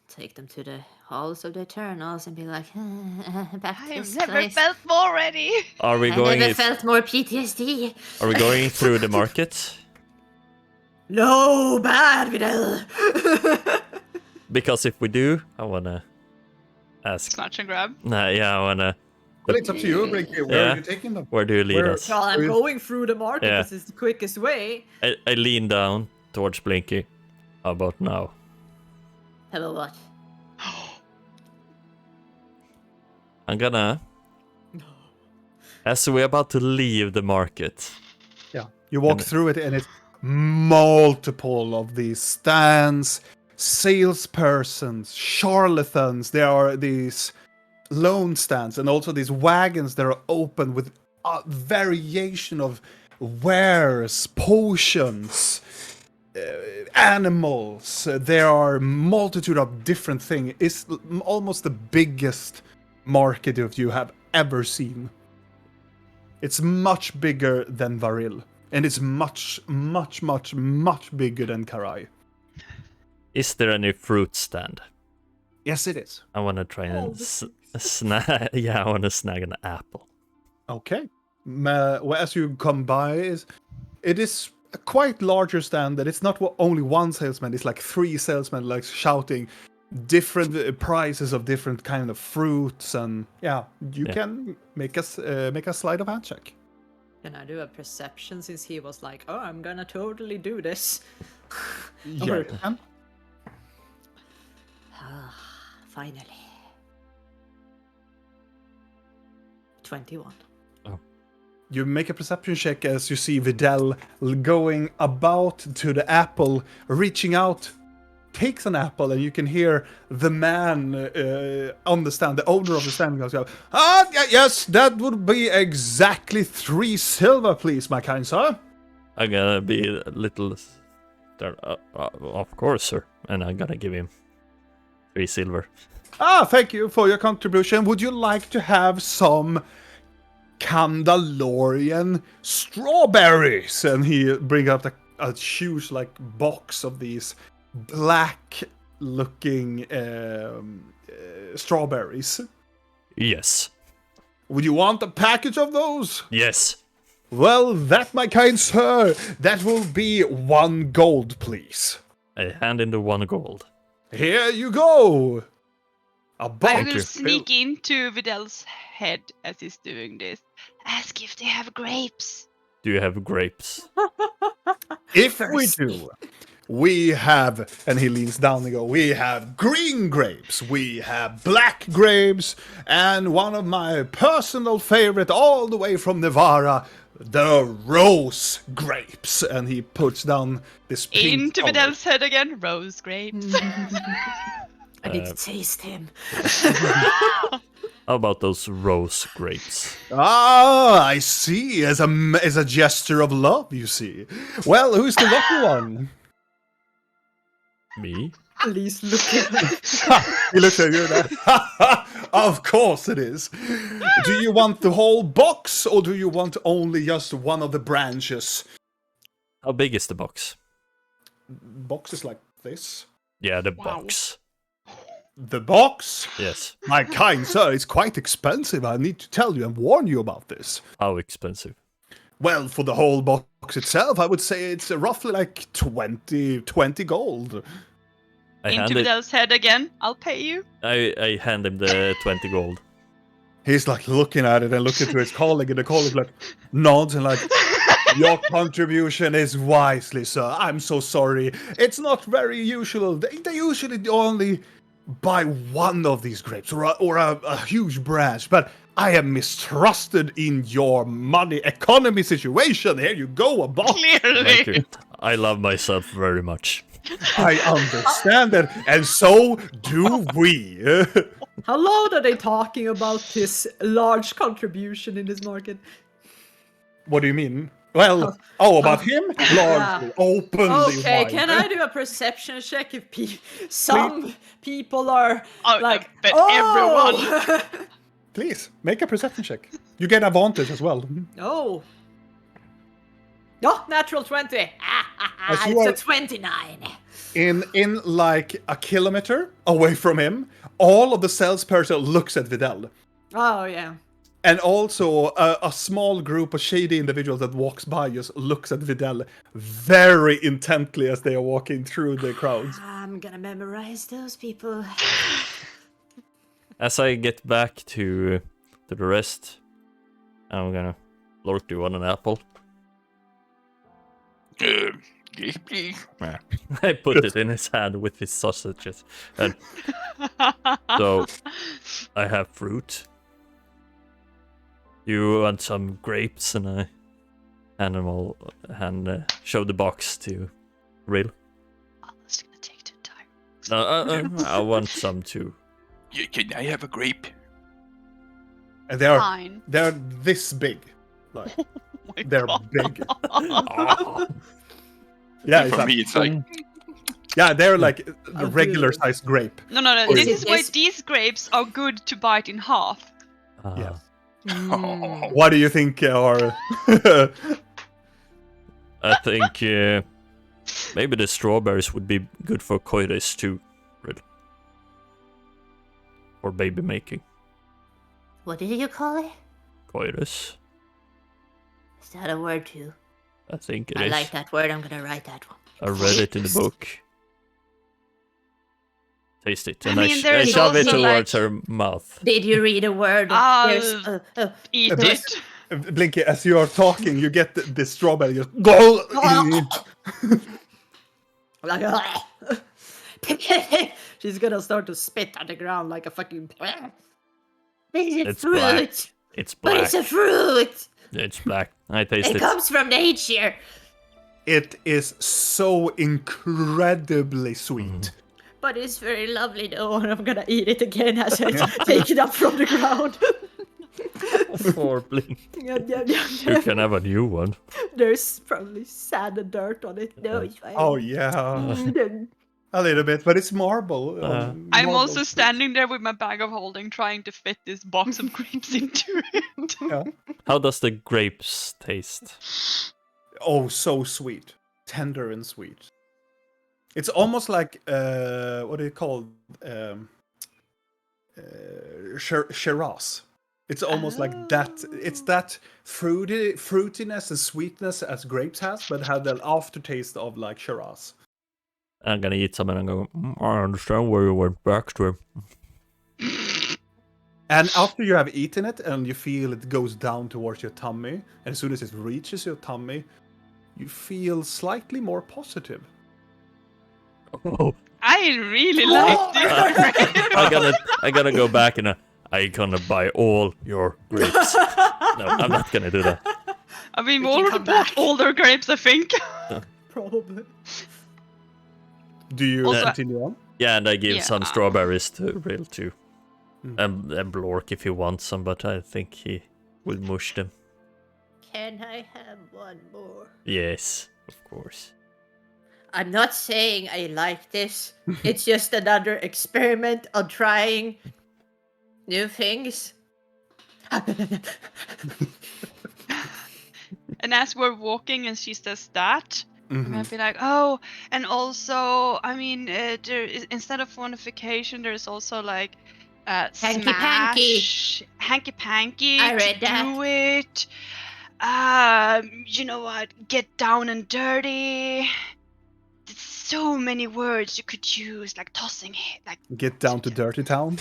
take them to the halls of the Eternals and be like, back to I've this never place. felt more ready. Are we I going? never felt more PTSD. Are we going through the market? No, bad, Vidal. Because if we do, I wanna ask. Snatch and grab. Nah, yeah, I wanna. Well, it's up to you, Blinky. Where Yeah. are you taking them? Where do you lead Where- us? Well, I'm Where- going through the market Yeah. because it's the quickest way. I lean down towards Blinky. How about now? How about what? I'm gonna. As we're about to leave the market, Yeah. You walk And- through it, and it's multiple of these stands, salespersons, charlatans. There are these loan stands, and also these wagons that are open with a variation of wares, potions, animals. There are multitude of different things. It's almost the biggest market that you have ever seen. It's much bigger than Varil, and it's much, much, much, much bigger than Karai. is there any fruit stand? Yes, it is. I wanna try and snag. Yeah, I wanna snag an apple. Okay. Well, as you come by, it is a quite larger stand that it's not only one salesman, it's like 3 salesmen like shouting different prices of different kind of fruits, and you Yeah. can make a sleight of hand check. Can I do a perception since he was like, oh, I'm gonna totally do this? Yeah, you can. Finally. 21. You make a perception check as you see Vidal going about to the apple, reaching out, takes an apple, and you can hear the man on the stand, the owner of the stand, goes, yes, that would be exactly 3 silver, please, my kind sir. I'm gonna be a little. Of course, sir. And I'm gonna give him 3 silver. Thank you for your contribution. Would you like to have some Kandalorian strawberries? And he brings up a huge box of these black-looking strawberries. Yes. Would you want a package of those? Yes. Well, that, my kind sir, that will be 1 gold, please. I hand in the 1 gold. Here you go. A I box. will you. sneak into Vidal's head as he's doing this. Ask if they have grapes. Do you have grapes? If we First. do, we have, and he leans down and go, we have green grapes, we have black grapes, and one of my personal favorite all the way from Navarra, the rose grapes. And he puts down this pink Into color. Vidal's head again. Rose grapes. I need to taste him. How about those rose grapes? Ah, I see. As a gesture of love, you see. Well, who's the lucky one? Me? Please look at me. He looks at you there. Of course it is. Do you want the whole box, or do you want only just one of the branches? How big is the box? Box is like this. Yeah, the Wow. box. The box? Yes. My kind sir, it's quite expensive. I need to tell you and warn you about this. How expensive? Well, for the whole box itself, I would say it's roughly like 20 gold. I Into hand it. Vidal's head again. I'll pay you. I hand him the 20 gold. He's like looking at it and looking to his colleague, and the colleague like nods and like, your contribution is wisely, sir. I'm so sorry. It's not very usual. They usually only buy one of these grapes or a huge branch, but I am mistrusted in your money economy situation. Here you go, a box. Clearly. Thank you. I love myself very much. I understand that, and so do we. How loud are they talking about his large contribution in this market? What do you mean? Well, about him? Largely, openly Okay, wide. can I do a perception check if some people are Oh, like, but oh! Please, make a perception check. You get advantage as well. Oh. Oh, natural 20. As you It's are- a 29. In like a kilometer away from him, all of the salesperson looks at Vidal. Oh, yeah. And also a small group of shady individuals that walks by just looks at Vidal very intently as they are walking through the crowds. I'm gonna memorize those people. As I get back to the rest, I'm gonna. Lord, do you want an apple? Yes, please. Yeah. I put it in his hand with his sausages. And so I have fruit. You want some grapes, and I hand them all, show the box to Kairil. Oh, that's gonna take too time. I want some too. Yeah, can I have a grape? And they're Fine. this big. Like Oh my they're God. big. Oh, Yeah, And it's for like, me, it's like, yeah, they're like I'll the do regular it. sized grape. No. Or This is is why this- these grapes are good to bite in half. Yes. Mm. What do you think are? I think maybe the strawberries would be good for coitus too, Kairil. Or baby making. What did you call it? Coitus, Is that a word too? I think it I is. like that word. I'm gonna write that one. I read it in the book. Taste it, and I, mean, I there's shove it also, towards like- her mouth. Did you read a word? I'll Eat But- it. Blinky, as you are talking, you get the strawberry. You just go eat. Like, she's gonna start to spit on the ground like a fucking. This is a It's fruit. black. It's But black. it's a fruit. It's black. I taste It it. comes from nature. It is so incredibly sweet. But it's very lovely though, and I'm gonna eat it again as I take it up from the ground. Or blink. Yeah. You can have a new one. There's probably sand and dirt on it. No, it's fine. Oh yeah, Mm. a little bit, but it's marble. I'm marble also fruit. standing there with my bag of holding, trying to fit this box of grapes into it. Yeah. How does the grapes taste? Oh, so sweet, tender and sweet. It's almost like what do you call Shiraz? It's almost like that. It's that fruitiness and sweetness as grapes has, but had the aftertaste of like Shiraz. I'm gonna eat some and I'm going, I understand where you went back to. And after you have eaten it and you feel it goes down towards your tummy, and as soon as it reaches your tummy, you feel slightly more positive. Oh, I really like this. I gotta go back and I gonna buy all your grapes. No, I'm not gonna do that. I mean, we We can already come bought back. all their grapes, I think. Probably. Do you Also- continue on? Yeah, and I give some Yeah. strawberries to Rill too. And Blork if he wants some, but I think he will mush them. Can I have one more? Yes, of course. I'm not saying I like this. It's just another experiment on trying new things. And as we're walking and she says that, I'm Mhm. gonna be like, oh, and also, I mean, instead of fortification, there's also like Hanky-panky. smash, hanky panky. I read to that. do it. You know what? Get down and dirty. There's so many words you could use, like tossing, like Get down to Dirty Town.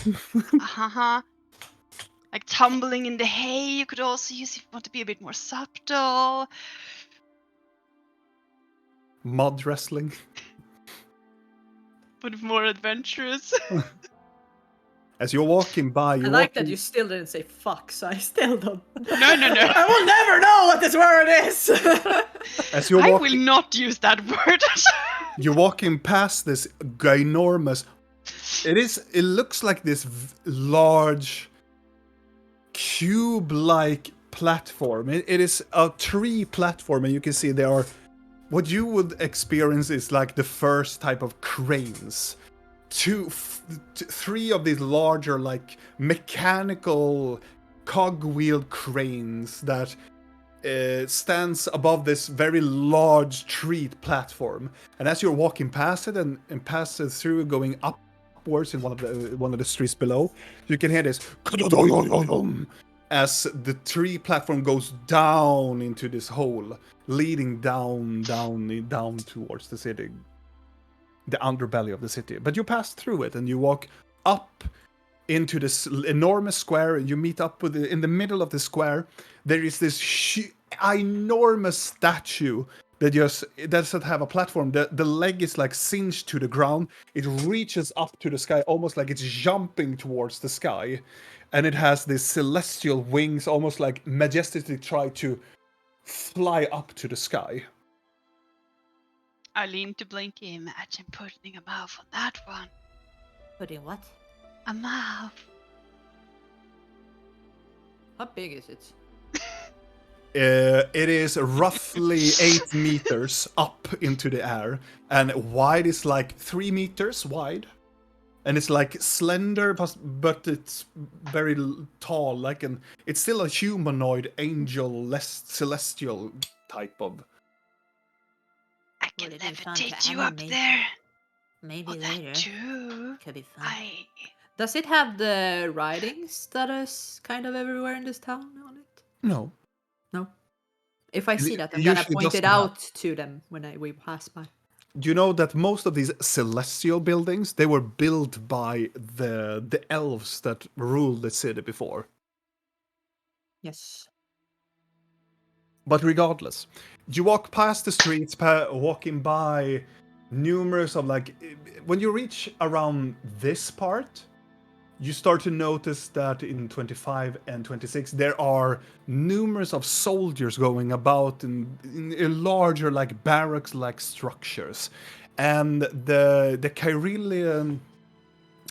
like tumbling in the hay. You could also use if you want to be a bit more subtle. Mud wrestling. But more adventurous. As you're walking by, I you're like walking... that you still didn't say fuck, so I still don't. No. I will never know what this word is! As you're I walking, will not use that word. you're walking past this ginormous. It looks like this large cube-like platform. It is a tree platform, and you can see there are what you would experience is like the first type of cranes. Three of these larger, like mechanical cog-wheeled cranes that stands above this very large tree platform. And as you're walking past it and pass it through, going upwards in one of the streets below, you can hear this as the tree platform goes down into this hole, leading down towards the city, the underbelly of the city. But you pass through it and you walk up into this enormous square, and you meet up with in the middle of the square. There is this enormous statue that doesn't have a platform. The leg is like singed to the ground. It reaches up to the sky, almost like it's jumping towards the sky, and it has these celestial wings, almost like majestically try to fly up to the sky. I lean to Blinky. Imagine putting a mouth on that one. Putting what? A mouth. How big is it? It is roughly 8 meters up into the air, and wide is like 3 meters wide. And it's like slender, but it's very tall. It's still a humanoid, angel, less celestial type of. I can Would it be fun to levitate you up animate there. Maybe Oh, later. that too. Could be fun. Does it have the writings that is kind of everywhere in this town on it? No. No. If I see It that, I'm gonna usually point it doesn't have. out to them when we pass by. Do you know that most of these celestial buildings, they were built by the elves that ruled the city before? Yes. But regardless, you walk past the streets, walking by numerous of when you reach around this part, you start to notice that in 25 and 26 there are numerous of soldiers going about in larger barracks-like structures, and the Kairilian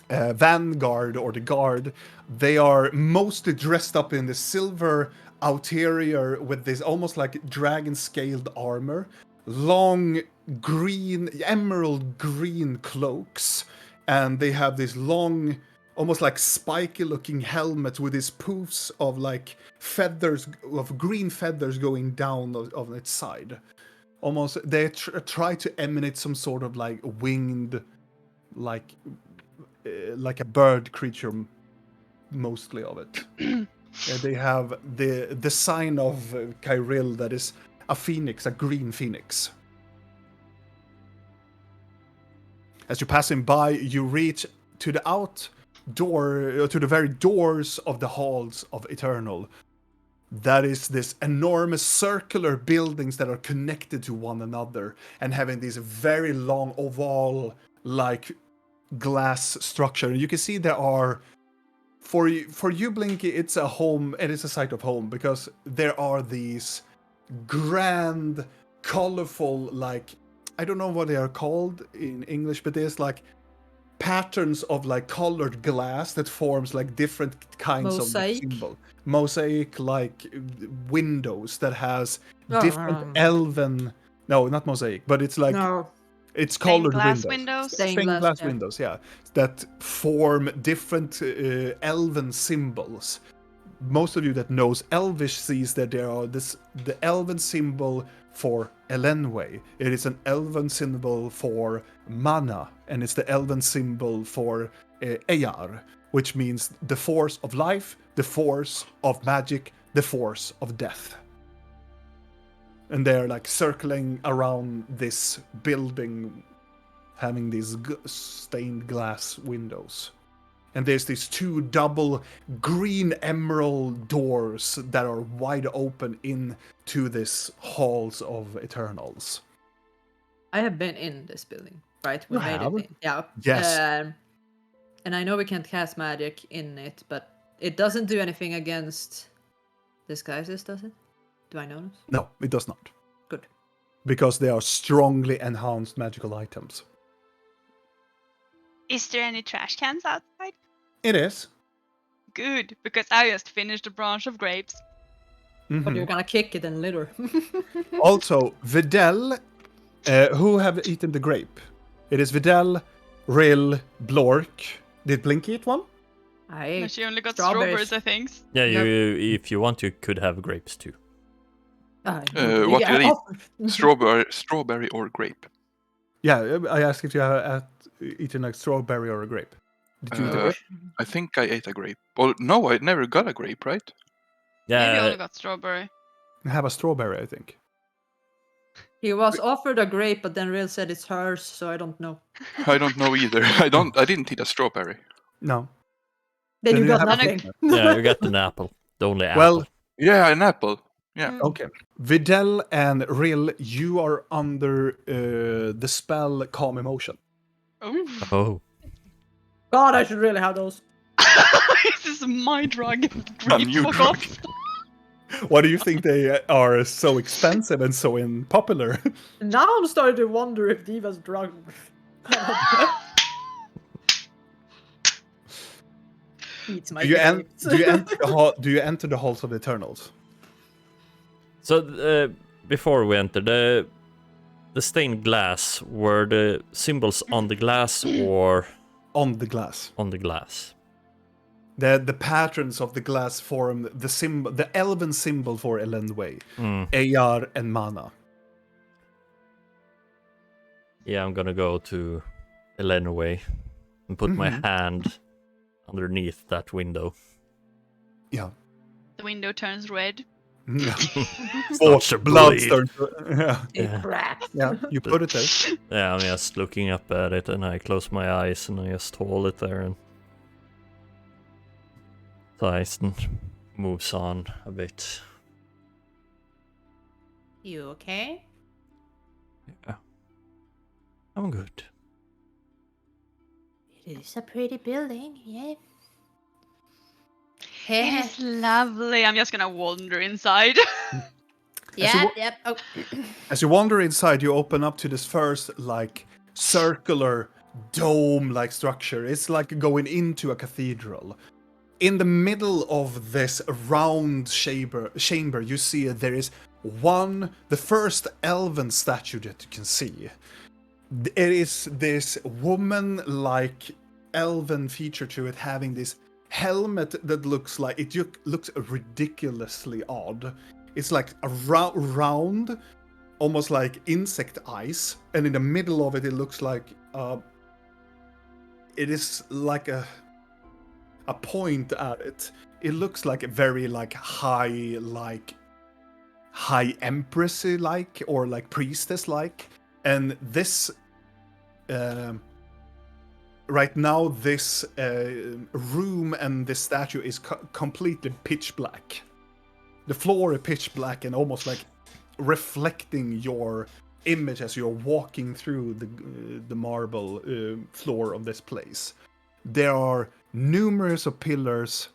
vanguard or the guard, they are mostly dressed up in the silver outerior with this almost like dragon scaled armor, long green, emerald green cloaks, and they have this long, almost like spiky looking helmets with these poofs of feathers, of green feathers going down on its side. Almost they try to emanate some sort of winged, like a bird creature, mostly of it. They have the sign of Kairil that is a phoenix, a green phoenix. As you're passing by, you reach to the outdoor, to the very doors of the halls of Eternal. That is this enormous circular buildings that are connected to one another and having this very long oval-like glass structure. And you can see there are, for you, Blinky, it's a home, it is a site of home, because there are these grand, colorful, like, I don't know what they are called in English, but there's like patterns of like colored glass that forms like different kinds Mosaic? of symbol. Mosaic, like windows that has Oh, different elven. No, not mosaic, but it's like No. it's Stained colored glass windows. windows. Stained glass, yeah. Windows, yeah, that form different elven symbols. Most of you that knows Elvish sees that there are the elven symbol for Elenway. It is an elven symbol for mana, and it's the elven symbol for Eyar, which means the force of life, the force of magic, the force of death. And they're like circling around this building, having these stained glass windows. And there's these two double green emerald doors that are wide open into this halls of Eternals. I have been in this building, right? We You made have? it in. Yeah. Yes. And I know we can't cast magic in it, but it doesn't do anything against disguises, does it? Do I notice? No, it does not. Good. Because they are strongly enhanced magical items. Is there any trash cans outside? It is. Good, because I just finished a branch of grapes. But you're gonna kick it and litter. Also, Videl, who have eaten the grape? It is Videl, Rill, Blork. Did Blinky eat one? No, she only got strawberries. strawberries, I think. Yeah, Yep. if you want, you could have grapes too. What did I eat? Strawberry or grape? Yeah, I asked if you have eaten a strawberry or a grape. Did you eat a grape? I think I ate a grape. Well, no, I never got a grape, right? Maybe I Yeah, only got strawberry. I have a strawberry, I think. He was offered a grape, but then Real said it's hers, so I don't know. I don't know either. I didn't eat a strawberry. No. Then you you got have a nothing. yeah, you got an apple. The only apple. Well, Yeah, an apple. Yeah. okay. Videl and Rill, you are under the spell Calm Emotion. Oh. Oh. God, I should really have those. This is my drug. A new Fuck drug. off. Why do you think they are so expensive and so popular? Now I'm starting to wonder if Diva's drug. Eats my Do you grapes. do you enter the halls of the Eternals? So before we enter the stained glass, were the symbols on the glass or On the glass. on the glass? The patterns of the glass form the elven symbol for Elendway, Eyar and Mana. Yeah, I'm gonna go to Elenway and put my hand underneath that window. Yeah. The window turns red. Starts to blood bleed. starts. Yeah. Yeah. Yeah. You put it there. Yeah, I'm just looking up at it and I close my eyes and I just hold it there and Tyson moves on a bit. You okay? Yeah. I'm good. It is a pretty building, yeah. It is lovely. I'm just gonna wander inside. Yep. Oh. As you wander inside, you open up to this first, like, circular dome-like structure. It's like going into a cathedral. In the middle of this round chamber, you see there is the first elven statue that you can see. It is this woman-like elven feature to it, having this helmet that looks ridiculously odd. It's like a round, almost like insect eyes, and in the middle of it, it looks like it is like a point at it. It looks like a very like high empressy like or like priestess like, and this right now this room and this statue is completely pitch black. The floor is pitch black and almost like reflecting your image as you're walking through the marble floor of this place. There are numerous of pillars,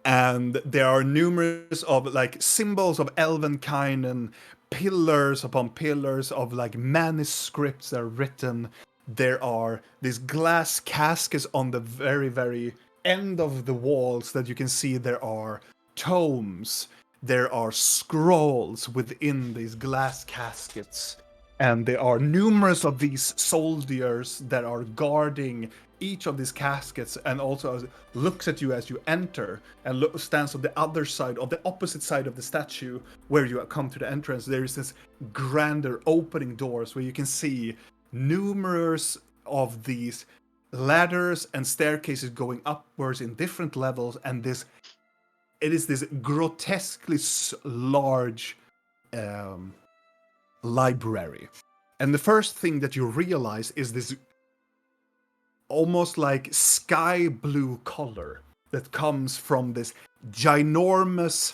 and there are numerous of like symbols of elvenkind and pillars upon pillars of like manuscripts that are written. There are these glass caskets on the very, very end of the walls that you can see. There are tomes, there are scrolls within these glass caskets, and there are numerous of these soldiers that are guarding each of these caskets, and also looks at you as you enter, and stands on the other side, of the opposite side of the statue, where you come to the entrance. There is this grander opening doors where you can see numerous of these ladders and staircases going upwards in different levels, and it is this grotesquely large library. And the first thing that you realize is this almost like sky blue color that comes from this ginormous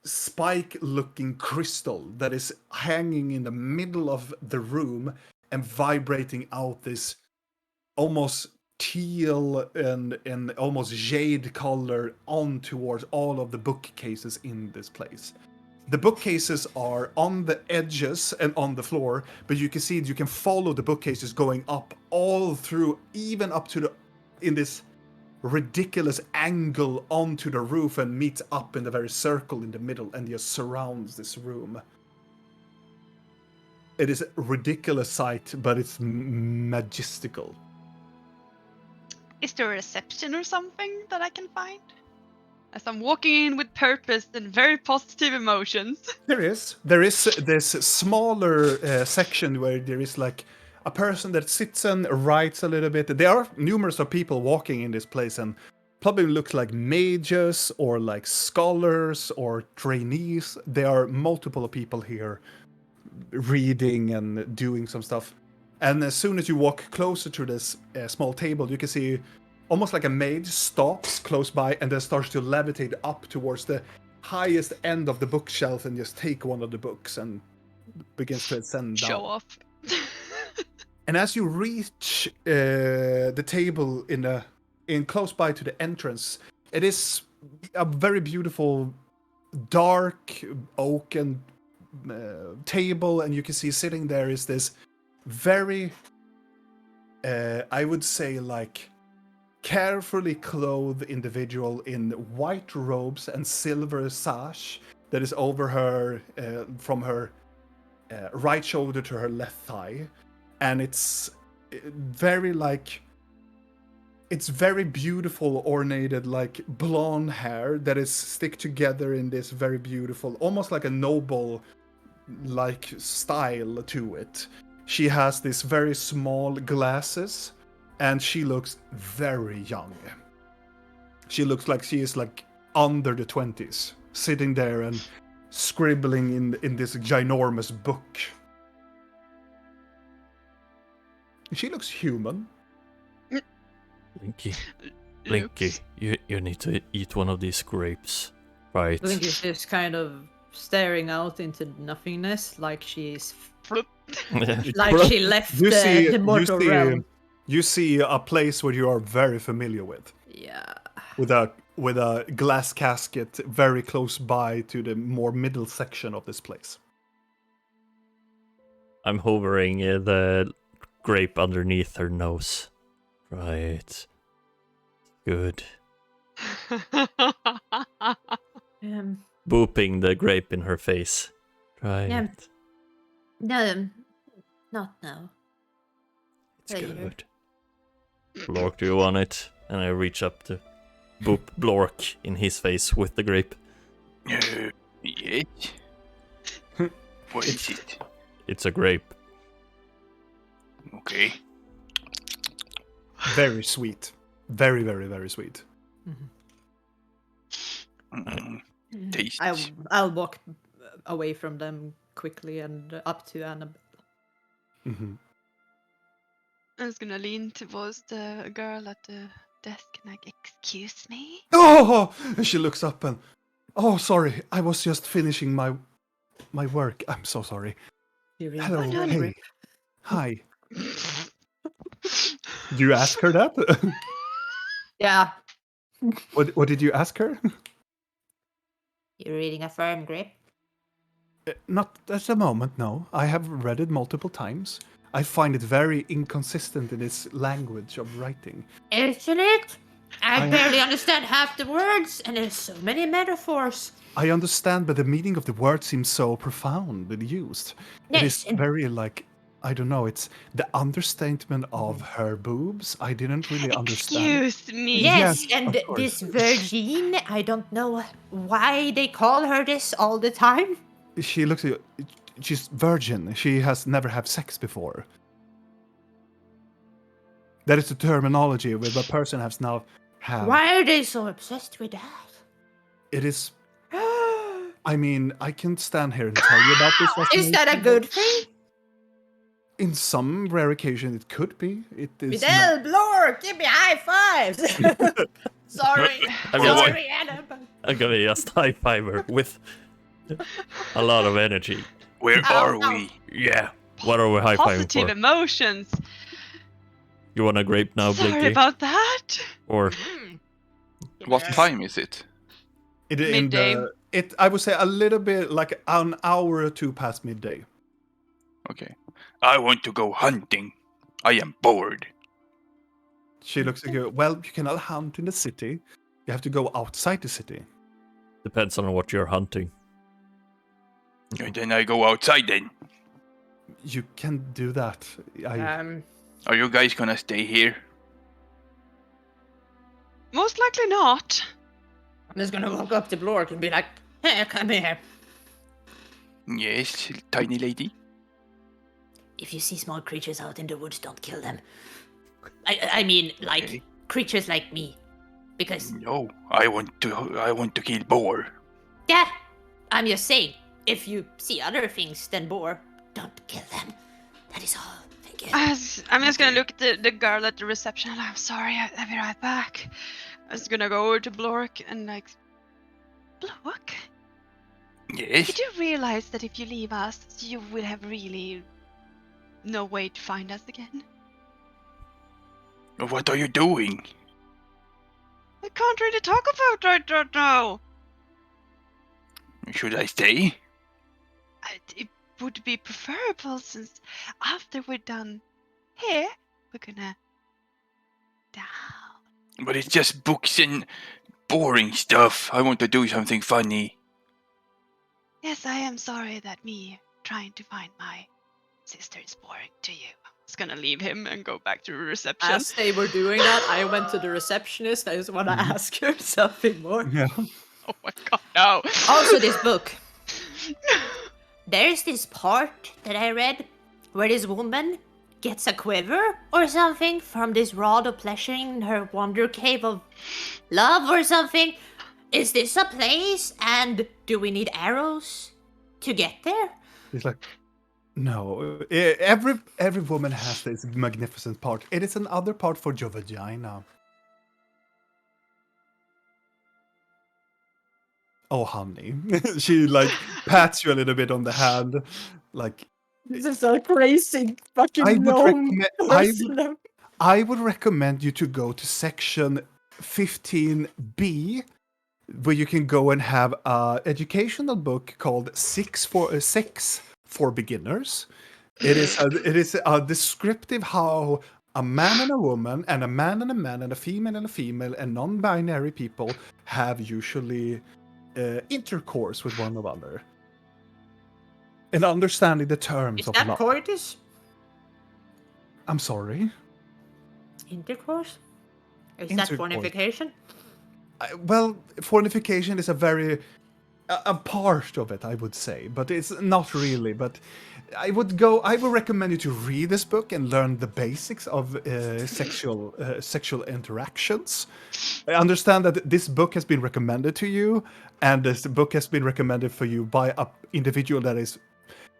spike looking crystal that is hanging in the middle of the room and vibrating out this almost teal and almost jade color on towards all of the bookcases in this place. The bookcases are on the edges and on the floor, but you can see you can follow the bookcases going up all through, even up to in this ridiculous angle onto the roof, and meets up in the very circle in the middle and just surrounds this room. It is a ridiculous sight, but it's majestical. Is there a reception or something that I can find? As I'm walking in with purpose and very positive emotions. There is this smaller section where there is like a person that sits and writes a little bit. There are numerous of people walking in this place, and probably looks like mages or like scholars or trainees. There are multiple people here reading and doing some stuff. And as soon as you walk closer to this small table, you can see almost like a mage stops close by and then starts to levitate up towards the highest end of the bookshelf and just take one of the books and begins to ascend down. Show off. And as you reach the table in close by to the entrance, it is a very beautiful dark oaken table, and you can see sitting there is this very I would say like carefully clothed individual in white robes and silver sash that is over her from her right shoulder to her left thigh, and it's very beautiful ornated like blonde hair that is stick together in this very beautiful, almost like a noble like style to it. She has these very small glasses, and she looks very young. She looks like she is like under the 20s, sitting there and scribbling in this ginormous book. She looks human. Blinky, you need to eat one of these grapes, right? Blinky's just kind of staring out into nothingness, like she's like she left the mortal realm. You see a place where you are very familiar with. Yeah. With a glass casket very close by to the more middle section of this place. I'm hovering the grape underneath her nose. Right. Good. Booping the grape in her face. Right. Yeah. No, not now. It's Later. good. Blork, do you want it? And I reach up to boop Blork in his face with the grape. Yes. What is it? It's a grape. Okay. very sweet. Very, very, very sweet. Tasty. I'll walk away from them quickly and up to Annabelle. Hmm. I'm just gonna lean towards the girl at the desk and like, excuse me? Oh! And she looks up and, oh, sorry, I was just finishing my work. I'm so sorry. Hello, no, hey, hi. Do you ask her that? Yeah. What did you ask her? You're reading a firm grip? Not at the moment, no. I have read it multiple times. I find it very inconsistent in its language of writing. Isn't it? I I- barely understand half the words, and there's so many metaphors. I understand, but the meaning of the word seems so profound and used. It is Yes, and- very like, I don't know, it's the understatement of her boobs. I didn't really understand. Excuse me. Yes, Yes, and of course. this Virgin, I don't know why they call her this all the time. She looks at you, she's virgin. She has never had sex before. That is the terminology with a person has now had. Why are they so obsessed with that? It is. I mean, I can stand here and tell you about this. Is that a fascination, good but thing? In some rare occasion, it could be. It is. not- Fidel, Blor, give me high fives! Sorry. I'm just- Sorry, Annabelle. I'm gonna just high five her with a lot of energy. Where Ow, are ow. we? Yeah. What are we high fiving Positive for? emotions. You want a grape now, Sorry Blinky? about that. Or What time is it? It, in Midday. I would say a little bit like an hour or two past midday. Okay. I want to go hunting. I am bored. She looks at you. Well, you cannot hunt in the city. You have to go outside the city. depends on what you're hunting. And then I go outside then. You can do that. Are you guys gonna stay here? Most likely not. I'm just gonna walk up to Blork and be like, hey, come here. Yes, tiny lady. If you see small creatures out in the woods, don't kill them. I mean, like, Okay. creatures like me. Because, No, I want to kill boar. yeah, I'm just saying, if you see other things than boar, don't kill them. That is all. Thank you. I'm just gonna Okay. look at the girl at the reception. And I'm sorry, I'll be right back. I'm just gonna go over to Blork and like, Blork, Yes. did you realize that if you leave us, you will have really no way to find us again? What are you doing? I can't really talk about right now. Should I stay? It would be preferable since after we're done here, we're gonna down. But it's just books and boring stuff. I want to do something funny. Yes, I am sorry that me trying to find my sister is boring to you. I was gonna leave him and go back to the reception. As they were doing that, I went to the receptionist. I just want to ask her something more. Yeah. Oh my god, no. Also, this book. There's this part that I read where this woman gets a quiver or something from this rod of pleasure in her wonder cave of love or something. Is this a place? And do we need arrows to get there? He's like, no. Every woman has this magnificent part. It is another part for your vagina. Oh, honey. She like pats you a little bit on the hand, like This is a crazy fucking I would gnome recommend- person. I would recommend you to go to section 15B, where you can go and have an educational book called Six for Beginners. It is a descriptive how a man and a woman and a man and a man and a female and non-binary people have usually intercourse with one another. And understanding the terms Is of that love. coitus? I'm sorry. Intercourse? Is that Intercourse. fornication? Well, fornication is a very a part of it, I would say, but it's not really. But I would recommend you to read this book and learn the basics of sexual interactions. I understand that this book has been recommended to you, and this book has been recommended for you by an individual that is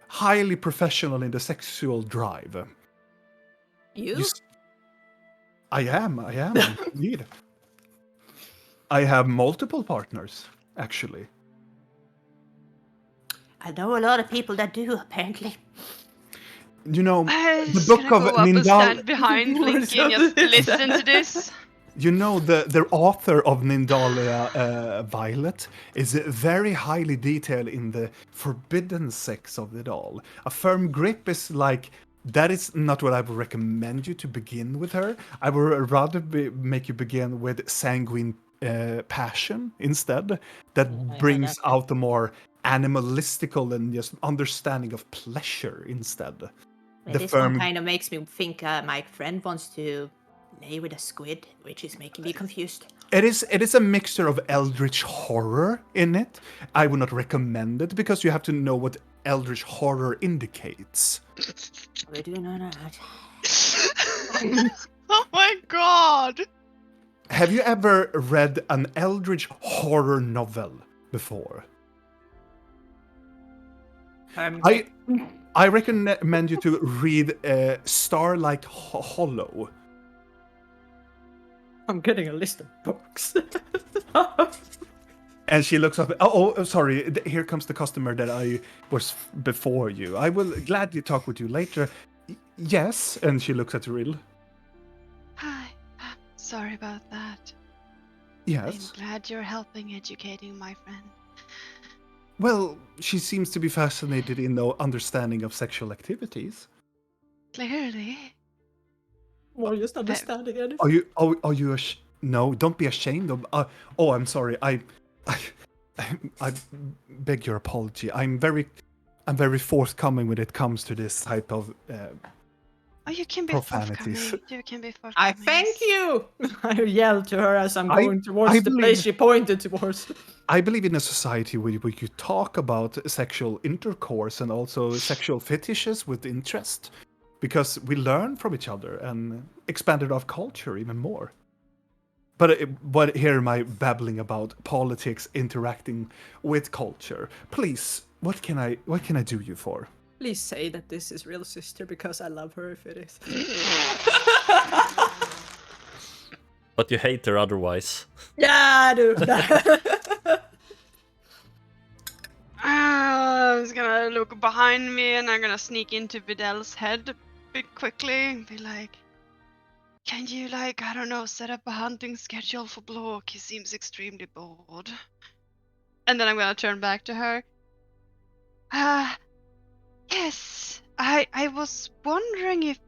highly professional in the sexual drive. You? I am indeed. I have multiple partners, actually. I know a lot of people that do, apparently. You know, I'm the just book gonna of go up and Nindal. stand behind blinking, just listen to this. You know, the author of Nindalia Violet is very highly detailed in the forbidden sex of it all. A firm grip is like, that is not what I would recommend you to begin with her. I would rather make you begin with sanguine passion instead. That brings out the more animalistical and just understanding of pleasure instead. Well, this one kind of makes me think my friend wants to lay with a squid, which is making me confused. It is a mixture of eldritch horror in it. I would not recommend it because you have to know what eldritch horror indicates. We do know that. Oh my god! Have you ever read an eldritch horror novel before? I recommend you to read Starlight Hollow. I'm getting a list of books. And she looks up. Oh, sorry. Here comes the customer that I was before you. I will gladly talk with you later. Yes. And she looks at Rill. Hi. Sorry about that. Yes. I'm glad you're helping educating my friend. Well, she seems to be fascinated in the understanding of sexual activities. Clearly. Well, just understanding anything. Are you no, don't be ashamed of. Oh, I'm sorry. I beg your apology. I'm very forthcoming when it comes to this type of Oh, you can be profanities. forthcoming. You can be forthcoming. I thank you! I yell to her as I'm going towards I the believe- place she pointed towards. I believe in a society where you talk about sexual intercourse and also sexual fetishes with interest, because we learn from each other and expanded our culture even more. But here am I babbling about politics interacting with culture. Please, what can I do you for? Please say that this is real sister because I love her if it is. But you hate her otherwise. Yeah, I do. I'm just gonna look behind me and I'm gonna sneak into Videl's head a bit quickly and be like, can you, like, I don't know, set up a hunting schedule for Blork? He seems extremely bored. And then I'm gonna turn back to her. Yes, I was wondering if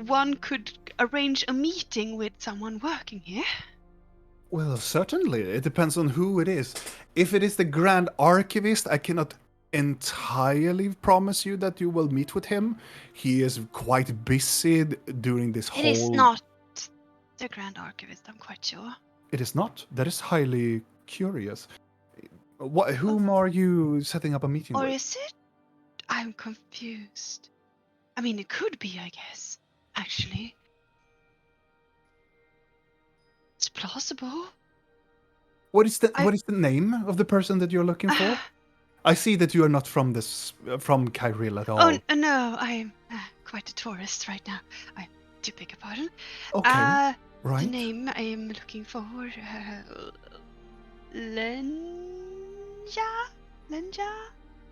one could arrange a meeting with someone working here. Well, certainly. It depends on who it is. If it is the Grand Archivist, I cannot entirely promise you that you will meet with him. He is quite busy during this whole... It is not the Grand Archivist, I'm quite sure. It is not? That is highly curious. Whom are you setting up a meeting Or with? is it? I'm confused. I mean, it could be, I guess. Actually. It's plausible. What is the name of the person that you're looking for? I see that you are not from Kairil at all. Oh, no, I'm quite a tourist right now. I do beg your pardon. Okay, right. The name I am looking for, Lenja?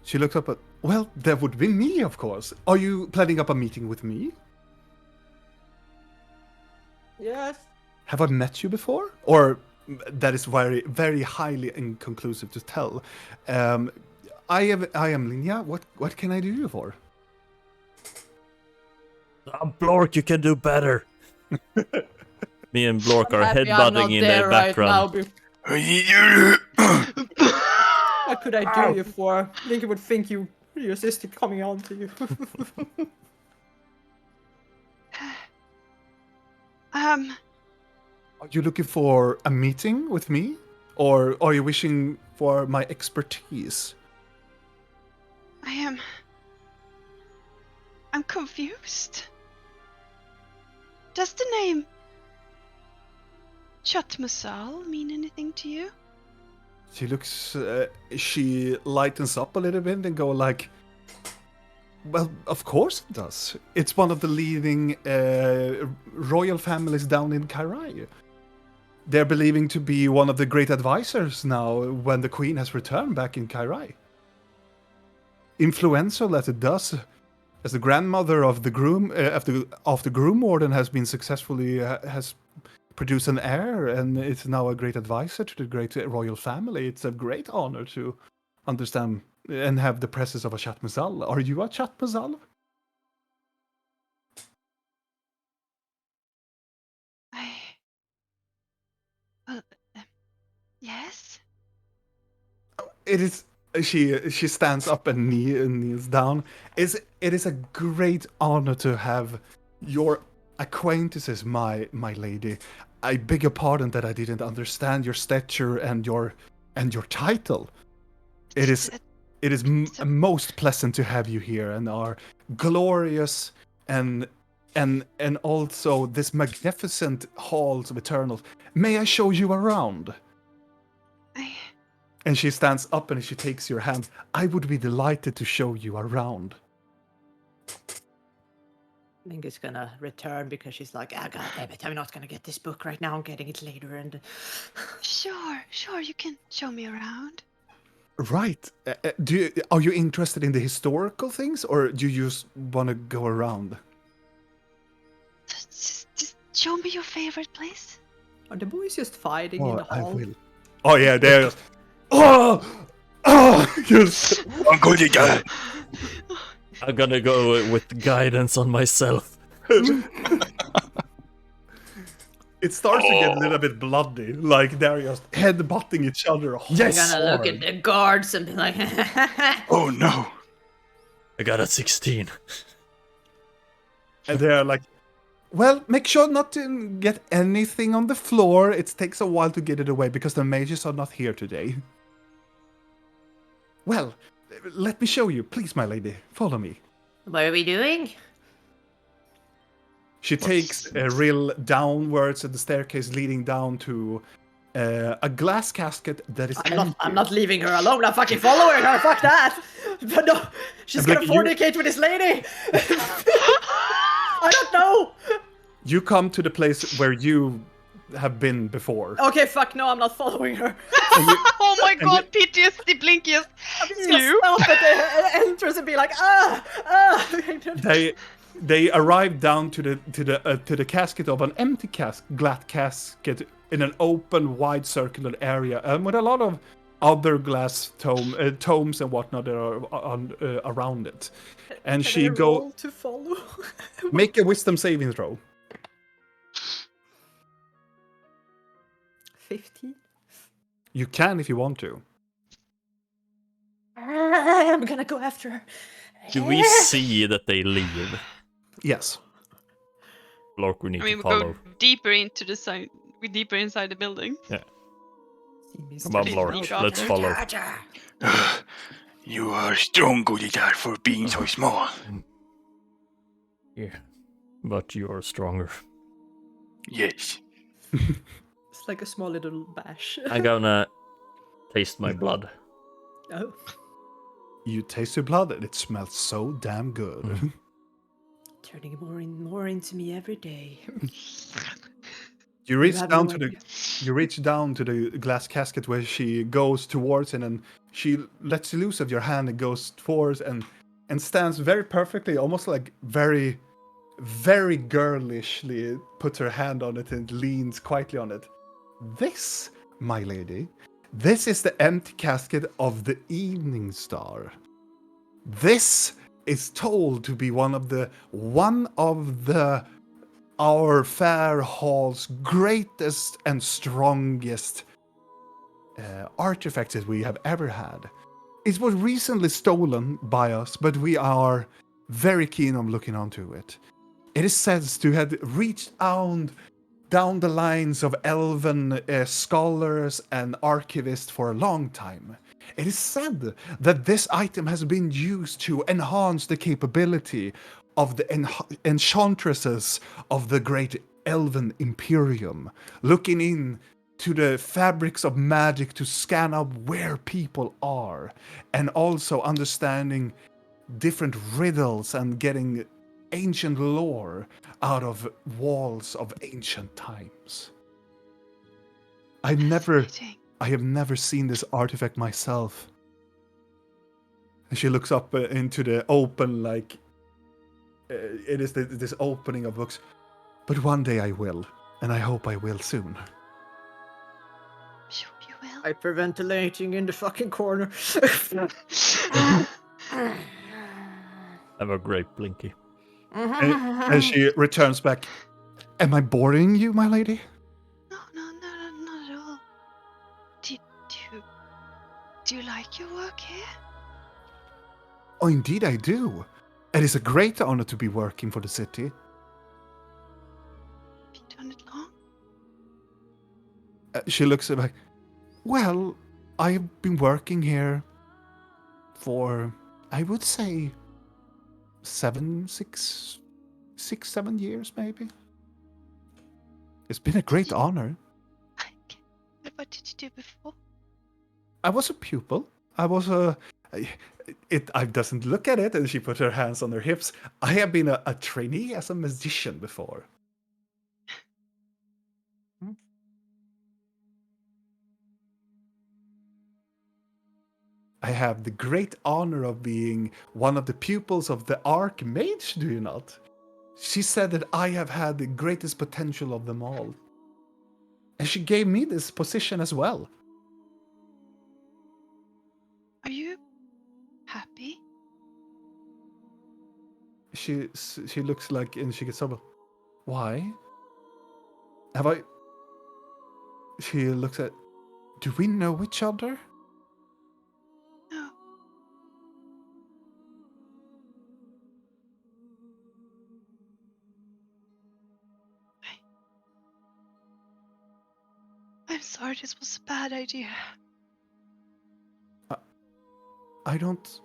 She looks up at... Well, that would be me, of course. Are you planning up a meeting with me? Yes. Have I met you before? Or that is very, very highly inconclusive to tell. I am Linja. What can I do you for? Blork, you can do better. Me and Blork are Happy I'm not headbutting in there the right now. background. What could I do you for? I think you would think your sister coming on to you. Are you looking for a meeting with me? Or are you wishing for my expertise? I'm confused. Does the name Chatmusal mean anything to you? She looks, she lightens up a little bit and go like, well, of course it does. It's one of the leading royal families down in Kairil. They're believing to be one of the great advisors now when the queen has returned back in Kairil. Influential as it does, as the grandmother of the groom of the groom warden has been successfully has produced an heir, and it's now a great advisor to the great royal family. It's a great honor to understand and have the presence of a Chatmusal. Are you a Chatmusal? Well, yes. It is. She stands up and kneels down. It is a great honor to have your acquaintances, my lady. I beg your pardon that I didn't understand your stature and your title. It is most pleasant to have you here, and our glorious and also this magnificent halls of Eternals. May I show you around? And she stands up and she takes your hand. I would be delighted to show you around. I think it's gonna return because she's like, ah, god damn it, I'm not gonna get this book right now. I'm getting it later. And Sure, you can show me around. Right. Are you interested in the historical things, or do you just want to go around? Just show me your favorite place. are the boys just fighting in the hall? I will. Oh yeah, they're just. Yes. I'm going to die. I'm gonna go with guidance on myself. It starts to get a little bit bloody, like they're just headbutting each other. Yes. I'm gonna look at the guards and be like, Oh no. I got a 16. And they're like, well, make sure not to get anything on the floor. It takes a while to get it away because the mages are not here today. Well, let me show you. Please, my lady, follow me. What are we doing? She takes a reel downwards at the staircase leading down to a glass casket that is empty. I'm not leaving her alone. I'm fucking following her. Fuck that. But no, she's gonna fornicate with this lady. I don't know. You come to the place where you have been before. Okay, fuck no, I'm not following her. Oh my god, PTSD blinkiest. I'm just gonna stop at the entrance and be like, They arrive down to the casket of an empty glass casket in an open, wide, circular area, with a lot of other glass tomes and whatnot that are around it. And Can she I roll to follow? make a wisdom saving throw. 15. You can if you want to. I'm gonna go after her. Do we see that they leave? Yes. Lork, we need I mean, to we follow. go deeper into the side. We're deeper inside the building. Yeah. See Come on, Mr. Lork, Snow. let's follow. You are strong, Gullitar, for being so small. Yeah. But you are stronger. Yes. It's like a small little bash. I'm gonna taste my blood. Oh. You taste your blood and it smells so damn good. Turning more into me every day. You reach have down no to idea. you reach down to the glass casket where she goes towards it, and she lets loose of your hand and goes towards and stands very perfectly, almost like very, very girlishly, puts her hand on it and leans quietly on it. This, my lady, this is the empty casket of the Evening Star. This is told to be one of the our fair hall's greatest and strongest artifacts that we have ever had. It was recently stolen by us, but we are very keen on looking onto it. It is said to have reached out down the lines of elven scholars and archivists for a long time. It is said that this item has been used to enhance the capability of the enchantresses of the great elven imperium, looking in to the fabrics of magic to scan out where people are, and also understanding different riddles and getting ancient lore out of walls of ancient times. I have never seen this artifact myself. And she looks up into the open, it is this opening of books. But one day I will, and I hope I will soon. Sure you will. Hyperventilating in the fucking corner. Have a great Blinky. And she returns back. Am I boring you, my lady? No, not at all. Do you like your work here? Oh, indeed I do. It is a great honor to be working for the city. Have you done it long? She looks back. Well, I've been working here for, I would say, 7 years, maybe. It's been a great honor. What did you do before? I was a pupil. I doesn't look at it, and she put her hands on her hips. I have been a trainee as a magician before. I have the great honor of being one of the pupils of the Archmage, do you not? She said that I have had the greatest potential of them all. And she gave me this position as well. Are you happy? She looks like, and she gets up. Why? Have I... She looks at... Do we know each other? No. I'm sorry, this was a bad idea. I don't...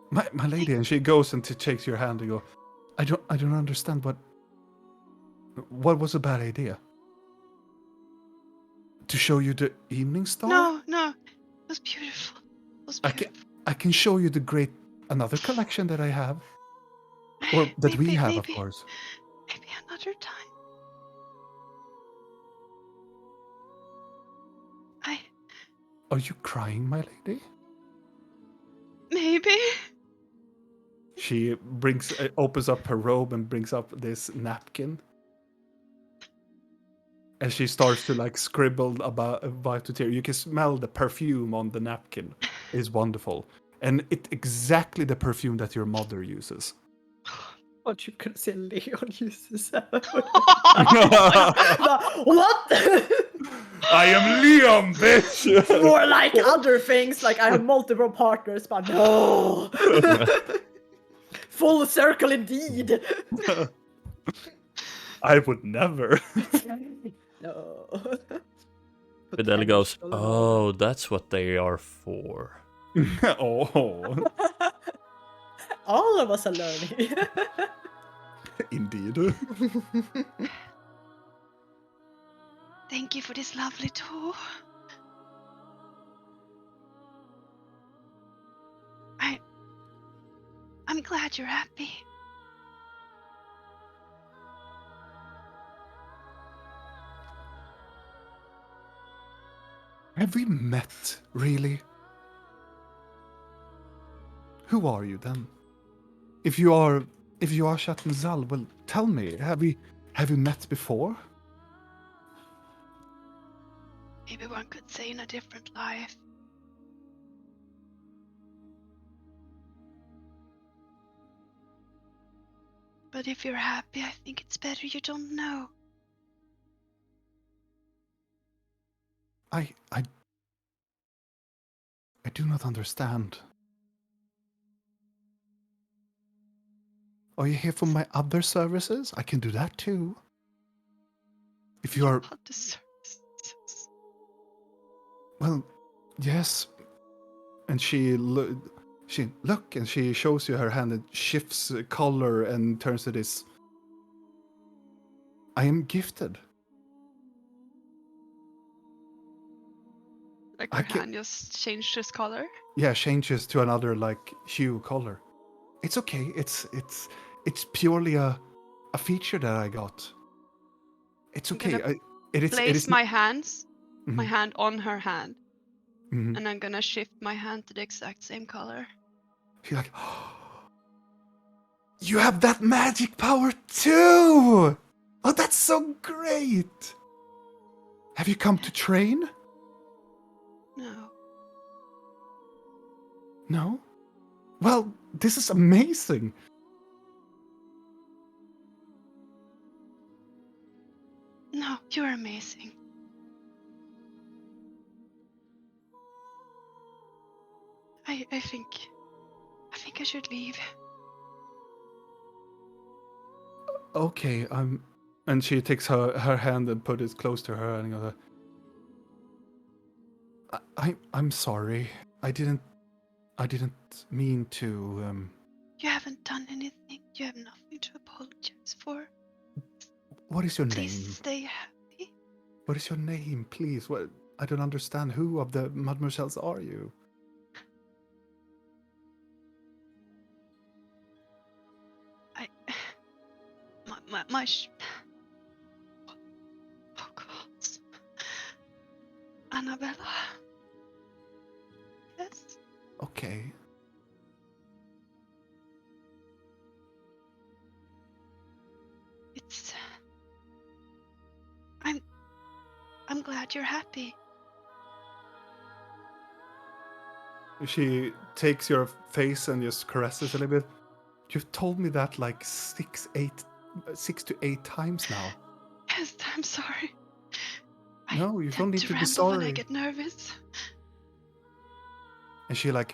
My lady, and she goes and takes your hand and go, I don't understand what was a bad idea? To show you the evening star? No. It was beautiful. It was beautiful. I can show you another collection that I have. Or that we have, of course. Maybe another time. Are you crying, my lady? Maybe. She opens up her robe and brings up this napkin. And she starts to scribble about to tear. You can smell the perfume on the napkin. It's wonderful. And it's exactly the perfume that your mother uses. What you could say Leon uses. What? I am Leon, bitch! More like other things, like I have multiple partners, but no! Full circle indeed! I would never. No. Fidel goes, oh, that's what they are for. Oh. All of us are learning. Indeed. Thank you for this lovely tour. I'm glad you're happy. Have we met, really? Who are you then? If you are Shatten Zal, well, tell me, have we met before? Maybe one could say in a different life. But if you're happy, I think it's better you don't know. I do not understand. Are you here for my other services? I can do that too. if you're Blood deserves this. well, yes. And she look, and she shows you her hand and shifts color and turns to this. I am gifted. Like I her can- hand just changed his color. Yeah, changes to another like hue color. It's okay. It's purely a feature that I got. It's I'm okay. gonna It is Place my hands, my Mhm. hand on her hand, Mhm. and I'm gonna shift my hand to the exact same color. She's like, you have that magic power too! Oh, that's so great! Have you come to train? No. No? Well, this is amazing. No, you're amazing. I think I should leave. Okay, and she takes her hand and put it close to her and goes, I'm sorry. I didn't mean to. You haven't done anything. You have nothing to apologize for. What is your Please name? stay happy. What is your name, please? What? I don't understand. Who of the mademoiselles are you? I my oh God. Annabella. Yes. Okay. It's I'm glad you're happy. She takes your face and just caresses a little bit. You've told me that like 6 to 8 times now. Yes, I'm sorry. No, you don't tend need to be ramble when I sorry. get nervous. And she like,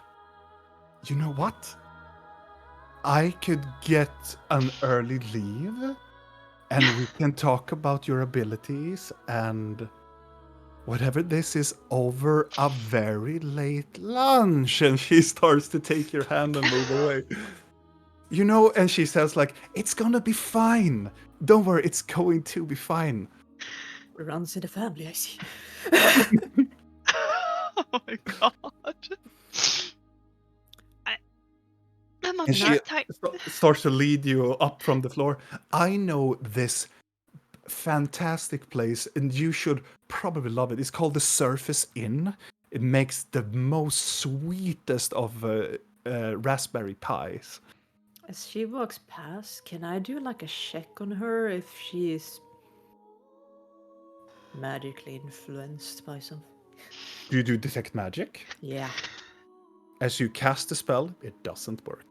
you know what? I could get an early leave and we can talk about your abilities and whatever this is over a very late lunch. And she starts to take your hand and move away. You know, and she says like, it's gonna be fine. Don't worry, it's going to be fine. It runs in the family, I see. Oh my God. I'm And she tight. starts to lead you up from the floor. I know this fantastic place, and you should probably love it. It's called the Surface Inn. It makes the most sweetest of raspberry pies. As she walks past, can I do like a check on her if she's magically influenced by something? Do you do detect magic? Yeah. As you cast the spell, it doesn't work.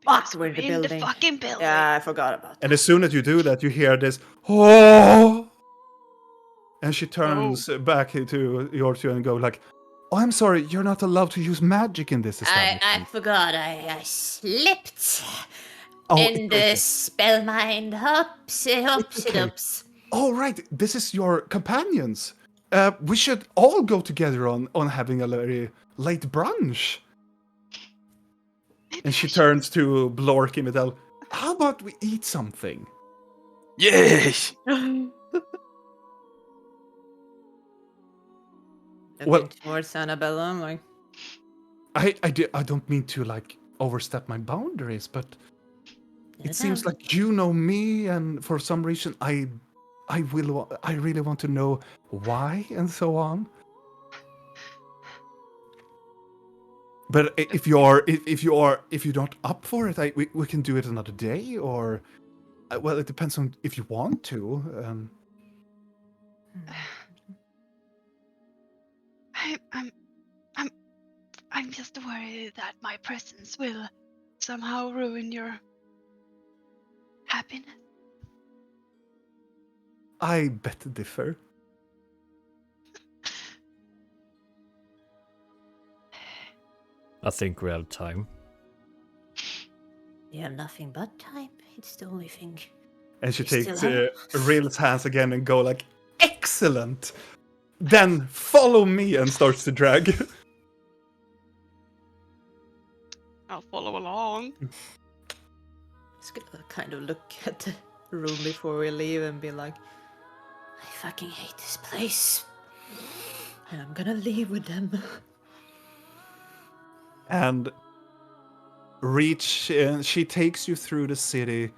Fuck, Because we're in the the building. fucking building. Yeah, I forgot about that. And as soon as you do that, you hear this, oh! And she turns back to your two and go like, oh, I'm sorry, you're not allowed to use magic in this establishment. I forgot. I slipped Oh, in the spellmind. Hopsy, okay. dops. Oh, right, this is your companions. We should all go together on having a very late brunch. And she turns to Blork and Vidal. How about we eat something? Yes! Looking towards Annabella, I'm like, I don't mean to like overstep my boundaries, but it seems down. like you know me, and for some reason I really want to know why and so on. But if you're not up for it, we can do it another day, or well, it depends on if you want to. I'm just worried that my presence will somehow ruin your happiness. I bet differ. I think we have time. You have nothing but time. It's the only thing. And she We still takes have- Ril's hands again and go like, Excellent! Then follow me, and starts to drag. I'll follow along. Just gonna kind of look at the room before we leave and be like, I fucking hate this place. and I'm gonna leave with them. And she takes you through the city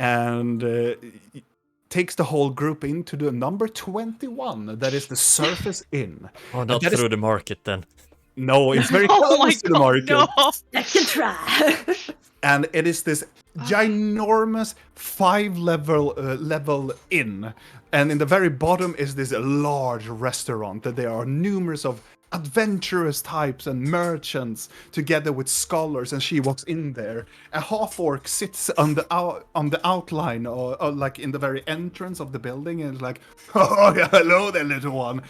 and takes the whole group into the number 21, that is the Surface Inn. Oh, not that is- through the market then. No, it's very Oh my close to the market. god, no! Second try. And it is this ginormous 5-level inn, and in the very bottom is this large restaurant that there are numerous of adventurous types and merchants together with scholars, and she walks in there. A half-orc sits on the outline or like in the very entrance of the building, and is like, oh yeah, hello there, little one.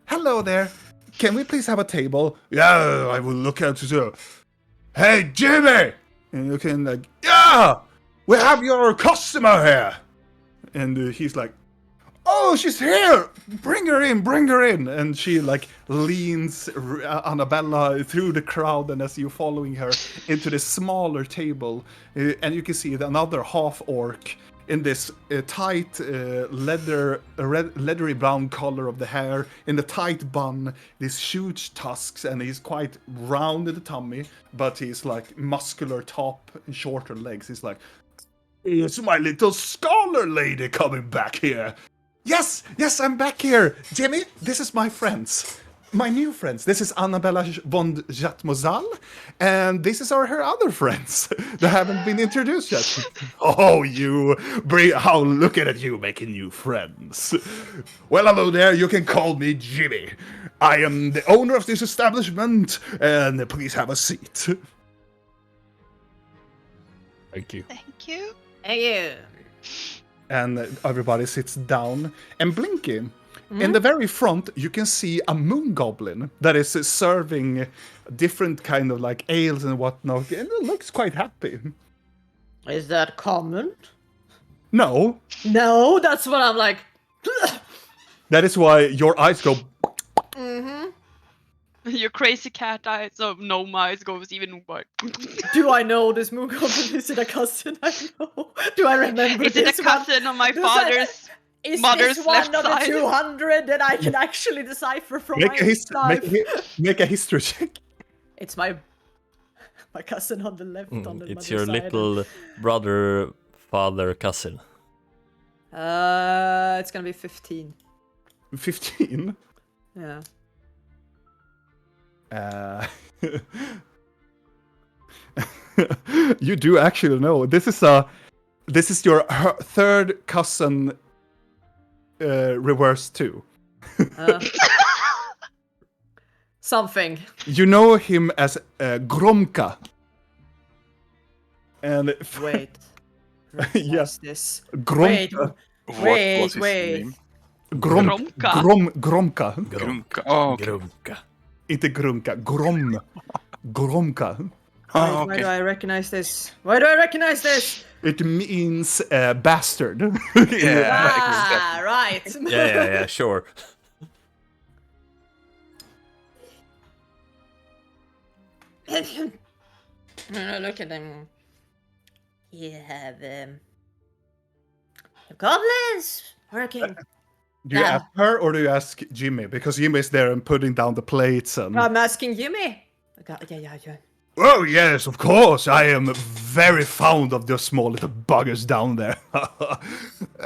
Hello there. Can we please have a table? Yeah, I will look at you. Hey, Jimmy! And you can like, yeah, we have your customer here. And he's like, oh, she's here. Bring her in. And she like leans Annabella through the crowd, and as you're following her into this smaller table, and you can see another half orc in this tight leathery brown color of the hair, in the tight bun, these huge tusks, and he's quite round in the tummy, but he's like muscular top and shorter legs. He's like, it's my little scholar lady coming back here. Yes, I'm back here. Jimmy, this is my friends. My new friends. This is Annabella von Jatmozal, and this is her other friends that haven't been introduced yet. Oh, look at you making new friends. Well, hello there. You can call me Jimmy. I am the owner of this establishment, and please have a seat. Thank you. Thank you. Thank you. And everybody sits down, and Blinky, in the very front, you can see a moon goblin that is serving different kind of like ales and whatnot, and it looks quite happy. Is that common? No, No, that's what I'm like. that is why your eyes go. Your crazy cat eyes, gnome eyes goes even worse. Do I know this moon goblin? Is it a cousin I know? Do I remember Is this it a cousin on my father's? Is mother's this one left of the side? 200 that I can actually decipher from my life? Make a history check. It's my cousin on the left. On the It's mother's your side. little brother, father, cousin. It's gonna be 15. 15. Yeah. You do actually know. This is your third cousin reversed too. Something. You know him as Gromka. And Wait. Yes. This. Gromka. Wait, What was his wait. name? Gromka. Gromka. Grunka. Oh, okay. Grunka. Inte Gromka. Gromka. Oh, Why okay. do I recognize this? Why do I recognize this? It means bastard. Yeah. Ah, right. Yeah, sure. Look at them. You have goblins working. Do you ask her or do you ask Jimmy? Because Jimmy is there and putting down the plates and. I'm asking Jimmy. Yeah. Oh yes, of course. I am very fond of those small little buggers down there.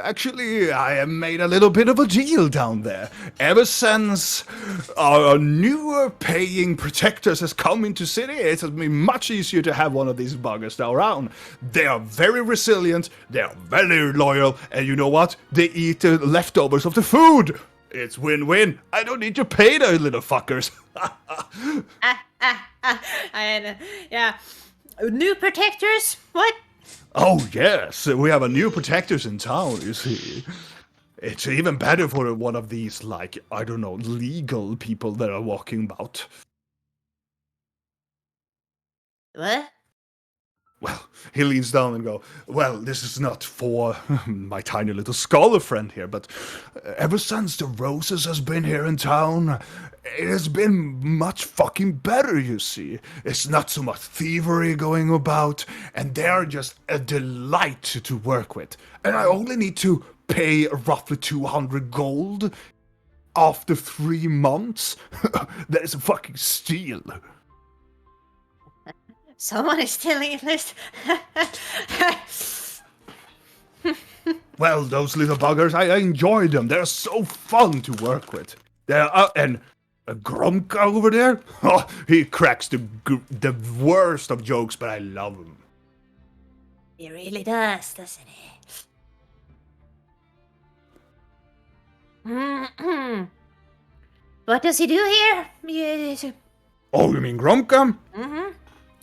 Actually, I have made a little bit of a deal down there. Ever since our newer paying protectors has come into city, it has been much easier to have one of these buggers around. They are very resilient, they are very loyal, and you know what? They eat the leftovers of the food. It's win-win. I don't need to pay those little fuckers. And yeah, new protectors. What? Oh yes, we have a new protectors in town, you see. It's even better for one of these, like, I don't know, legal people that are walking about. What? Well, he leans down and go, well, this is not for my tiny little scholar friend here, but ever since the Roses has been here in town, it has been much fucking better, you see. It's not so much thievery going about, and they are just a delight to work with. And I only need to pay roughly 200 gold after 3 months. That is a fucking steal. Someone is stealing this. Well, those little buggers, I enjoy them. They're so fun to work with. They're and Gromka over there, oh, he cracks the worst of jokes, but I love him. He really does, doesn't he? What does he do here? Oh, you mean Gromka? Mm-hmm.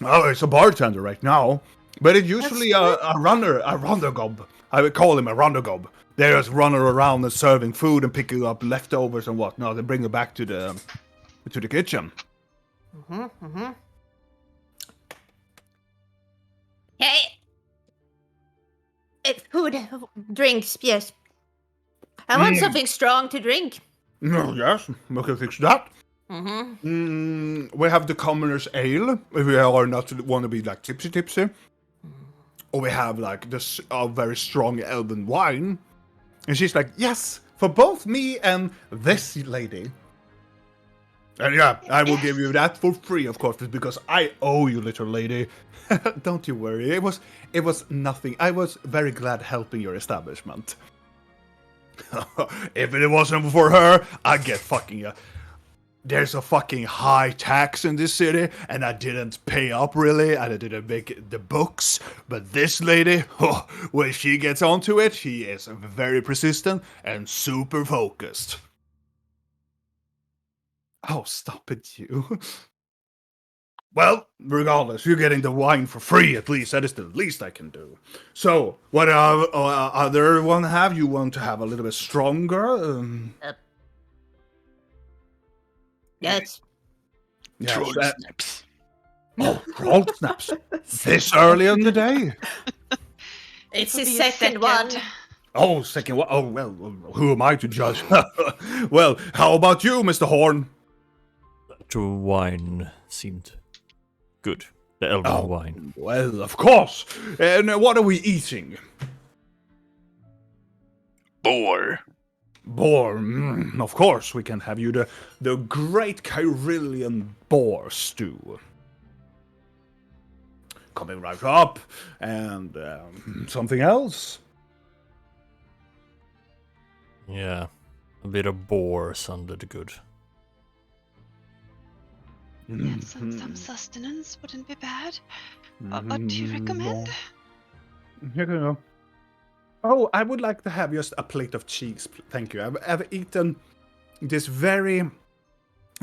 Oh, he's a bartender right now, but it's usually a rundergob. I would call him a rundergob. They just running around and serving food and picking up leftovers and whatnot. They bring it back to the kitchen. Hey! Food, drinks, yes. I want something strong to drink. No, yes, we can fix that. We have the commoner's ale, if we are not want to be like tipsy. Or we have like this very strong elven wine. And she's like, yes, for both me and this lady. And yeah, I will give you that for free, of course, because I owe you, little lady. Don't you worry, it was nothing. I was very glad helping your establishment. If it wasn't for her, I'd get fucking... there's a fucking high tax in this city, and I didn't pay up really, and I didn't make the books. But this lady, when she gets onto it, she is very persistent and super focused. Oh, stop it, you. Well, regardless, you're getting the wine for free, at least. That is the least I can do. So, what other one have? You want to have a little bit stronger? Yes. Yes, Troll snaps. Oh, troll snaps. This early in the day? It's It'll his be a second one. Oh, second one. Oh, well, who am I to judge? Well, how about you, Mr. Horn? The wine seemed good. The elven wine. Well, of course. And what are we eating? Boar. Boar. Of course, we can have you the great Kairilian boar stew. Coming right up. And something else? Yeah, a bit of boar sounded good. Yeah, some sustenance wouldn't be bad. What do you recommend? Here you go. Oh, I would like to have just a plate of cheese, thank you. I've eaten this very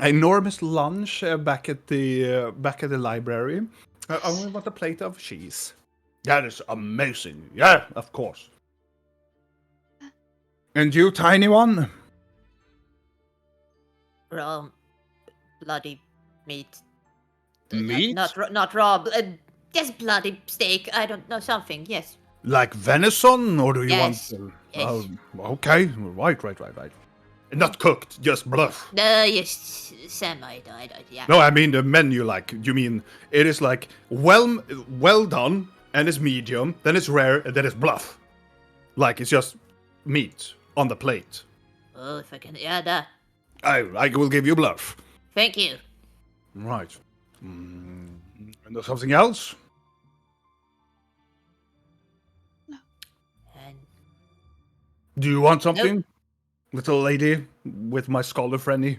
enormous lunch back at the library. I only want a plate of cheese. That is amazing. Yeah, of course. And you, tiny one? Raw, bloody meat. Meat? Not raw. Just bloody steak. I don't know, something. Yes. Like venison, or do you Yes. want? Yes. Okay, right. Not cooked, just bluff. Yes, semi. Yeah. No, I mean the menu. Like you mean it is like well done, and it's medium, then it's rare, and then it's bluff. Like it's just meat on the plate. Oh, if I can. Yeah, that. I will give you bluff. Thank you. Right. And there's something else? And Do you want something, little lady, with my scholar friendly?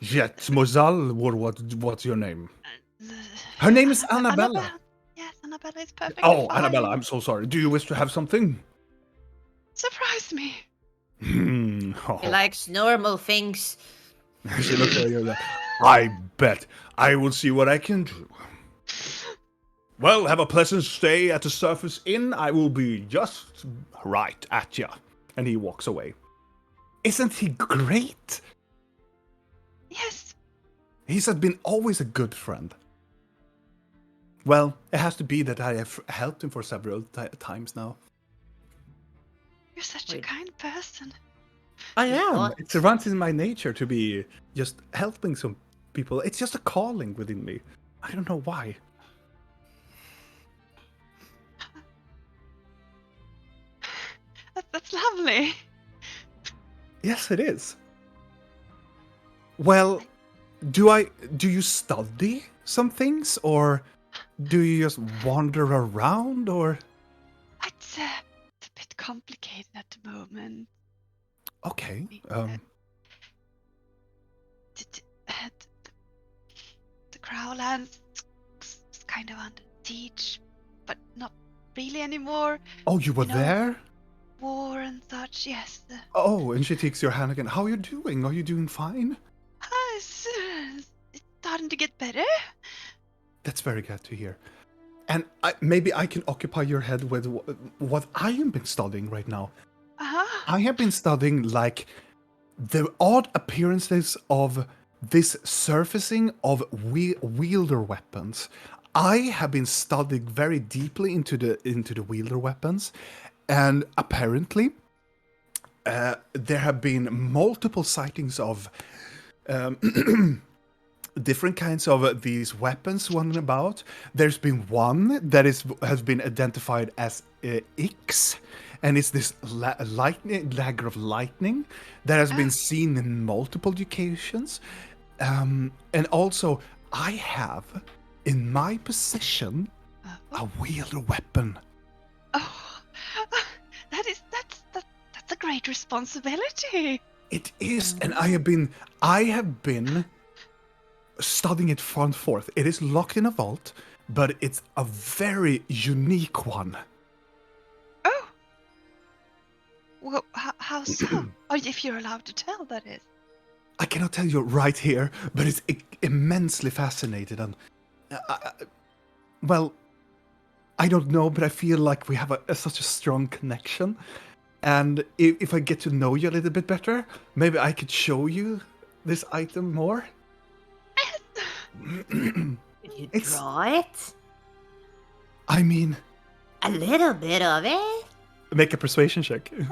Jet Mozal, or what's your name? Her name is Annabella. Yes, Annabella is perfect. Oh, Annabella, I'm so sorry. Do you wish to have something? Surprise me. Oh. he likes normal things. She looks at you like, I bet. I will see what I can do. Well, have a pleasant stay at the Surface Inn. I will be just right at ya. And he walks away. Isn't he great? Yes. He's been always a good friend. Well, it has to be that I have helped him for several times now. You're such a Wait. kind person. I am. What? It runs in my nature to be just helping some people. It's just a calling within me. I don't know why. That's lovely. Yes, it is. Well, do you study some things, or do you just wander around, or? It's a bit complicated at the moment. Okay. The Crowlands is kind of under siege, but not really anymore. Oh, you were know- there? War and such, yes. Oh, and she takes your hand again. How are you doing? Are you doing fine? It's starting to get better. That's very good to hear. And maybe I can occupy your head with what I have been studying right now. Uh-huh. I have been studying like the odd appearances of this surfacing of wielder weapons. I have been studying very deeply into the wielder weapons, and apparently there have been multiple sightings of different kinds of these weapons running about. There's been one that has been identified as Ix, and it's this dagger of lightning that has been seen in multiple occasions. And also, I have in my possession a wielder weapon. Oh, that's a great responsibility. It is, and I have been studying it front forth. It is locked in a vault, but it's a very unique one. Oh. Well, how so? Or if you're allowed to tell, that is. I cannot tell you right here, but it's immensely fascinating. And well, I don't know, but I feel like we have such a strong connection. And if I get to know you a little bit better, maybe I could show you this item more. Did you draw it? I mean, A little bit of it? make a persuasion check. It's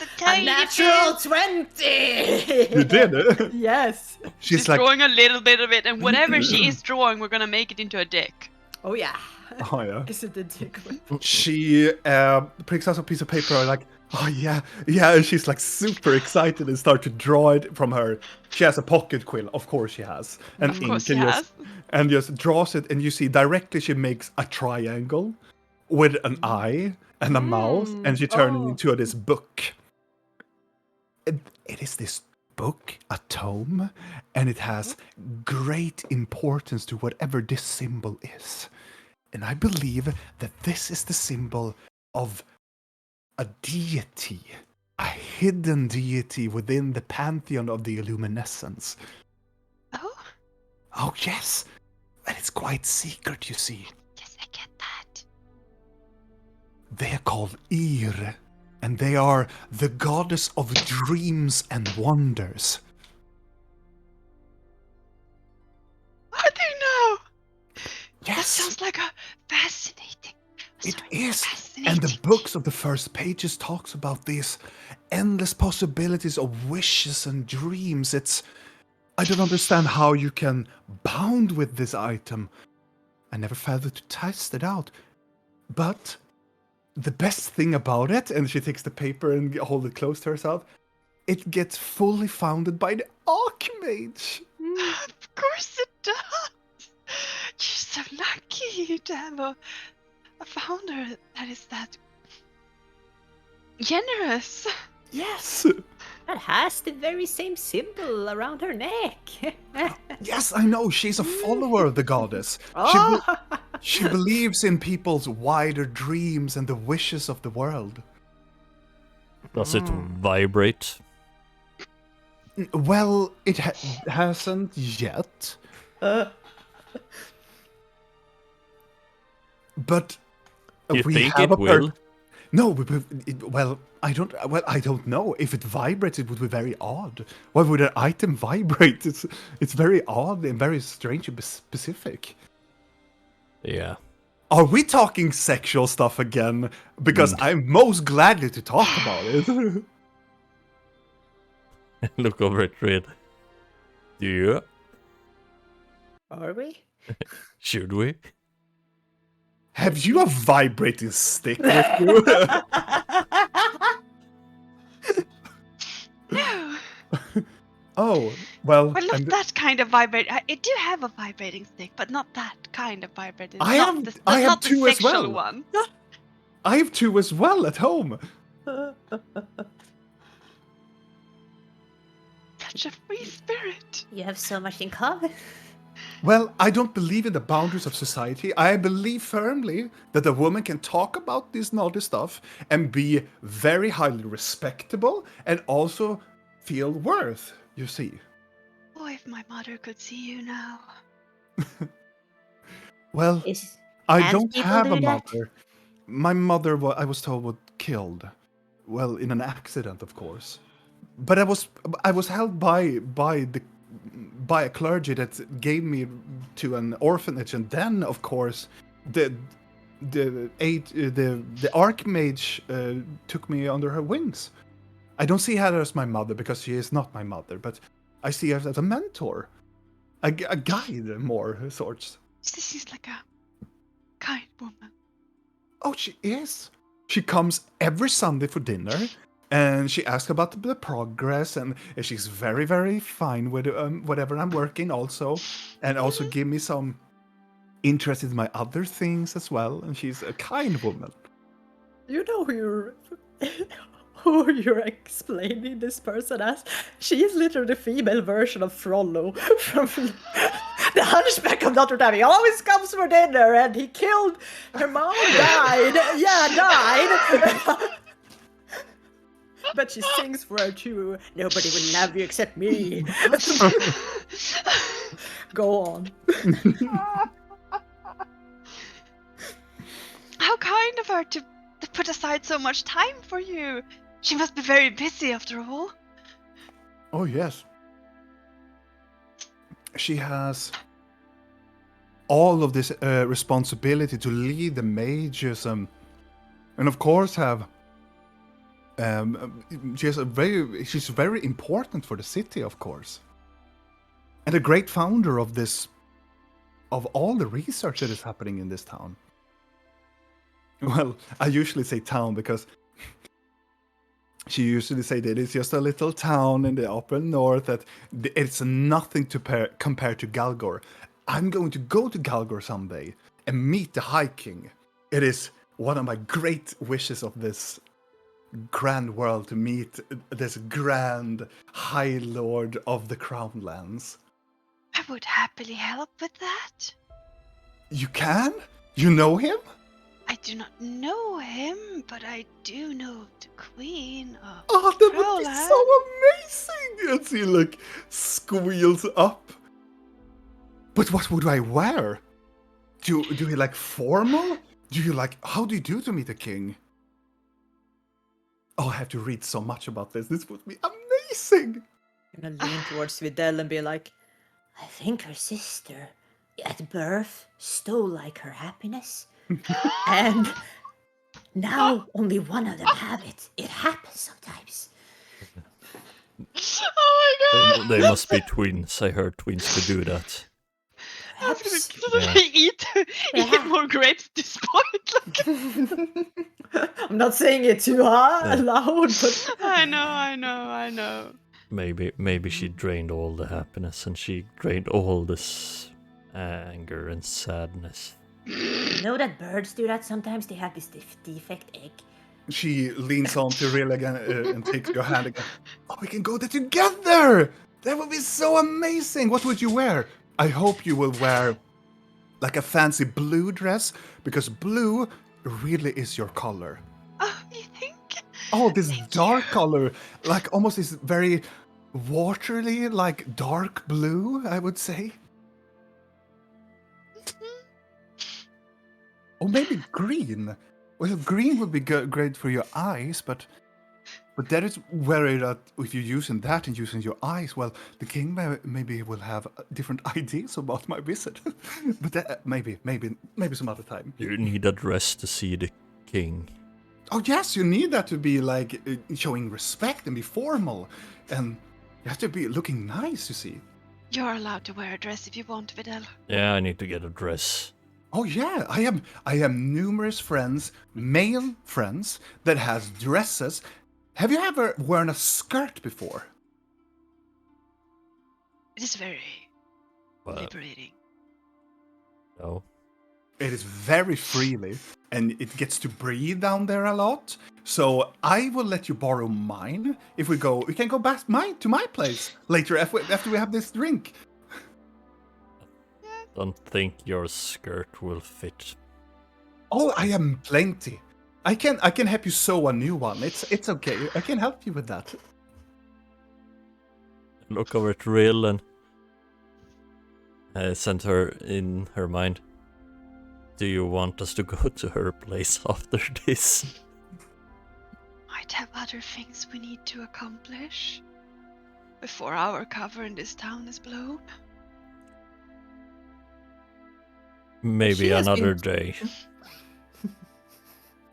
a A tiny natural bit. 20! You did? Yes. She's She's like, drawing a little bit of it, and whatever she is drawing, we're gonna make it into a deck. Oh yeah. oh yeah. Is it the dick whip? She picks out a piece of paper, like, oh yeah, and she's like super excited and start to draw it from her. She has a pocket quill, of course she has, and Of course ink, she and just draws it, and you see directly she makes a triangle with an eye and a mouth, and she turns it into this book. It is this book, a tome, and it has great importance to whatever this symbol is. And I believe that this is the symbol of a deity, a hidden deity within the pantheon of the Illuminescence. Oh, Oh, yes. And it's quite secret, you see. yes, I get that. They are called Ir, and they are the goddess of dreams and wonders. Are they now? That Yes, sounds like a fascinating. it sorry, is. fascinating. And the books of the first pages talks about these endless possibilities of wishes and dreams. I don't understand how you can bound with this item. I never failed to test it out. But the best thing about it, and she takes the paper and hold it close to herself, it gets fully founded by the Archmage. Of course it does. You're so lucky to have a founder that is that generous. Yes, That has the very same symbol around her neck. yes, I know. She's a follower of the goddess. Oh! She believes in people's wider dreams and the wishes of the world. Does it vibrate? Well, it hasn't yet. But You we think have it will? No, well, I don't. Well, I don't know. If it vibrates, it would be very odd. Why would an item vibrate? It's very odd and very strange and specific. Yeah. Are we talking sexual stuff again? Because I'm most gladly to talk about it. Look over at Red. Yeah. Are we? Should we? Have you a vibrating stick with you? No. Oh, well. Well, not that kind of vibrate. I do have a vibrating stick, but not that kind of vibrating. I not have- the, I have not the two as sexual well. one. I have 2 as well at home. Such a free spirit. You have so much in common. Well, I don't believe in the boundaries of society. I believe firmly that a woman can talk about this naughty stuff and be very highly respectable and also feel worth, you see. Oh, if my mother could see you now. Well, Is I and don't people have do a that? mother. My mother, I was told, was killed. Well, in an accident, of course. But I was held by a clergy that gave me to an orphanage, and then, of course, the archmage took me under her wings. I don't see her as my mother because she is not my mother, but I see her as a mentor, a guide, more sorts. She's like a kind woman. Oh, she is. She comes every Sunday for dinner, and she asks about the progress, and she's very, very fine with whatever I'm working also, and also give me some interest in my other things as well, and she's a kind woman. You know who you're explaining this person as? She is literally the female version of Frollo from the Hunchback of Notre Dame. He always comes for dinner, and he killed her mom. Died. Yeah, died. But she sings for her too. Nobody will love you except me. Go on. How kind of her to put aside so much time for you. She must be very busy after all. Oh, yes. She has all of this responsibility to lead the mages, and of course have. She's very important for the city, of course, and a great founder of all the research that is happening in this town. Well, I usually say town because she usually say that it's just a little town in the upper north, that it's nothing to compare to Galgor. I'm going to go to Galgor someday and meet the High King. It is one of my great wishes of this grand world, to meet this grand High Lord of the Crownlands. I would happily help with that. You can? You know him? I do not know him, but I do know the Queen of Oh, that would be Crowland. so amazing! And she like squeals up. But what would I wear? Do you like formal? Do you like, how do you do to meet a king? Oh, I have to read so much about this. This would be amazing! I'm gonna lean towards Videl and be like, I think her sister, at birth, stole like her happiness. and Now only one of them have it. It happens sometimes. Oh my god! They must be twins. I heard twins could do that. I was Perhaps. gonna eat Yeah. more grapes to spoil it. I'm not saying it too loud, but I know. Maybe she drained all the happiness and she drained all this anger and sadness. You know that birds do that sometimes? They have this defect egg. She leans on to Rill again and takes your hand again. Oh, we can go there together! That would be so amazing! What would you wear? I hope you will wear like a fancy blue dress, because blue really is your color. Oh, you think? Oh, this dark color, like almost this very watery, like dark blue, I would say. Or maybe green. Well, green would be great for your eyes, but that is worried that if you're using that and using your eyes, well, the king maybe will have different ideas about my visit. But that, maybe some other time. You need a dress to see the king. Oh yes, you need that to be like showing respect and be formal, and you have to be looking nice. You see. You're allowed to wear a dress if you want, Videl. Yeah, I need to get a dress. Oh yeah, I have numerous friends, male friends, that has dresses. Have you ever worn a skirt before? It is very Well, liberating. no. It is very freely, and it gets to breathe down there a lot. So I will let you borrow mine. If we can go back to my place later after we have this drink. Don't think your skirt will fit. Oh, I have plenty. I can help you sew a new one. It's okay. I can help you with that. Look over at Rill and send her in her mind. Do you want us to go to her place after this? Might have other things we need to accomplish before our cover in this town is blown. Maybe She has another been- day.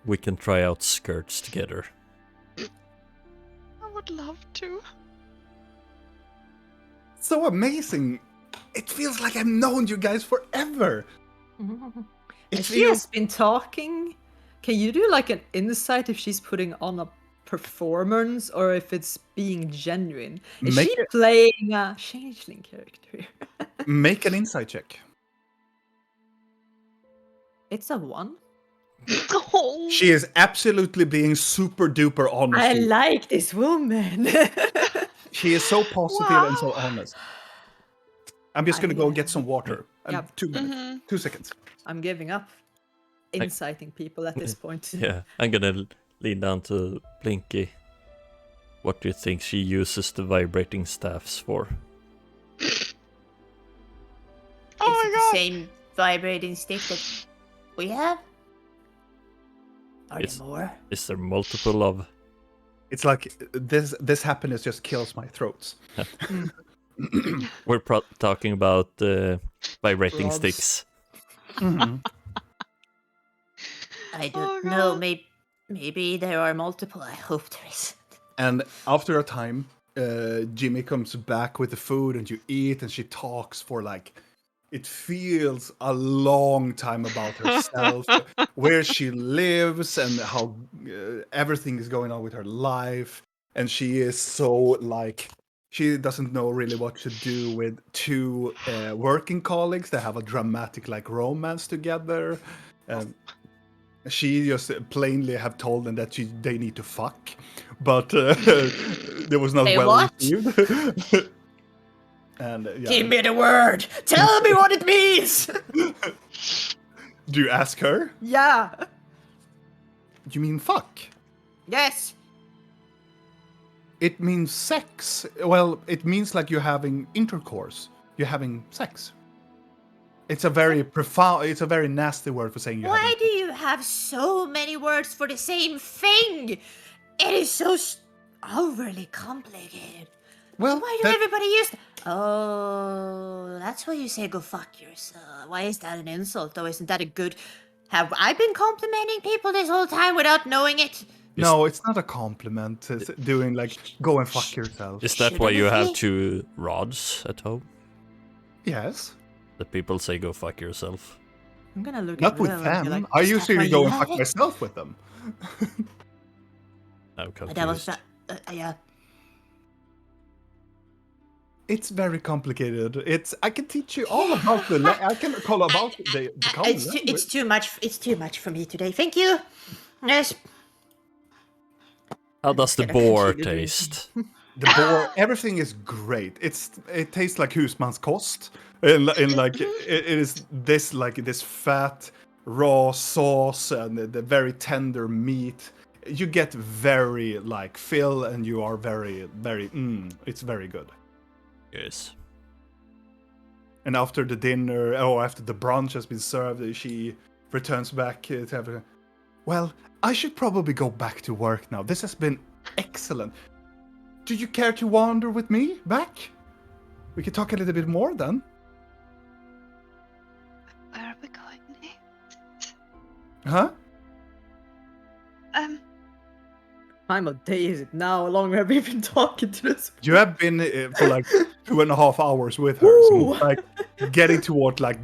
We can try out skirts together. I would love to. So amazing. It feels like I've known you guys forever. It And she feels has been talking. Can you do like an insight if she's putting on a performance or if it's being genuine? Is Make she it- playing a changeling character? make an insight check. It's a 1. Oh, She is absolutely being super duper honest. I to you. like this woman. She is so positive and so honest. I'm just gonna go get some water. Yep. 2 minutes. Mhm. 2 seconds. I'm giving up inciting people at this point. Yeah, I'm gonna lean down to Blinky. What do you think she uses the vibrating staffs for? Is Oh my it God. the same vibrating stick that we have? Are Yes. there more? Is there multiple of? It's like this happiness just kills my throats. We're talking about vibrating Rods. sticks. Mhm. I Oh, don't know. God. Maybe there are multiple. I hope there is. And after a time, Jimmy comes back with the food, and you eat, and she talks for like, it feels a long time about herself, where she lives, and how everything is going on with her life. And she is so like, she doesn't know really what to do with two working colleagues that have a dramatic like romance together. She just plainly have told them that they need to fuck, but there was not Hey, well what? received. And yeah. Give me the word. Tell me what it means. Do you ask her? Yeah. You mean fuck? Yes. It means sex. Well, it means like you're having intercourse. You're having sex. It's a very profound. It's a very nasty word for saying you're Why having. do you have so many words for the same thing? It is so overly complicated. Well, Why do that- everybody use? Oh, that's why you say go fuck yourself. Why is that an insult, though? Isn't that a good? Have I been complimenting people this whole time without knowing it? no, it's not a compliment. It's doing like go and fuck yourself. Is that why you Shouldn't it have be? 2 rods at home? Yes. That people say go fuck yourself. I'm gonna look Not at with Will and be them. like, I "Is that usually why go you and have fuck it?" myself with them. I'm That was confused. yeah. It's very complicated. I can teach you all about I can call about the common It's language. too much. It's too much for me today. Thank you. Yes. How does the gonna boar continue drinking. taste? The boar, everything is great. It tastes like husmanskost, and like it is this fat raw sauce and the very tender meat. You get very like fill, and you are very it's very good. Yes. And after the dinner, or after the brunch has been served, she returns back to have Well, I should probably go back to work now. This has been excellent. Do you care to wander with me back? We can talk a little bit more then. Where are we going next? Huh? Time of day is it now? How long have we been talking to this? You have been for like 2.5 hours with her. So Ooh. it's like getting toward like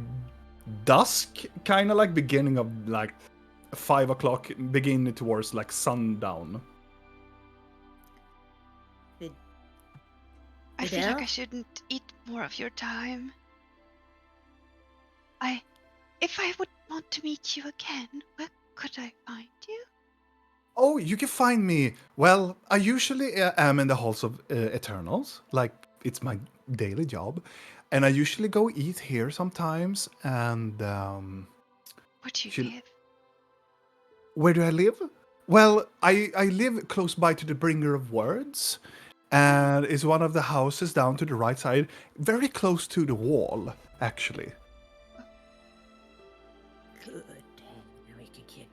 dusk, kind of like beginning of like 5 o'clock, beginning towards like sundown. I feel like Adele? I shouldn't eat more of your time. If I would want to meet you again, where could I find you? Oh, you can find me. Well, I usually am in the halls of Eternals. Like, it's my daily job. And I usually go eat here sometimes. And Where do you Should- live? where do I live? Well, I live close by to the Bringer of Words. And it's one of the houses down to the right side. Very close to the wall, actually. Good. Now we can keep.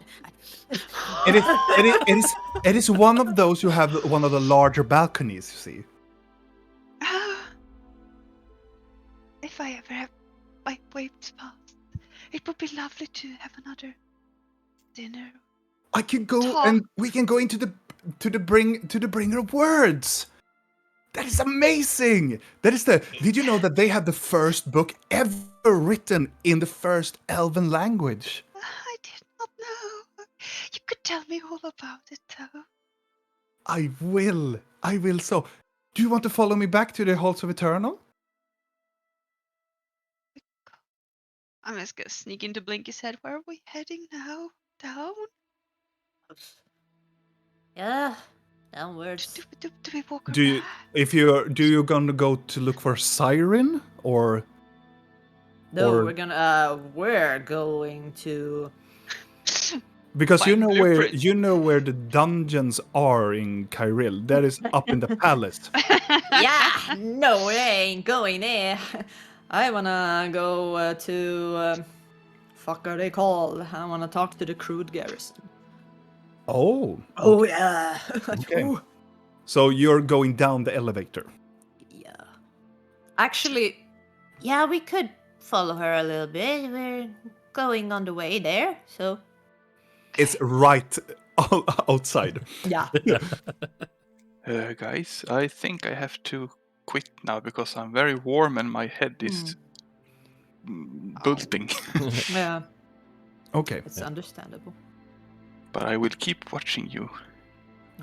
It is one of those who have one of the larger balconies, you see. If I ever have my waves passed, it would be lovely to have another dinner. I can go Talk. and we can go into the Bringer of Words. That is amazing. That is Did you know that they have the first book ever written in the first Elven language? I did not know. You could tell me all about it, though. I will. So, do you want to follow me back to the Halls of Eternal? I'm just gonna sneak into Blinky's head. Where are we heading now? Down? Yeah, downwards. Do we walk Do you around? do you gonna go to look for Siren or? No, Or- we're going to. Because Find blueprints. you know where the dungeons are in Kairil. That is up in the palace. Yeah, no, we ain't going there. I wanna go to. Fuck are they called? I wanna talk to the crude garrison. Oh. Oh, yeah. Okay. Ooh. So you're going down the elevator. Yeah. Actually, Yeah, we could follow her a little bit. We're going on the way there, so. It's right outside. yeah. Guys, I think I have to quit now because I'm very warm and my head is bulging. Yeah, Okay. it's understandable. But I will keep watching you.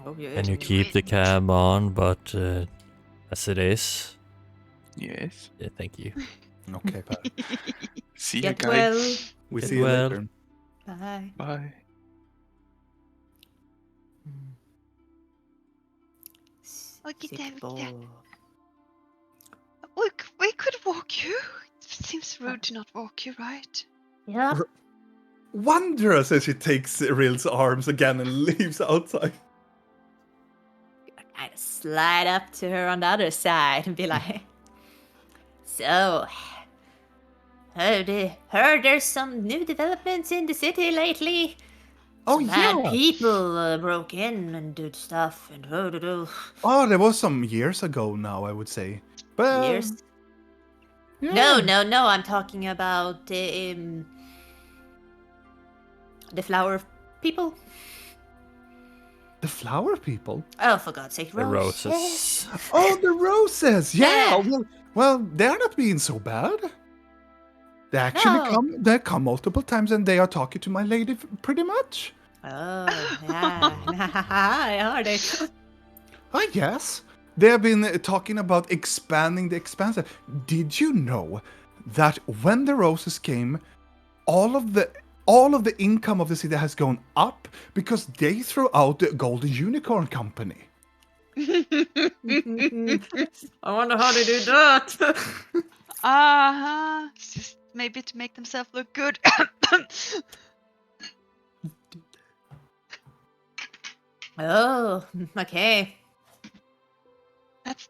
Oh, yeah. Can you keep the cam on, but as it is? Yes. Yeah, thank you. Okay, Pat. See you Get guys. well. We Get see you well. later. Bye. Bye. Okay, Sick then, ball. we could walk you. It seems rude to not walk you, right? Yeah. Wondrous as she takes Ril's arms again and leaves outside. Kind of slide up to her on the other side and be like, so, heard there's some new developments in the city lately. Oh, Some bad yeah. people broke in and did stuff and Oh, there was some years ago now, I would say. But years. yeah. No, I'm talking about the flower people. The flower people? Oh, for God's sake, The roses. roses. Oh, the roses! Yeah. Yeah. Well, they're not being so bad. They actually No. they come multiple times and they are talking to my lady pretty much. Oh, yeah. Are they? I guess. They have been talking about expanding the expanse. Did you know that when the roses came, all of the income of the city has gone up because they threw out the Golden Unicorn Company? I wonder how they did that. It's just maybe to make themselves look good. Oh, okay.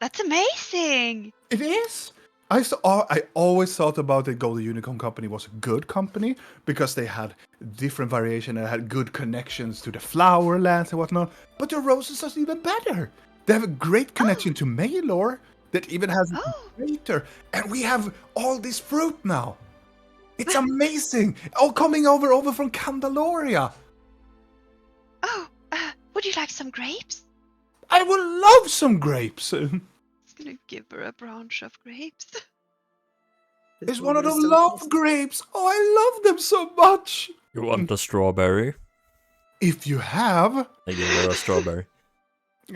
That's amazing. It is. I always thought about the Golden Unicorn Company was a good company because they had different variation and had good connections to the flower lands and whatnot. But the roses are even better. They have a great connection to Maylor that even has Oh. greater, and we have all this fruit now. It's amazing. All coming over from Candaloria. Oh, would you like some grapes? I would love some grapes. I was gonna give her a branch of grapes. This It's one of woman those is so love positive. grapes. Oh, I love them so much. You want a strawberry? If you have, I give her a strawberry.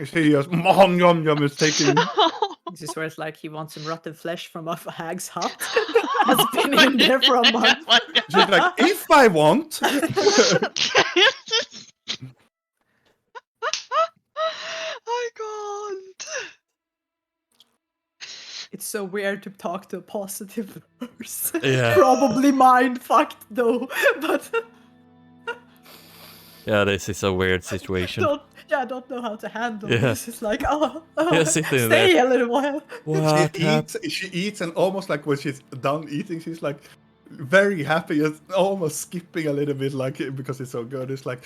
she just yum yum is taking. This is where it's like he wants some rotten flesh from a hag's hut. Has been in there for a month. She's like, if I want. I can't. It's so weird to talk to a positive person. Yeah. Probably mind fucked though, but Yeah, this is a weird situation. don't know how to handle Yeah. this. It's like, Yeah, sitting stay there. a little while. What She eats, and almost like when she's done eating, she's like very happy, and almost skipping a little bit, like because it's so good. It's like,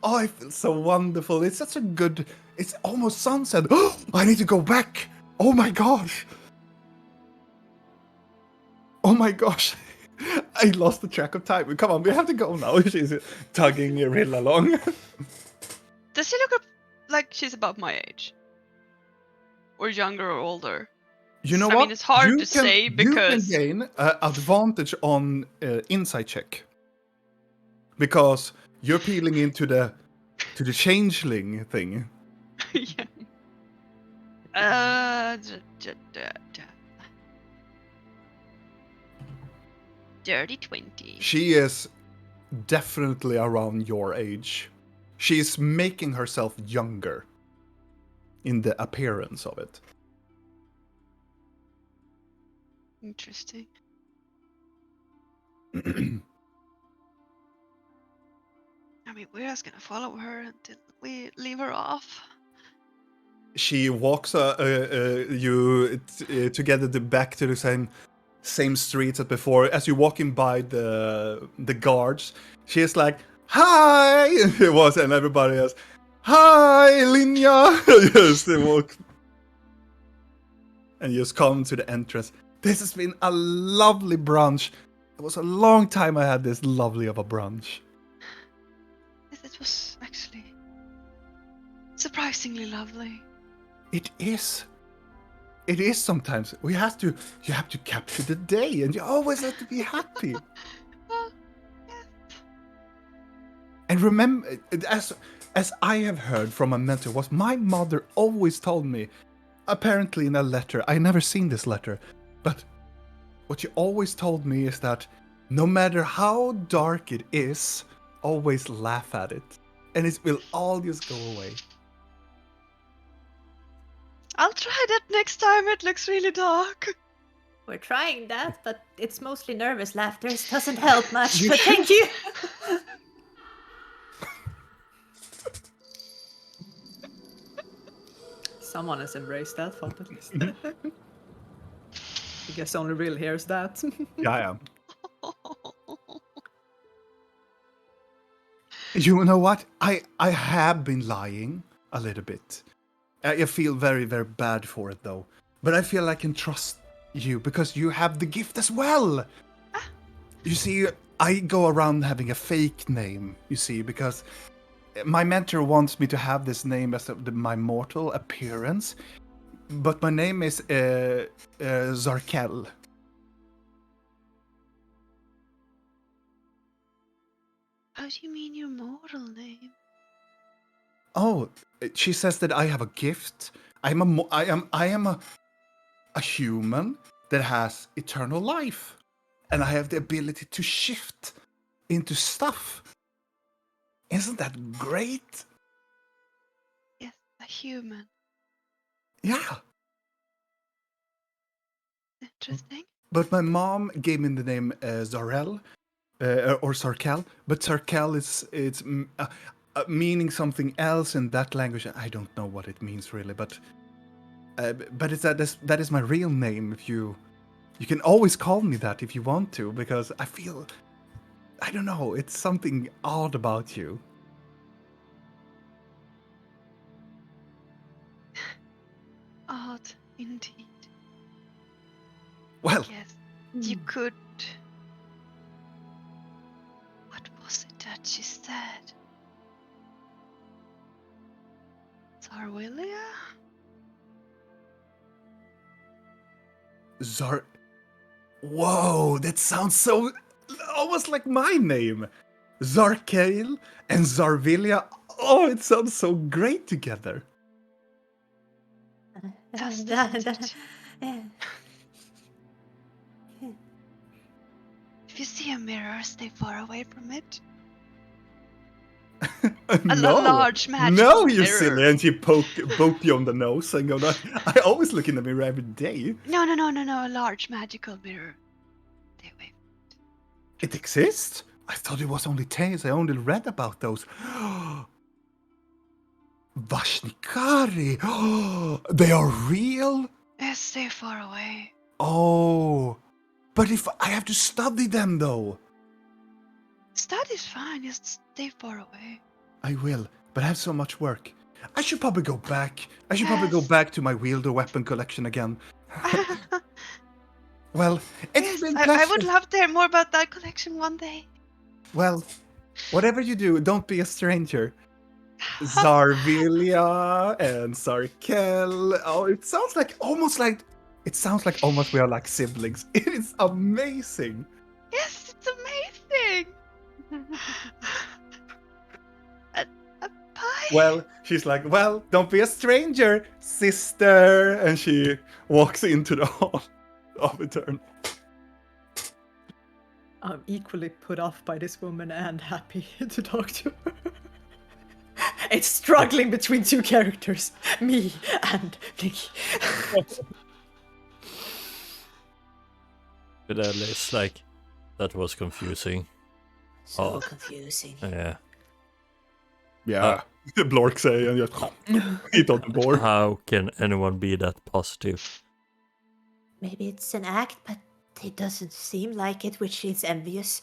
oh, I feel so wonderful. It's such a good. It's almost sunset. Oh, I need to go back. Oh my gosh. Oh my gosh. I lost the track of time. Come on, we have to go now. She's tugging Rill along. Does she look like she's about my age? Or younger or older? You know I what? mean, it's hard You to say because- you can gain advantage on insight check because you're peeling into the changeling thing. Yeah. Dirty 20. She is definitely around your age. She is making herself younger in the appearance of it. Interesting. I mean, we're just gonna follow her until we leave her off. She walks you together back to the same streets as before. As you're walking by the guards, she is like, "Hi!" It was, and everybody else, "Hi, Linja!" Yes, they walk and just come to the entrance. This has been a lovely brunch. It was a long time I had this lovely of a brunch. Yes, it was actually surprisingly lovely. It is. It is sometimes. You have to capture the day, and you always have to be happy. And remember, as I have heard from a mentor, what my mother always told me, apparently in a letter. I never seen this letter, but what she always told me is that no matter how dark it is, always laugh at it, and it will all just go away. I'll try that next time it looks really dark. We're trying that, but it's mostly nervous laughter. It doesn't help much, but thank you. Someone has embraced that thought at least. I guess only real hears that. Yeah, I am. You know what? I have been lying a little bit. I feel very, very bad for it, though. But I feel I can trust you because you have the gift as well. You see, I go around having a fake name, you see, because my mentor wants me to have this name as my mortal appearance. But my name is Zarkel. How do you mean your mortal name? Oh, she says that I have a gift. I am a human that has eternal life, and I have the ability to shift into stuff. Isn't that great? Yes, a human. Yeah. Interesting. But my mom gave me the name Zarel or Sarkel, but Sarkel is meaning something else in that language. I don't know what it means really, but it's that is my real name. You can always call me that if you want to, because I feel, I don't know, it's something odd about you. Odd, indeed. Well, Yes, you could. What was it that she said? Zarwilia? Whoa, that sounds so almost like my name. Kairil and Zarvilia. Oh, it sounds so great together. Doesn't it? If you see a mirror, stay far away from it. No, large magical no, you mirror. silly. And she poked you on the nose and go, I always look in the mirror every day. No, a large magical mirror. Stay away. It exists? I thought it was only tales. I only read about those. Vashnikari! They are real? Yes, stay far away. Oh, but if I have to study them though? Study's fine, just stay far away. I will, but I have so much work. I should probably go back. I should probably go Yes. back to my wielder weapon collection again. Well, it's Yes, been I would pleasure. love to hear more about that collection one day. Well, whatever you do, don't be a stranger. Zarvilia and Sarkel. Oh, it sounds like almost we are like siblings. It is amazing. Yes, it's amazing. a pie? Well, she's like, well, don't be a stranger, sister. And she walks into the hall of Eternal. I'm equally put off by this woman and happy to talk to her. It's struggling between two characters, me and Nikki. But at least, like, that was confusing. So Oh. confusing. Yeah. Yeah, Blork say and just eat on the board. How can anyone be that positive? Maybe it's an act, but it doesn't seem like it, which is envious.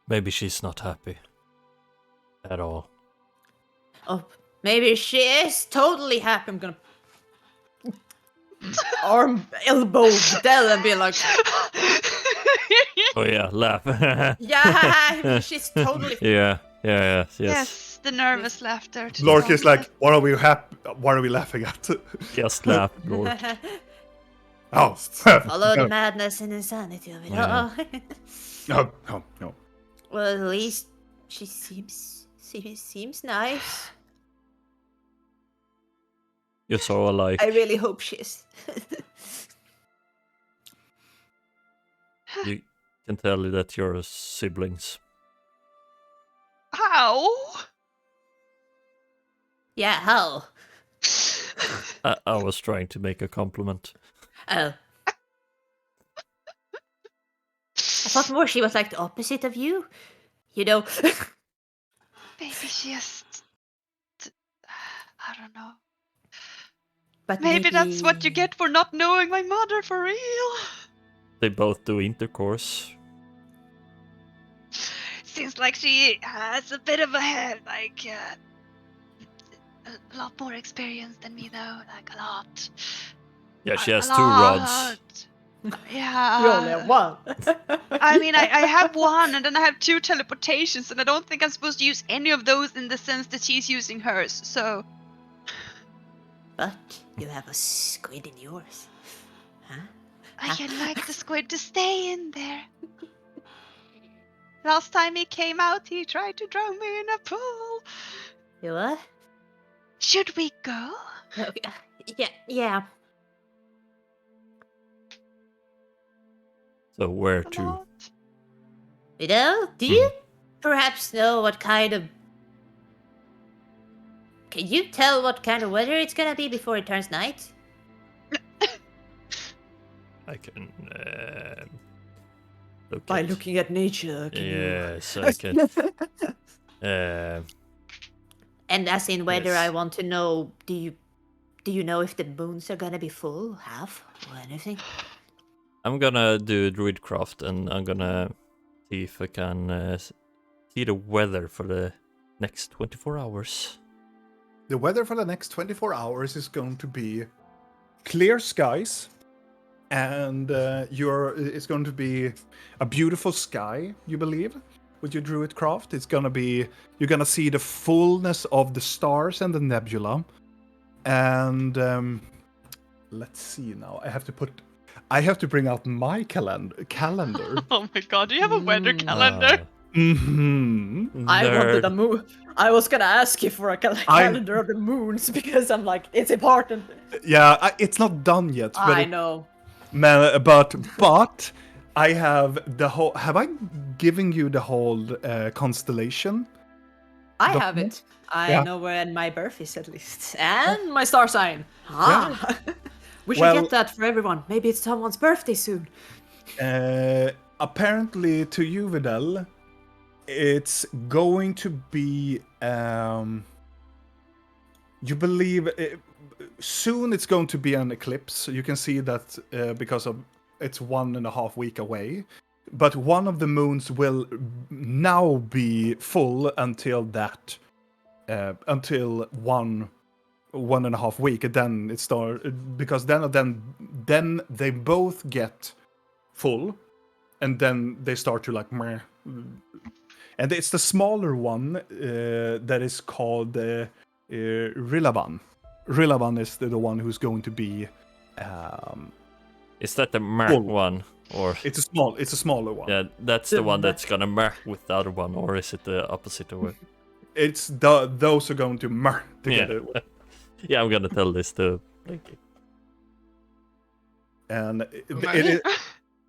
Maybe she's not happy. At all. Oh, maybe she is totally happy. I'm gonna arm elbow Dell and be like, Oh yeah, laugh. yeah, she's totally. Yes. Yes, the nervous laughter. to Blork is the like, what are we laughing at? Just laugh, Lord. Oh, Follow the madness and insanity of it Yeah. all. no. Well, at least she seems nice. You're so alike. I really hope she is. You can tell that you're siblings. How? Yeah, how? I was trying to make a compliment. Oh. I thought more she was like the opposite of you. You know. Maybe she just. I don't know. But Maybe that's what you get for not knowing my mother for real. They both do intercourse. Seems like she has a bit of a head, like a lot more experience than me, though. Like a lot. Yeah, she A has 2 rods. lot. Yeah. You only have one. I mean, I have one, and then I have 2 teleportations, and I don't think I'm supposed to use any of those in the sense that she's using hers. So But you have a squid in yours. Huh? I can like the squid to stay in there. Last time he came out, he tried to drown me in a pool. You what? Should we go? Okay. Yeah. So where Or to? not? You know, do you perhaps know what kind of... Can you tell what kind of weather it's gonna be before it turns night? I can look By at... looking at nature. Can Yes, I can. And as in whether Yes. I want to know, do you know if the moons are gonna be full, half, or anything? I'm gonna do Druidcraft, and I'm gonna see if I can see the weather for the next 24 hours. The weather for the next 24 hours is going to be clear skies, and it's going to be a beautiful sky, you believe, with your druid craft. You're gonna see the fullness of the stars and the nebula, and let's see now. I have to bring out my calendar. Oh my god, do you have a weather calendar? I wanted a Nerd. moon. I was gonna ask you for a calendar of the moons because I'm like, it's important. Yeah, it's not done yet. But I know. but I have the whole. Have I given you the whole constellation? I The- have it. I Yeah. know when my birth is at least. And my star sign. Ah. We should Well- get that for everyone. Maybe it's someone's birthday soon. Apparently, to you, Vidal, it's going to be. You believe soon it's going to be an eclipse. You can see that because of it's 1.5 week away. But one of the moons will now be full until that, until 1.5 week, and then it start because then they both get full, and then they start to like meh. And it's the smaller one that is called Rillaban. Rillaban is the one who's going to be. Is that the Mark Full. one? Or It's a smaller one. yeah, that's the one that's gonna mark with the other one, or is it the opposite way? It's those are going to merge together. Yeah. Yeah, I'm gonna tell this to Blinky. And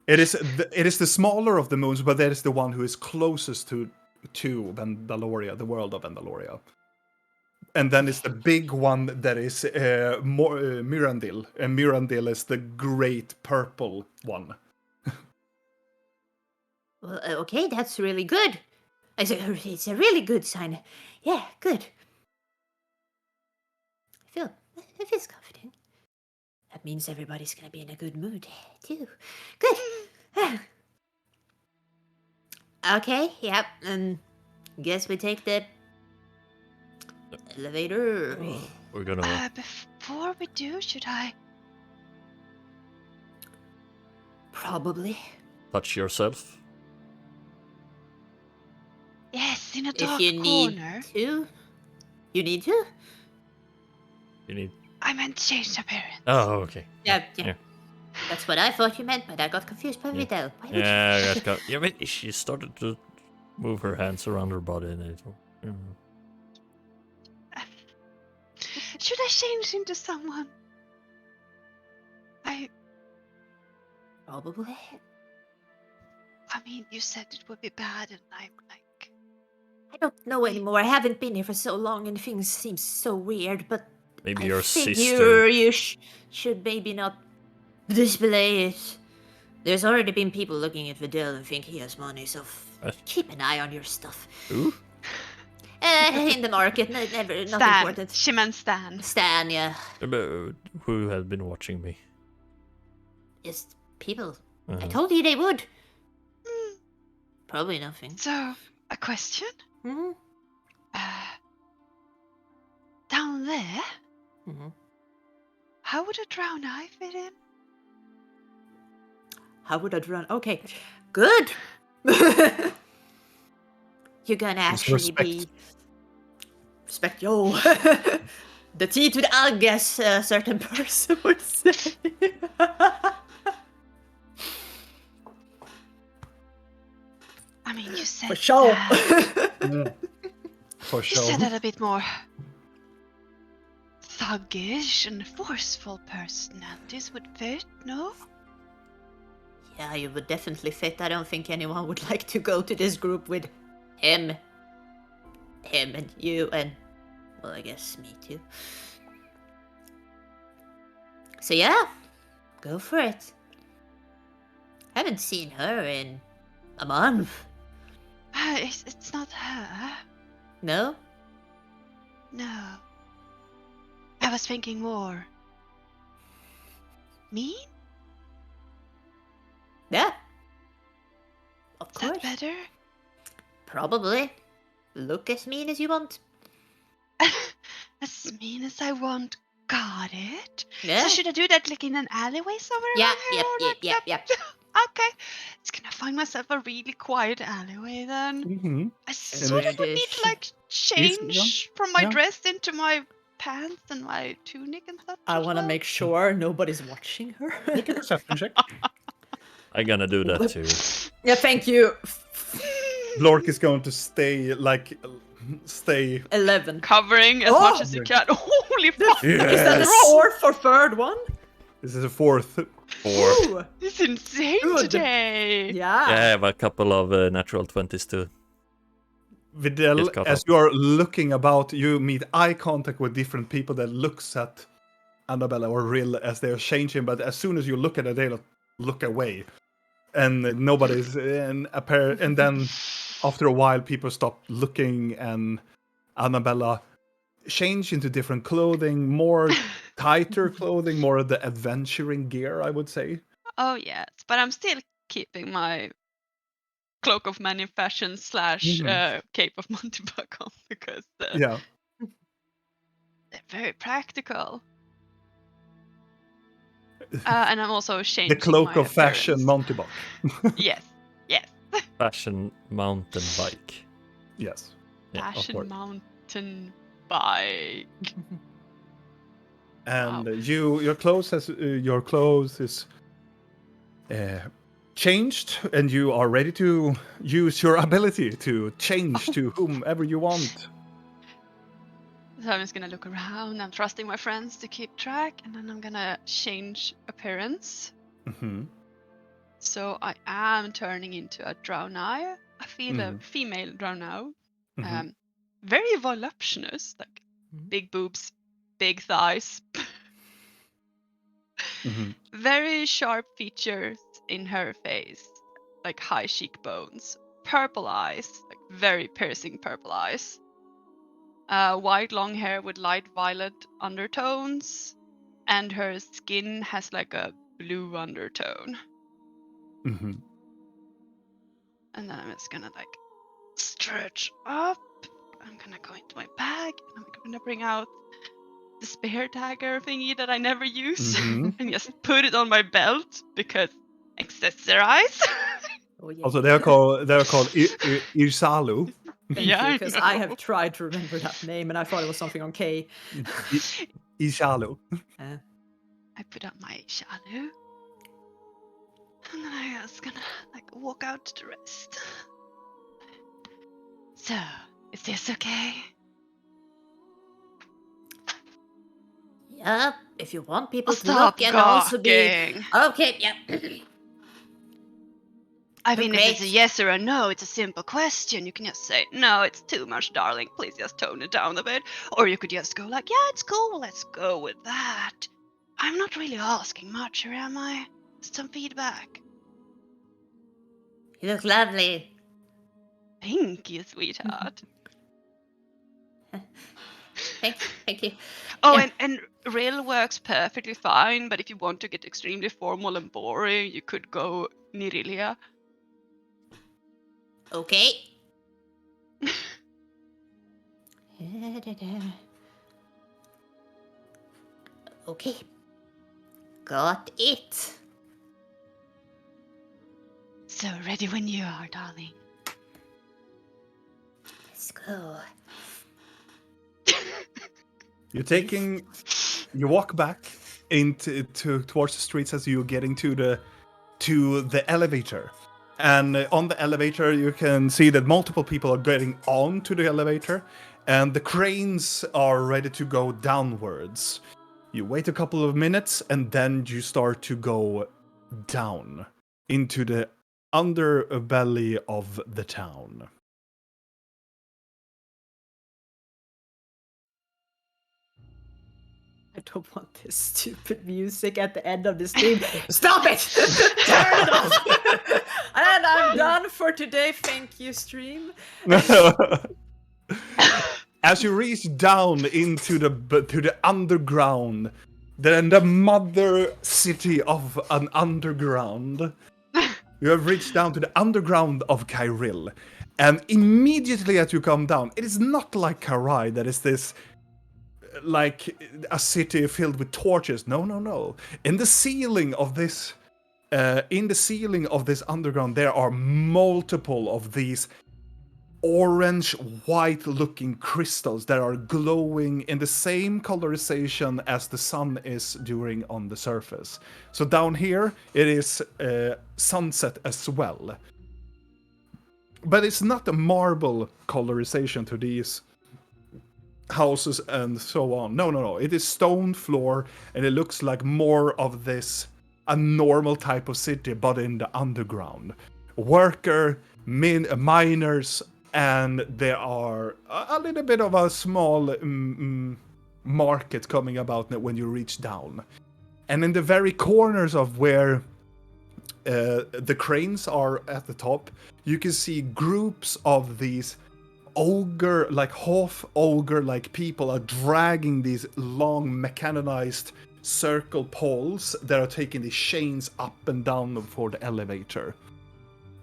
it is the smaller of the moons, but that is the one who is closest to Vandaloria, the world of Vandaloria. And then it's the big one that is Mirandil, and Mirandil is the great purple one. Well, okay, that's really good. It's a really good sign. Yeah, good. It feels confident. That means everybody's gonna be in a good mood, too. Good. Okay, yep, guess we take the elevator. We're gonna. Before we do, should I? Probably. Touch yourself. Yes, in a If dark you need corner. to. You need to? You need. I meant change appearance. Oh, okay. Yeah. Yeah. That's what I thought you meant, but I got confused by Vidal. Why would you- Yeah, I got. Yeah, but she started to move her hands around her body, and it. Should I change into someone? Probably. I mean, you said it would be bad, and I'm like, I don't know anymore. I haven't been here for so long, and things seem so weird. But Maybe I your figure sister. you should maybe not display it. There's already been people looking at Vidal and think he has money, so keep an eye on your stuff. Who? In the market, never, not Stan. important. She meant Stan. Stan, yeah. Who has been watching me? Just people. I Uh-huh. told you they would. Probably nothing. So, a question? Hmm? Down there, Hmm. how would a drowned eye fit in? How would I run? Okay, good. You're gonna actually be. Respect, yo. The tea to the I guess a certain person would say. I mean, you said For sure. that. For You sure. said that a bit more thuggish and forceful personalities would fit, no? Yeah, you would definitely fit. I don't think anyone would like to go to this group with him and you and, well, I guess me too. So yeah, go for it. Haven't seen her in a month. It's not her. No? No. I was thinking more. Me? Yeah. Of Is course. that better? Probably. Look as mean as you want. As mean as I want. Got it. Yeah. So should I do that like in an alleyway somewhere Yeah, around here? yep, or yep, like yep, that? yep. Okay. It's gonna find myself a really quiet alleyway then. Mm-hmm. I And sort it- of would need to like yeah. change from my Yeah. dress into my pants and my tunic and such. I as want to well. make sure nobody's watching her. Make a perception check. I'm gonna do that too. Yeah, thank you. Blork is going to stay 11. Covering as much as you can. Holy fuck! Is that the Yes. fourth or third one? This is a fourth. 4. Ooh, It's insane Good. today. yeah. Yeah, I have a couple of natural 20s too. Videl, It's caught as up. you are looking about, you meet eye contact with different people that looks at Annabella or Rill as they are changing, but as soon as you look at it, they look away. And nobody's and then after a while people stop looking and Annabella change into different clothing, more tighter clothing, more of the adventuring gear, I would say. Oh yes, but I'm still keeping my cloak of many fashions / cape of Monty Buck on because Yeah. they're very practical. And I'm also changing The cloak my of fashion appearance. Monty Buck. Yes, yes. Fashion mountain bike. Yes. Yeah, of Fashion course. mountain bike. And Wow. your clothes is changed, and you are ready to use your ability to change to whomever you want. So I'm just gonna look around. I'm trusting my friends to keep track, and then I'm gonna change appearance. Hmm. So I am turning into a Drowneye. I feel a female Drowneye. Mhm. Very voluptuous, like big boobs, big thighs. Hmm. Very sharp features in her face, like high cheekbones. Purple eyes, like very piercing purple eyes. White long hair with light violet undertones, and her skin has like a blue undertone. Hmm. And then I'm just gonna like stretch up. I'm gonna go into my bag and I'm gonna bring out the spear dagger thingy that I never use Mhm. and just put it on my belt because accessorize. Oh, yeah. Also, they're called Irsalu. Thank Yeah, you, I because I know. have tried to remember that name and I thought it was something on K. Ishalu. I put on my shalu. And then I was gonna like walk out to the rest. So, is this okay? Yep. If you want people to Stop look and also be. gawking. Okay, yep. I mean, if it's a Great. yes or a no, it's a simple question. You can just say, no, it's too much, darling. Please just tone it down a bit. Or you could just go like, yeah, it's cool. Let's go with that. I'm not really asking much, or am I? Some feedback. You look lovely. Thank you, sweetheart. Thank you. Oh, Yeah. and real works perfectly fine, but if you want to get extremely formal and boring, you could go Nirilia. Okay. Okay. Got it. So ready when you are, darling. Let's go. You walk back towards the streets as you're getting to the elevator. And on the elevator, you can see that multiple people are getting onto the elevator, and the cranes are ready to go downwards. You wait a couple of minutes, and then you start to go down into the underbelly of the town. I don't want this stupid music at the end of the stream. Stop it! Turn it off! And I'm done for today. Thank you, stream. As you reach down into the underground, the mother city of an underground, You have reached down to the underground of Kairil. And immediately as you come down, it is not like Karai that is this like a city filled with torches. No, no, no. In the ceiling of this underground, there are multiple of these orange white looking crystals that are glowing in the same colorization as the sun is during on the surface. So down here it is sunset as well. But it's not a marble colorization to these houses and so on. No, no, no. It is stone floor, and it looks like more of this a normal type of city, but in the underground. Miners, and there are a little bit of a small market coming about when you reach down. And in the very corners of where the cranes are at the top, you can see groups of these ogre, like half ogre like people are dragging these long mechanized circle poles that are taking the chains up and down for the elevator,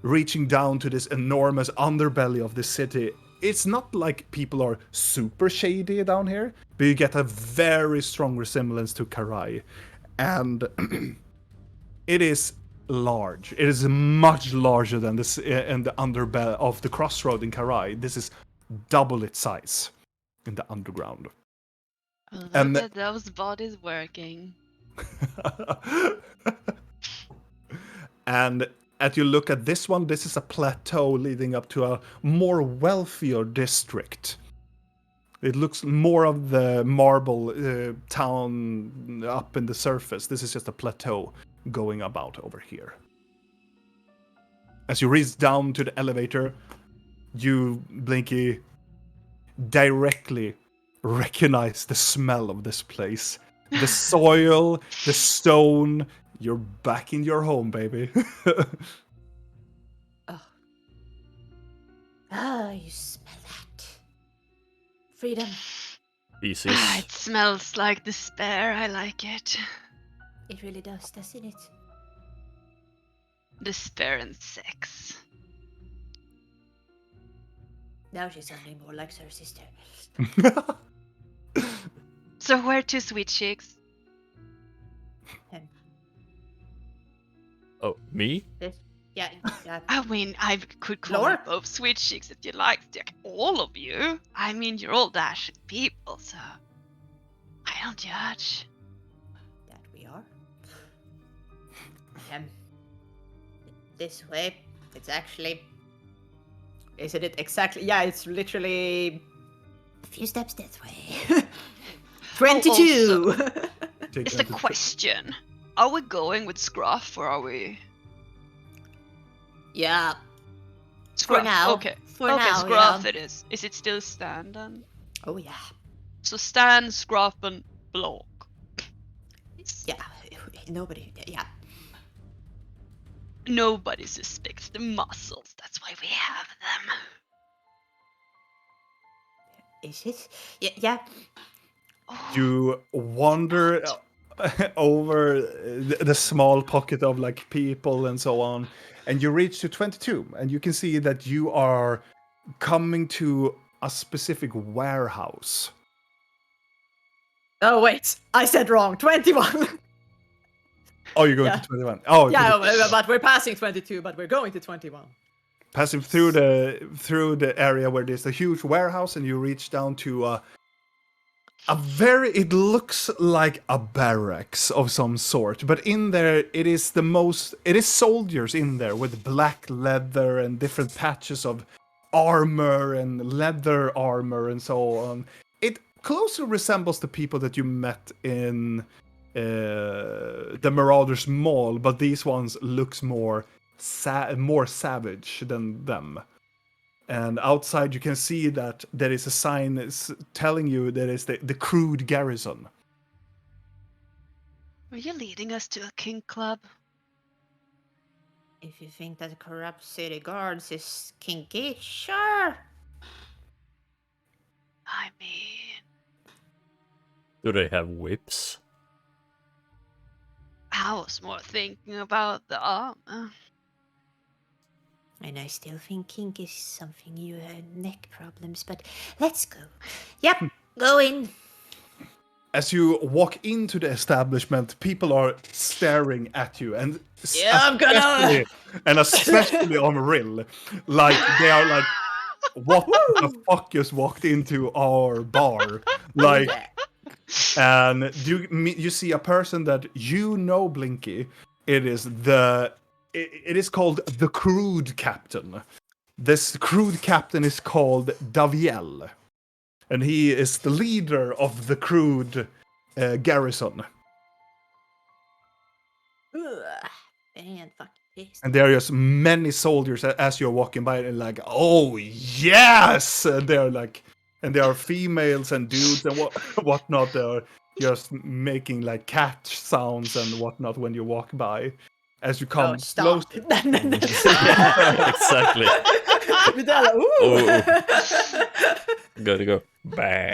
reaching down to this enormous underbelly of the city. It's not like people are super shady down here, but you get a very strong resemblance to Karai. And it is large. It is much larger than this in the underbelly of the crossroad in Karai. This is double its size in the underground. Look And at those bodies working. and as you look at this one, this is a plateau leading up to a more wealthier district. It looks more of the marble town up in the surface. This is just a plateau going about over here. As you reach down to the elevator, you, Blinky, directly recognize the smell of this place. The soil, the stone. You're back in your home, baby. Ah, you smell that. Freedom. Pieces. It smells like despair. I like it. It really does, doesn't it? Despair and sex. Now she's sounding more like her sister. So where to, sweet chicks? Oh, me? Yeah, yeah. I mean, I could call Lore? you both sweet chicks if you like. Like, all of you. I mean, you're all dashing people, so I don't judge. That we are. This way. It's actually. Isn't it exactly? Yeah, it's literally A few steps that way. 22. It's the question. Are we going with Scruff or are we... Yeah. Scruff, now. okay. For okay, now, Scruff yeah. it is. Is it still Stan then? Oh yeah. So Stan, Scruff, and Block. Yeah. Nobody. Yeah. Nobody suspects the muscles. That's why we have them. Is it? Yeah. Yeah. Oh, You wander over the small pocket of like people and so on, and you reach to 22, and you can see that you are coming to a specific warehouse. Oh wait, I said wrong. 21. Oh, you're going Yeah. to 21. Oh, Yeah, 22. but we're passing 22, but we're going to 21. Passing through the area where there's a huge warehouse, and you reach down to it looks like a barracks of some sort, but in there it is soldiers in there with black leather and different patches of armor and leather armor and so on. It closely resembles the people that you met in the Marauders Mall, but these ones looks more savage than them. And outside you can see that there is a sign telling you that it's the crude garrison. are you leading us to a king club? If you think that corrupt city guards is kinky, sure. I mean, Do they have whips? I was more thinking about the armor. And I still think kink is something you have neck problems, but let's go. Yep, go in. As you walk into the establishment, people are staring at you, and Yeah, I'm gonna- especially on Rill, like they are like, "What the fuck just walked into our bar?" Like, and you see a person that you know, Blinky. It is called the Crude Captain. This Crude Captain is called Daviel, and he is the leader of the Crude garrison. Ugh, and fucking pissed. And there are just many soldiers as you're walking by, and like, oh yes, and they're like, and there are females and dudes and whatnot. They're just making like cat sounds and whatnot when you walk by. As you come close, Stop. Exactly. Vidala, ooh. Oh. Gotta go. Bah.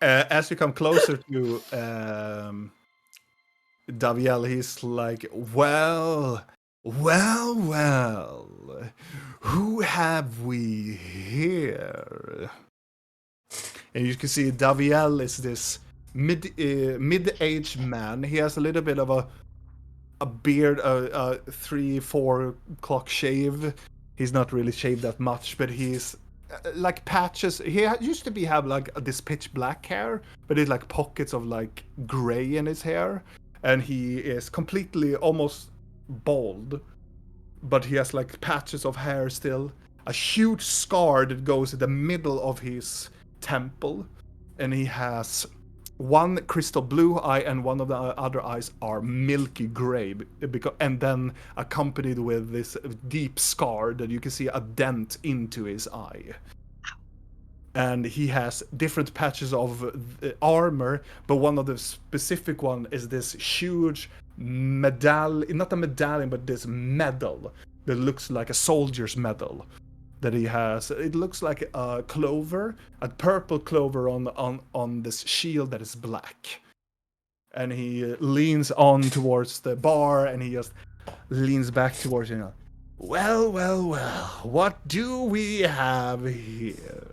as you come closer to Daviel, he's like, well, who have we here? And you can see Daviel is this mid-aged man. He has a little bit of a beard, a 3-4 o'clock shave. He's not really shaved that much, but he's like patches. He used to have like this pitch black hair, but it's like pockets of like gray in his hair. And he is completely almost bald, but he has like patches of hair still. A huge scar that goes in the middle of his temple, and he has one crystal blue eye, and one of the other eyes are milky gray, and then accompanied with this deep scar that you can see a dent into his eye. And he has different patches of armor, but one of the specific one is this huge medallion, not a medallion, but this medal that looks like a soldier's medal that he has. It looks like a clover, a purple clover on this shield that is black. And he leans on towards the bar, and he just leans back towards you. Well, what do we have here?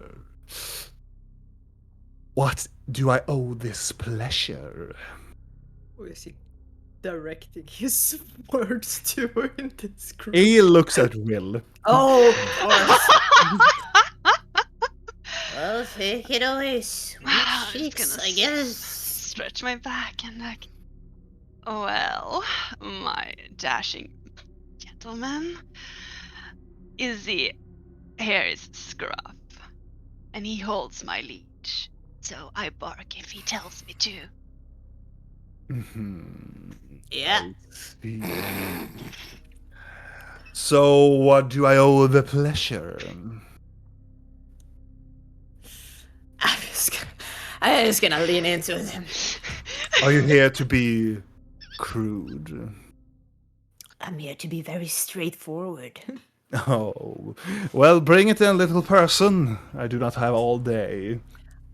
What do I owe this pleasure? Who is he directing his words to in this group? He looks at Will. Oh, of course. Well, take it away, sweet I'm just cheeks, gonna I guess. stretch my back and like, well, my dashing gentleman, Izzy here is Scruff, and he holds my leash, so I bark if he tells me to. Yeah. I see. So, what do I owe the pleasure? I'm just gonna lean into him. Are you here to be crude? I'm here to be very straightforward. Oh, well, bring it in, little person. I do not have all day.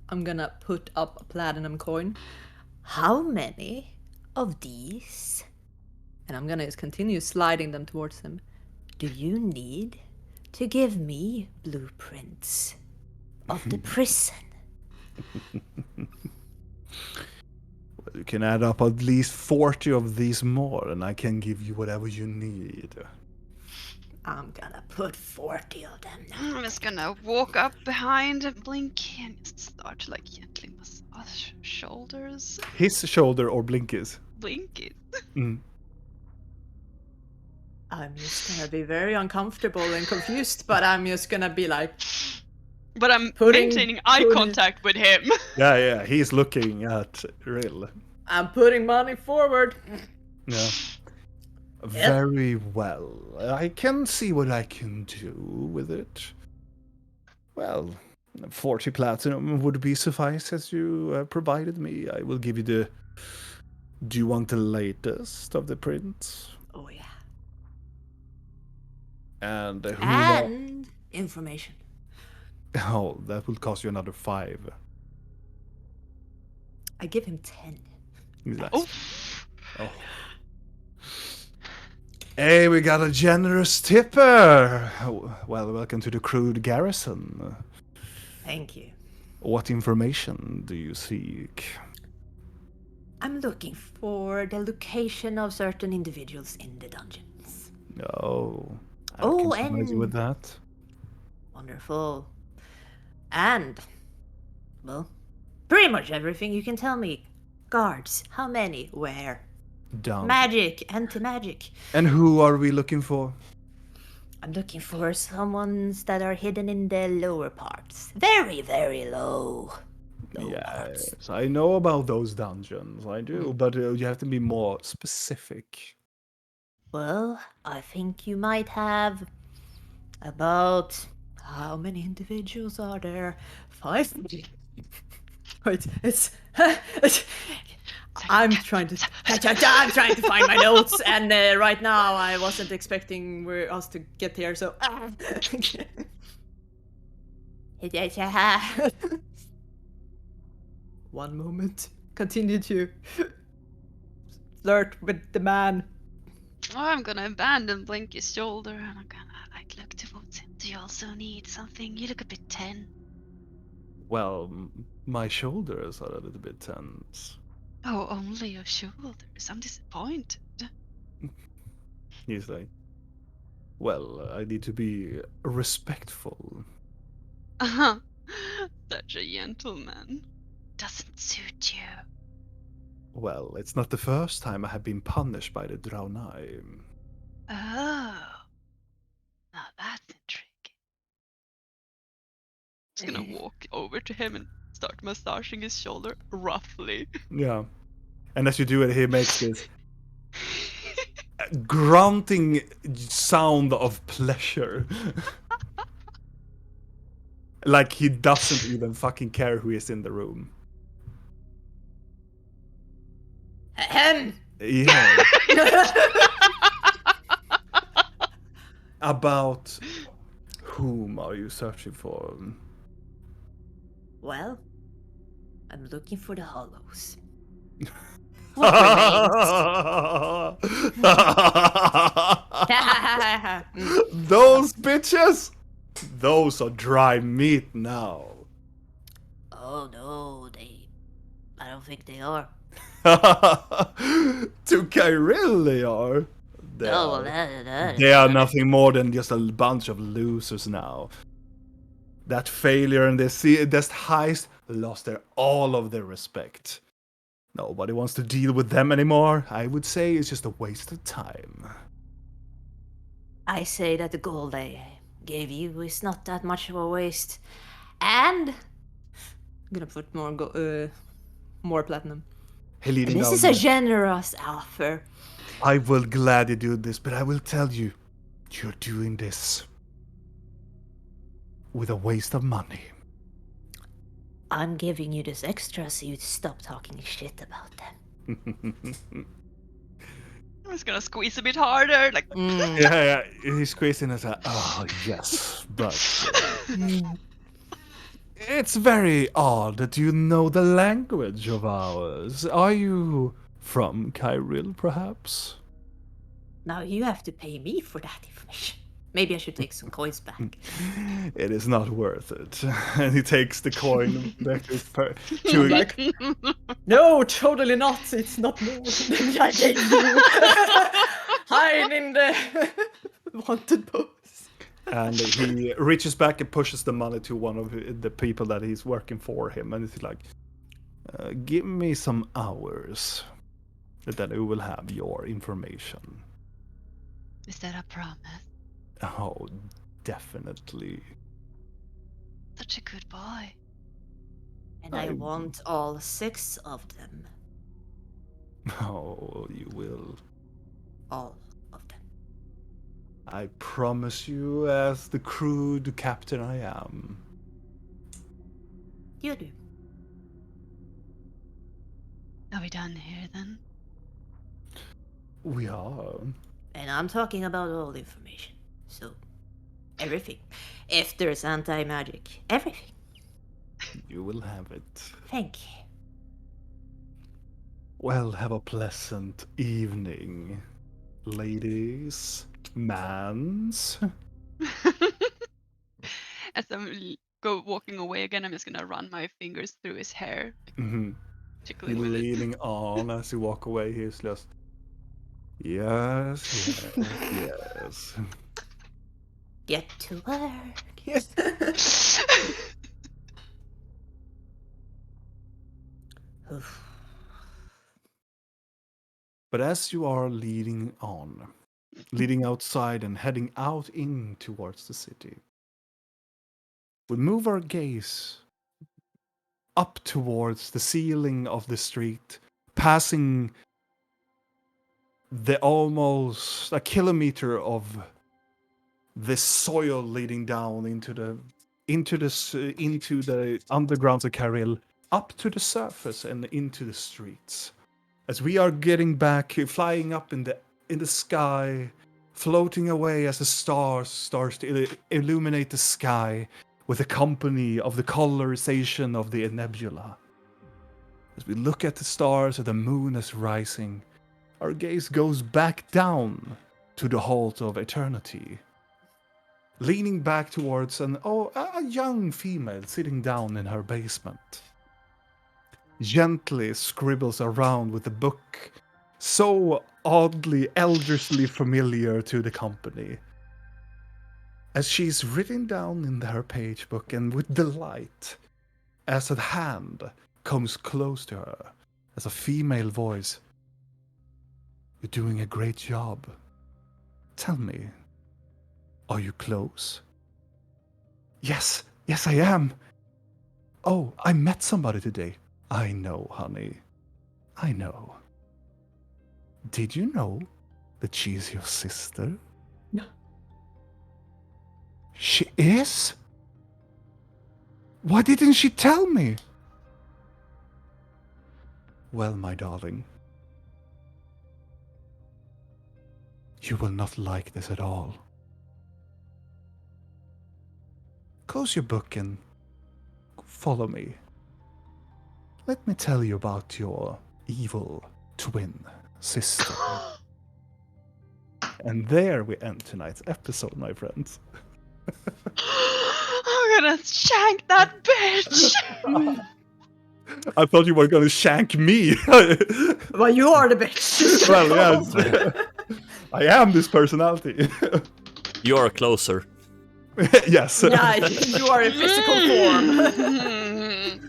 I'm gonna put up a platinum coin, How many of these and I'm gonna just continue sliding them towards him. do you need to give me blueprints of the prison? Well, you can add up at least 40 of these more, and I can give you whatever you need. I'm gonna put 40 of them now. I'm just gonna walk up behind Blinky and just start to like gently massage shoulders. His shoulder or Blinky's? Blinky. Mm. I'm just gonna be very uncomfortable and confused, but I'm just gonna be like, But I'm Putting- maintaining eye putting- contact with him. Yeah, he's looking at Rill. I'm putting money forward. Yeah. Very well. I can see what I can do with it. Well, 40 platinum would be suffice as you provided me. I will give you the... Do you want the latest of the prints? Oh, yeah. And who... And information. Oh, that will cost you another 5. I give him 10. He's like, Oh, oh. Hey, we got a generous tipper. Well, welcome to the crude garrison. Thank you. What information do you seek? I'm looking for the location of certain individuals in the dungeons. Oh, I Oh, can provide you with and- that. Wonderful. And, well, pretty much everything you can tell me. Guards, how many? Where? Down. Magic, anti-magic. And who are we looking for? I'm looking for someones that are hidden in the lower parts. Very, very low. Low parts. Yes, I know about those dungeons. I do, but you have to be more specific. Well, I think you might have about... How many individuals are there? 5? Wait, it's... I'm trying to find my notes, and right now I wasn't expecting us to get here, so... One moment. Continue to flirt with the man. Oh, I'm gonna abandon Blinky's shoulder and I'm gonna like look towards him. Do you also need something? You look a bit tense. Well, my shoulders are a little bit tense. Oh, only your shoulders. I'm disappointed. He's like, well, I need to be respectful. Uh-huh. Such a gentleman. Doesn't suit you. Well, it's not the first time I have been punished by the Draunai. Oh. Now that's intriguing. Just gonna walk over to him and start massaging his shoulder roughly. Yeah. And as you do it, he makes this grunting sound of pleasure. Like he doesn't even fucking care who is in the room. Ahem. Yeah. About whom are you searching for? Well, I'm looking for the hollows. What remains? Those bitches? Those are dry meat now. Oh no, I don't think they are. To Kairil they are. They No, are. well, that They are nothing more than just a bunch of losers now. That failure and this heist lost all of their respect. Nobody wants to deal with them anymore. I would say it's just a waste of time. I say that the gold they gave you is not that much of a waste. And I'm gonna put more platinum. Hey, leading This down is a there. generous offer. I will gladly do this, but I will tell you, you're doing this with a waste of money. I'm giving you this extra so you stop talking shit about them. I'm just gonna squeeze a bit harder, like. Yeah, he's squeezing us out. Oh, yes, but it's very odd that you know the language of ours. Are you from Kairil, perhaps? Now you have to pay me for that information. Maybe I should take some coins back. It is not worth it. And he takes the coin back to his Like, no, totally not. It's not more than I gave you. Hide in the wanted post. and he reaches back and pushes the money to one of the people that he's working for him, and he's like, give me some hours, then we will have your information. Is that a promise? Oh, definitely. Such a good boy. And I want all 6 of them. Oh, you will. All of them. I promise you, as the crude captain I am. You do. Are we done here then? We are. And I'm talking about all the information. So, everything. If there's anti-magic, everything. You will have it. Thank you. Well, have a pleasant evening. ladies, mans. As I'm walking away again, I'm just gonna run my fingers through his hair, Mm-hmm. tickling You're with it. leaning on as you walk away. He's just, yes, yes. Get to work. Oof. But as you are leading on, leading outside and heading out in towards the city, we move our gaze up towards the ceiling of the street, passing the almost a kilometer of this soil leading down into the undergrounds of Kairil, up to the surface and into the streets. As we are getting back, flying up in the sky, floating away as the stars starts to illuminate the sky with the company of the colorization of the nebula. As we look at the stars and the moon is rising, our gaze goes back down to the halt of eternity. Leaning back towards a young female sitting down in her basement. Gently scribbles around with a book so oddly, eldersly familiar to the company. As she's written down in her page book and with delight, as a hand comes close to her, as a female voice, "You're doing a great job. Tell me, are you close?" Yes, I am. Oh, I met somebody today. I know, honey. I know. Did you know that she's your sister? No. She is? Why didn't she tell me? Well, my darling, you will not like this at all. Close your book and follow me. Let me tell you about your evil twin sister. And there we end tonight's episode, my friends. I'm gonna shank that bitch! I thought you were going to shank me. Well, you are the bitch. Well, yes. I am this personality. You're closer. Yes. Yeah, you are in physical form.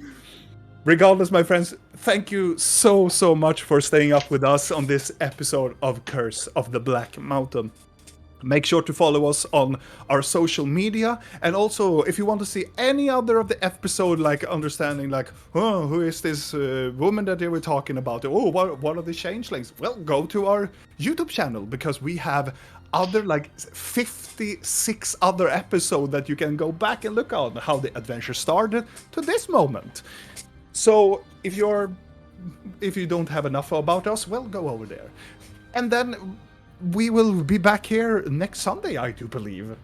Regardless, my friends, thank you so much for staying up with us on this episode of Curse of the Black Mountain. Make sure to follow us on our social media, and also if you want to see any other of the episode, like understanding, like, oh, who is this woman that they were talking about? Oh, what are the changelings? Well, go to our YouTube channel, because we have other like 56 other episodes that you can go back and look on how the adventure started to this moment. So if you don't have enough about us, well, go over there. And then we will be back here next Sunday, I do believe.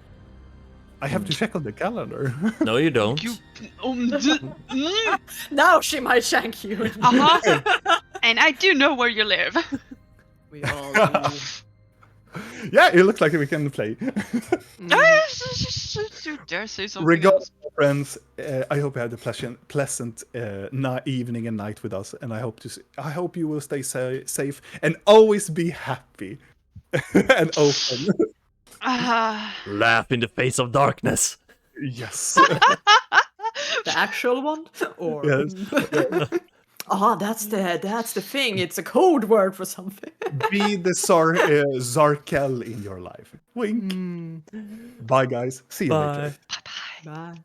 I have to check on the calendar. No, you don't. Now she might shank you. Uh-huh. And I do know where you live. We all do. Yeah, it looks like we can play. Dare say something Regardless, else. friends, I hope you had a pleasant evening and night with us, and I hope you will stay safe and always be happy and open. Laugh in the face of darkness. Yes. The actual one? Or Yes. that's the thing. It's a code word for something. Be the Zarkel in your life. Wink. Bye, guys. See you later. Bye. Bye.